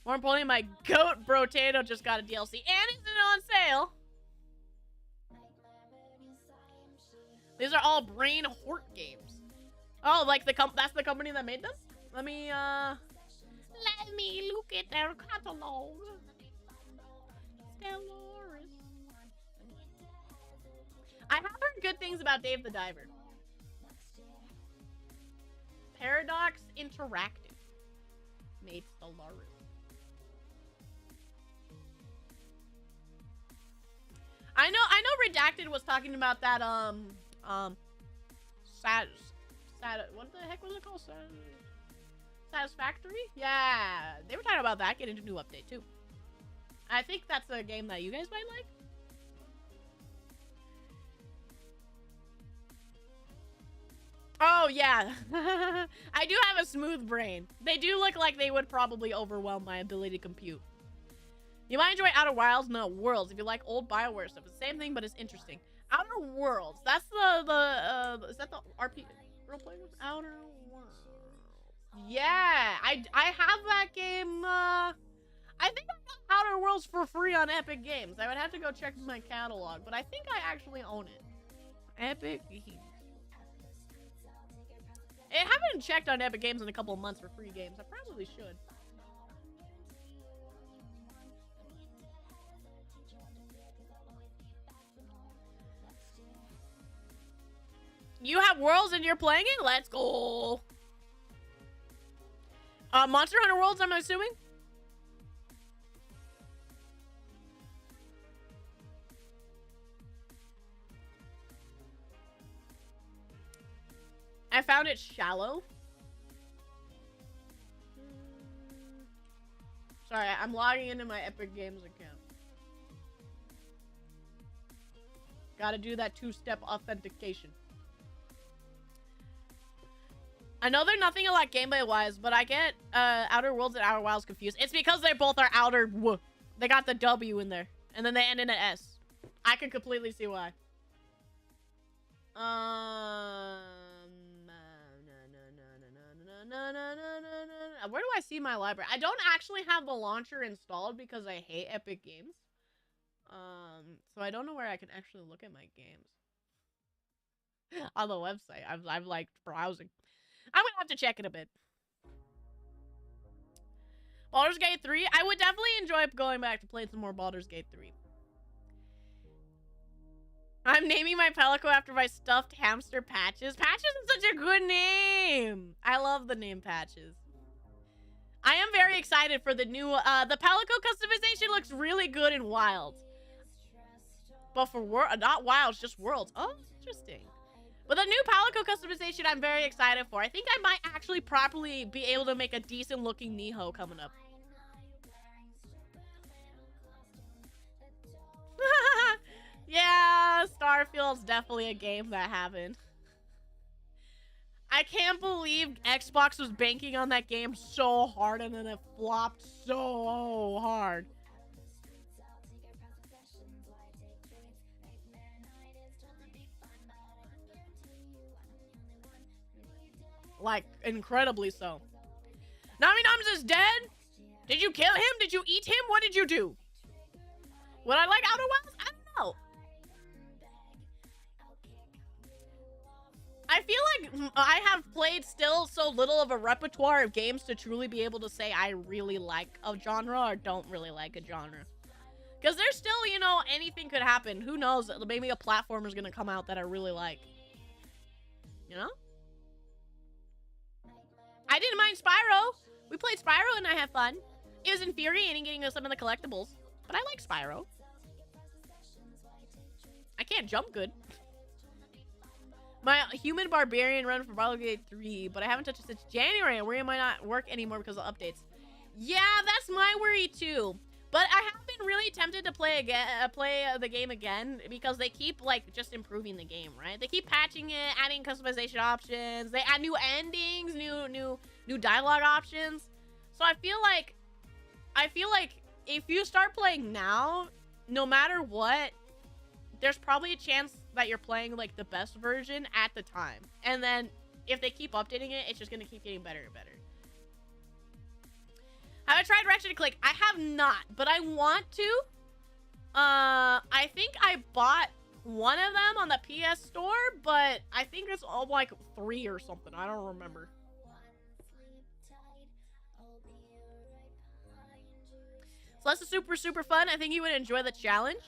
Speaker 1: More importantly, my goat Brotato just got a DLC and it's on sale. These are all Brain Hort games. Oh, like that's the company that made them? Let me look at their catalog. Stellaris. I have heard good things about Dave the Diver. Paradox Interactive made Stellaris. I know Redacted was talking about that what the heck was it called? Satisfactory? Yeah, they were talking about that getting a new update too. I think that's a game that you guys might like. Oh yeah, I do have a smooth brain. They do look like they would probably overwhelm my ability to compute. You might enjoy Outer Wilds, not Worlds. If you like old BioWare stuff, it's the same thing, but it's interesting. Outer Worlds. That's is that the RP role playing? Outer Worlds. Yeah, I have that game. I think I got Outer Worlds for free on Epic Games. I would have to go check my catalog, but I think I actually own it. Epic Games. I haven't checked on Epic Games in a couple of months for free games. I probably should. You have Worlds and you're playing it? Let's go. Monster Hunter Worlds, I'm assuming? I found it shallow. Sorry, I'm logging into my Epic Games account. Gotta do that two-step authentication. I know they're nothing alike gameplay-wise, but I get Outer Worlds and Outer Wilds confused. It's because they both are outer... They got the W in there. And then they end in an S. I can completely see why. Where do I see my library? I don't actually have the launcher installed because I hate Epic Games. So I don't know where I can actually look at my games. On the website. I'm like browsing. I'm gonna have to check it a bit. Baldur's Gate 3? I would definitely enjoy going back to playing some more Baldur's Gate 3. I'm naming my Pelico after my stuffed hamster Patches. Patches is such a good name. I love the name Patches. I am very excited for the new, the Pelico customization looks really good in Wilds. But for not Wilds, just Worlds. Oh, interesting. But the new Pelico customization I'm very excited for. I think I might actually properly be able to make a decent looking Niho coming up. Yeah, Starfield's definitely a game that happened. I can't believe Xbox was banking on that game so hard and then it flopped so hard. Like, incredibly so. Nami Nams is dead? Did you kill him? Did you eat him? What did you do? Would I like Outer Wilds? I don't know. I feel like I have played still so little of a repertoire of games to truly be able to say I really like a genre or don't really like a genre. Because there's still, you know, anything could happen. Who knows? Maybe a platformer's gonna come out that I really like. You know? I didn't mind Spyro. We played Spyro and I had fun. It was infuriating getting some of the collectibles. But I like Spyro. I can't jump good. My human barbarian run for Baldur's Gate 3, but I haven't touched it since January. And worry might not work anymore because of updates. Yeah, that's my worry too. But I have been really tempted to play again, the game again because they keep like just improving the game, right? They keep patching it, adding customization options. They add new endings, new dialogue options. So I feel like if you start playing now, no matter what, there's probably a chance that you're playing like the best version at the time. And then if they keep updating it, it's just gonna keep getting better and better. Have I tried Ratchet and Clank? I have not, but I want to. I think I bought one of them on the PS Store, but I think it's all like 3 or something. I don't remember. Celeste is super, super fun. I think you would enjoy the challenge.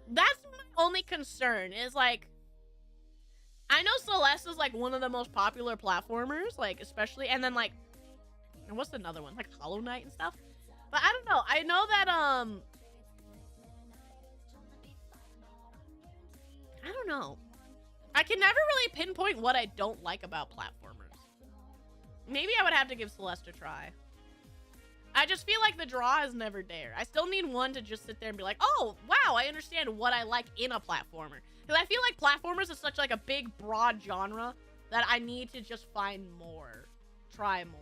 Speaker 1: That's my only concern is like, I know Celeste is like one of the most popular platformers, like especially, and then like, and what's another one? Like Hollow Knight and stuff. But I don't know. I know that, I don't know. I can never really pinpoint what I don't like about platformers. Maybe I would have to give Celeste a try. I just feel like the draw is never there. I still need one to just sit there and be like, oh, wow, I understand what I like in a platformer. Because I feel like platformers is such like a big, broad genre that I need to just find more. Try more.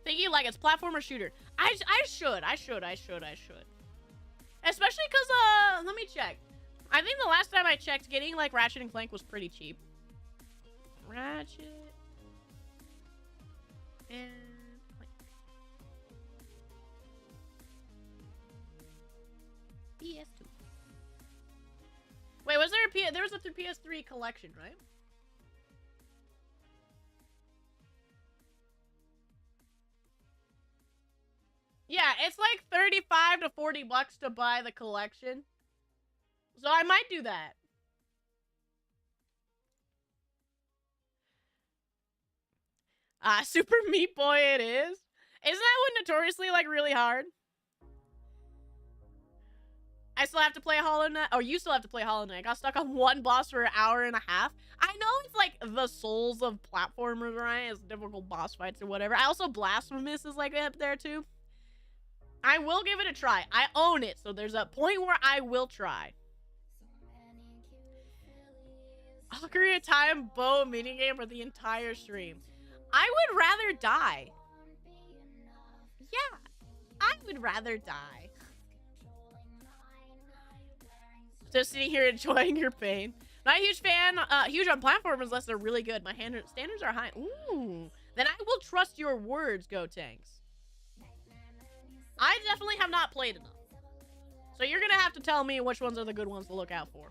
Speaker 1: Think you like it's platformer shooter. I should. Especially because, let me check. I think the last time I checked, getting like Ratchet and Clank was pretty cheap. Ratchet and Clank. PS2. Wait, was there there was a PS3 collection, right? Yeah, it's like 35 to 40 bucks to buy the collection. So I might do that. Super Meat Boy it is. Isn't that one notoriously like really hard? I still have to play Hollow Knight. Or you still have to play Hollow Knight. I got stuck on one boss for an hour and a half. I know it's like the souls of platformers, right? It's difficult boss fights or whatever. I also Blasphemous is like up there too. I will give it a try. I own it, so there's a point where I will try. Ocarina of Time bow minigame for the entire stream. I would rather die. Yeah, I would rather die. Just sitting here enjoying your pain. Not a huge fan, huge on platformers unless they're really good. My standards are high. Ooh. Then I will trust your words, Go Tanks. I definitely have not played enough. So you're going to have to tell me which ones are the good ones to look out for.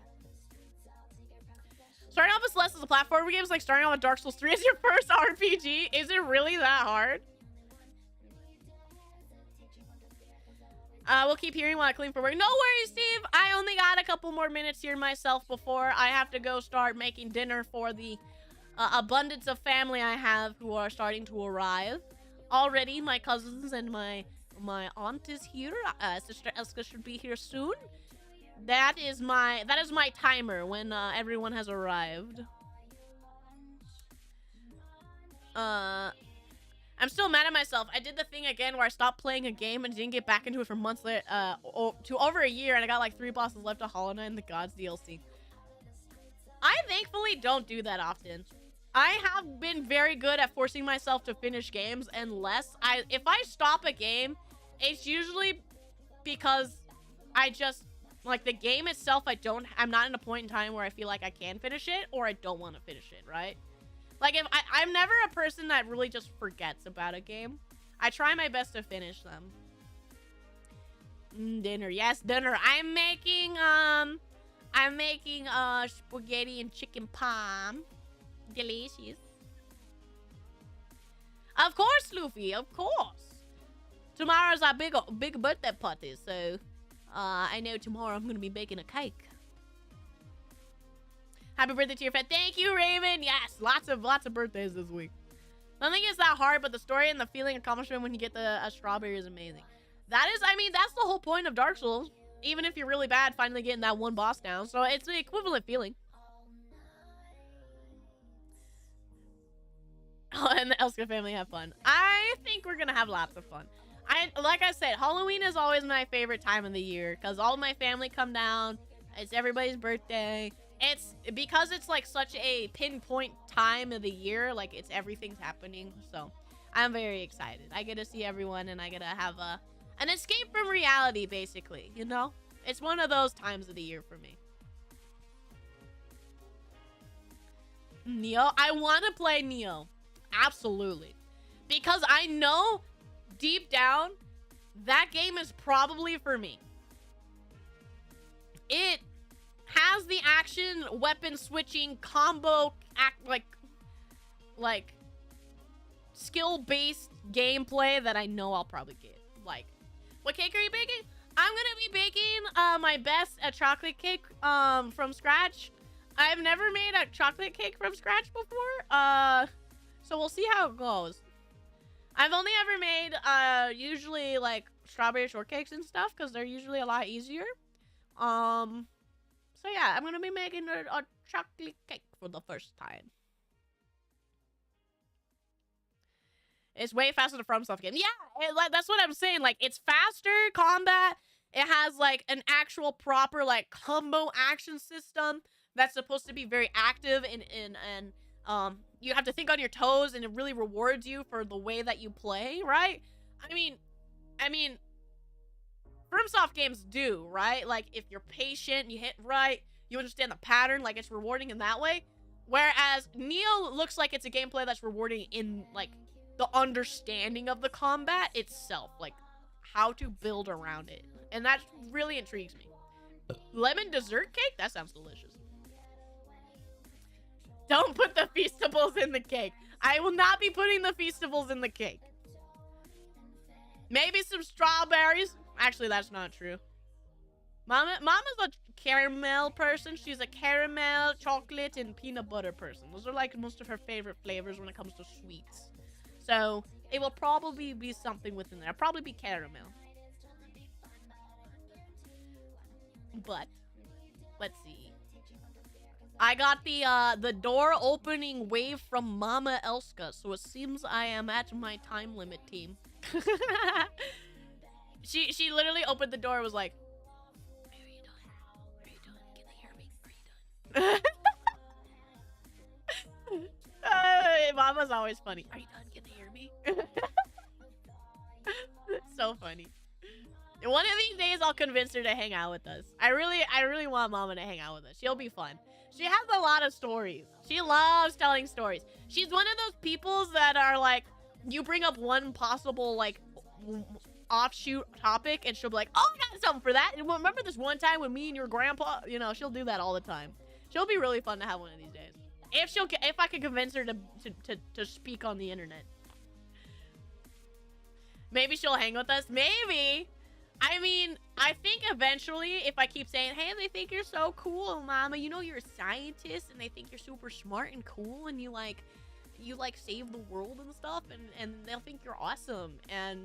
Speaker 1: Starting off with Celeste as a platformer game is like starting off with Dark Souls 3 as your first RPG. Is it really that hard? We'll keep hearing while I clean for work. No worries, Steve. I only got a couple more minutes here myself before I have to go start making dinner for the abundance of family I have who are starting to arrive. Already, my cousins and my aunt is here. Sister Elska should be here soon. That is my timer when everyone has arrived. I'm still mad at myself. I did the thing again where I stopped playing a game and didn't get back into it for months later, to over a year, and I got like 3 bosses left of Hollow Knight and the Gods DLC. I thankfully don't do that often. I have been very good at forcing myself to finish games unless if I stop a game, it's usually because I just, like, the game itself, I'm not in a point in time where I feel like I can finish it or I don't want to finish it, right? Like, if I'm never a person that really just forgets about a game. I try my best to finish them. Dinner, yes, dinner. I'm making spaghetti and chicken parm. Delicious. Of course, Luffy, of course. Tomorrow's our big birthday party, so I know tomorrow I'm gonna be baking a cake. Happy birthday to your friend. Thank you, Raven. Yes, lots of birthdays this week. I don't think it's that hard, but the story and the feeling accomplishment when you get a strawberry is amazing. I mean, that's the whole point of Dark Souls. Even if you're really bad, finally getting that one boss down. So it's the equivalent feeling. Oh, and the Elska family have fun. I think we're gonna have lots of fun. Like I said, Halloween is always my favorite time of the year because all of my family come down. It's everybody's birthday. It's because it's like such a pinpoint time of the year, like everything's happening. So I'm very excited. I get to see everyone and I get to have an escape from reality, basically, you know? It's one of those times of the year for me. Neo, I want to play Neo. Absolutely. Because I know deep down that game is probably for me. It has the action, weapon switching, combo, like skill-based gameplay that I know I'll probably get. Like, what cake are you baking? I'm gonna be baking my best chocolate cake from scratch. I've never made a chocolate cake from scratch before, so we'll see how it goes. I've only ever made usually like strawberry shortcakes and stuff because they're usually a lot easier. So yeah, I'm gonna be making a chocolate cake for the first time. It's way faster than FromSoft game. Yeah, like that's what I'm saying. Like, it's faster combat. It has like an actual proper like combo action system that's supposed to be very active and you have to think on your toes, and it really rewards you for the way that you play, right? I mean, FromSoft games do, right? Like, if you're patient, you hit right, you understand the pattern, like, it's rewarding in that way. Whereas Niho looks like it's a gameplay that's rewarding in, like, the understanding of the combat itself, like, how to build around it. And that really intrigues me. Lemon dessert cake? That sounds delicious. Don't put the Feastables in the cake. I will not be putting the Feastables in the cake. Maybe some strawberries. Actually, that's not true. Mama's a caramel person. She's a caramel, chocolate, and peanut butter person. Those are like most of her favorite flavors when it comes to sweets. So it will probably be something within there. Probably be caramel. But let's see. I got the door opening wave from Mama Elska, so it seems I am at my time limit, team. She literally opened the door and was like, "What are you doing? What are you doing? Can they hear me? Are you done?" Mama's always funny. Are you done? Can they hear me? So funny. One of these days, I'll convince her to hang out with us. I really want Mama to hang out with us. She'll be fun. She has a lot of stories. She loves telling stories. She's one of those people that are like, you bring up one possible, like, offshoot topic, and she'll be like, oh, I got something for that. And remember this one time when me and your grandpa, you know, she'll do that all the time. She'll be really fun to have one of these days. If I could convince her to speak on the internet. Maybe she'll hang with us. Maybe. I mean, I think eventually, if I keep saying, hey, they think you're so cool, Mama, you know, you're a scientist, and they think you're super smart and cool, and you save the world and stuff, and they'll think you're awesome, and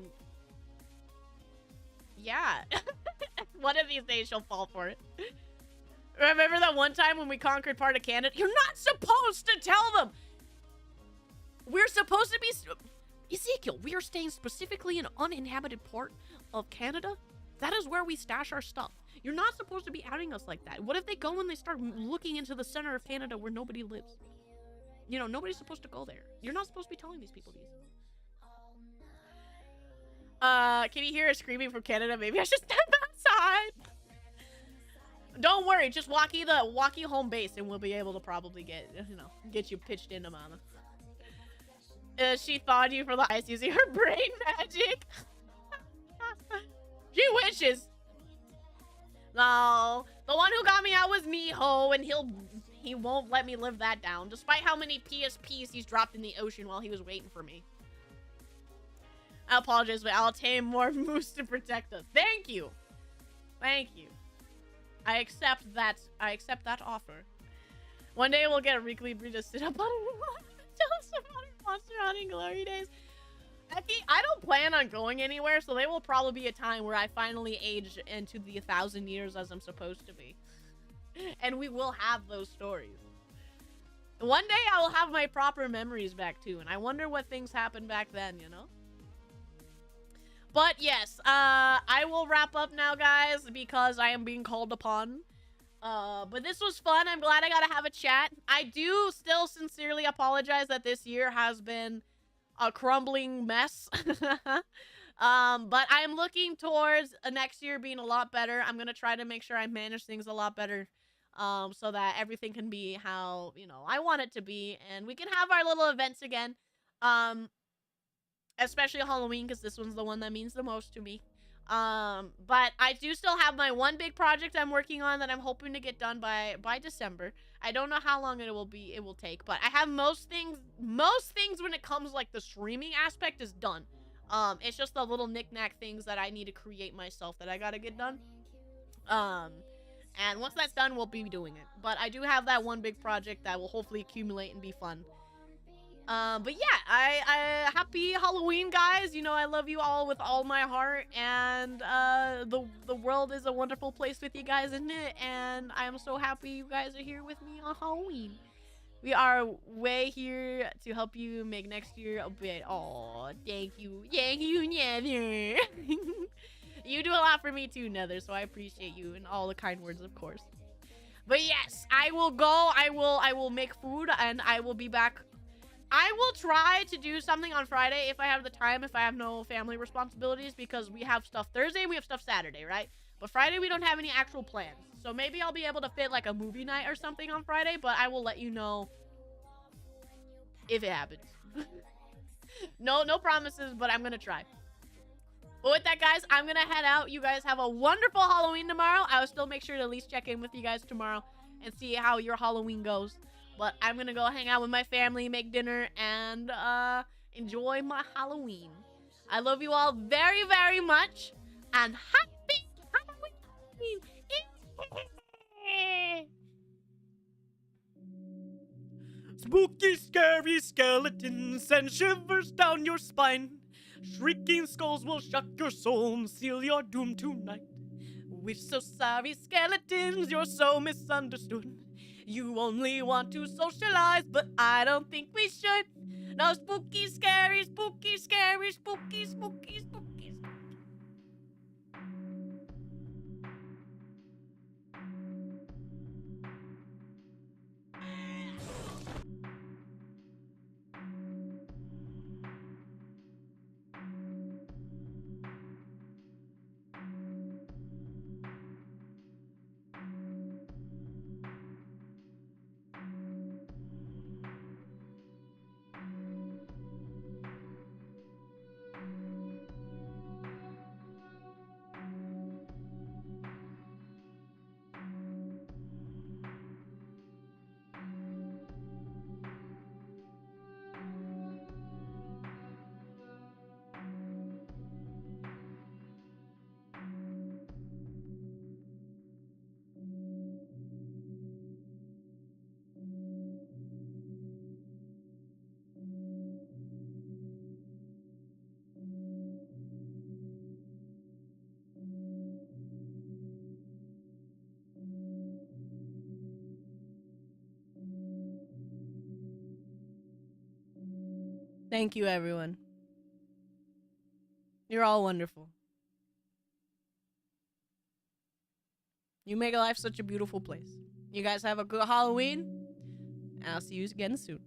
Speaker 1: yeah. One of these days, she'll fall for it. Remember that one time when we conquered part of Canada? You're not supposed to tell them! We're supposed to be... Ezekiel, we are staying specifically in an uninhabited part of Canada. That is where we stash our stuff. You're not supposed to be outing us like that. What if they go and they start looking into the center of Canada where nobody lives? You know, nobody's supposed to go there. You're not supposed to be telling these people these. Can you hear us screaming from Canada? Maybe I should step outside. Don't worry, just walk you home base and we'll be able to probably get you pitched into Mama. She thawed you for the ice using her brain magic. She wishes. No, the one who got me out was Niho, and he won't let me live that down, despite how many PSPs he's dropped in the ocean while he was waiting for me. I apologize, but I'll tame more moose to protect us. Thank you. Thank you. I accept that offer. One day we'll get a weekly Brie to sit up on tell us about our monster hunting glory days. I don't plan on going anywhere, so there will probably be a time where I finally age into the 1,000 years as I'm supposed to be. And we will have those stories. One day I will have my proper memories back too, and I wonder what things happened back then, you know? But yes, I will wrap up now, guys, because I am being called upon. But this was fun. I'm glad I got to have a chat. I do still sincerely apologize that this year has been a crumbling mess. But I'm looking towards next year being a lot better. I'm going to try to make sure I manage things a lot better. So that everything can be how, you know, I want it to be. And we can have our little events again. especially Halloween, because this one's the one that means the most to me. But I do still have my one big project I'm working on that I'm hoping to get done by December. I don't know how long it will take, but I have most things when it comes like the streaming aspect is done. It's just the little knick-knack things that I need to create myself that I gotta get done. And once that's done, we'll be doing it. But I do have that one big project that will hopefully accumulate and be fun. But yeah, I happy Halloween, guys. You know, I love you all with all my heart, and the world is a wonderful place with you guys, isn't it? And I am so happy you guys are here with me on Halloween. We are way here to help you make next year a bit. Oh, thank you, Nether. You do a lot for me too, Nether. So I appreciate you and all the kind words, of course. But yes, I will go. I will make food, and I will be back. I will try to do something on Friday if I have the time, if I have no family responsibilities, because we have stuff Thursday, we have stuff Saturday, right? But Friday, we don't have any actual plans. So maybe I'll be able to fit like a movie night or something on Friday, but I will let you know if it happens. No promises, but I'm going to try. But with that, guys, I'm going to head out. You guys have a wonderful Halloween tomorrow. I will still make sure to at least check in with you guys tomorrow and see how your Halloween goes. But I'm going to go hang out with my family, make dinner, and enjoy my Halloween. I love you all very, very much. And happy Halloween! Spooky, scary skeletons send shivers down your spine. Shrieking skulls will shock your soul and seal your doom tonight. We're so sorry, skeletons, you're so misunderstood. You only want to socialize, but I don't think we should. No spooky, scary, spooky, scary, spooky, spooky, spooky. Thank you, everyone. You're all wonderful. You make life such a beautiful place. You guys have a good Halloween, and I'll see you again soon.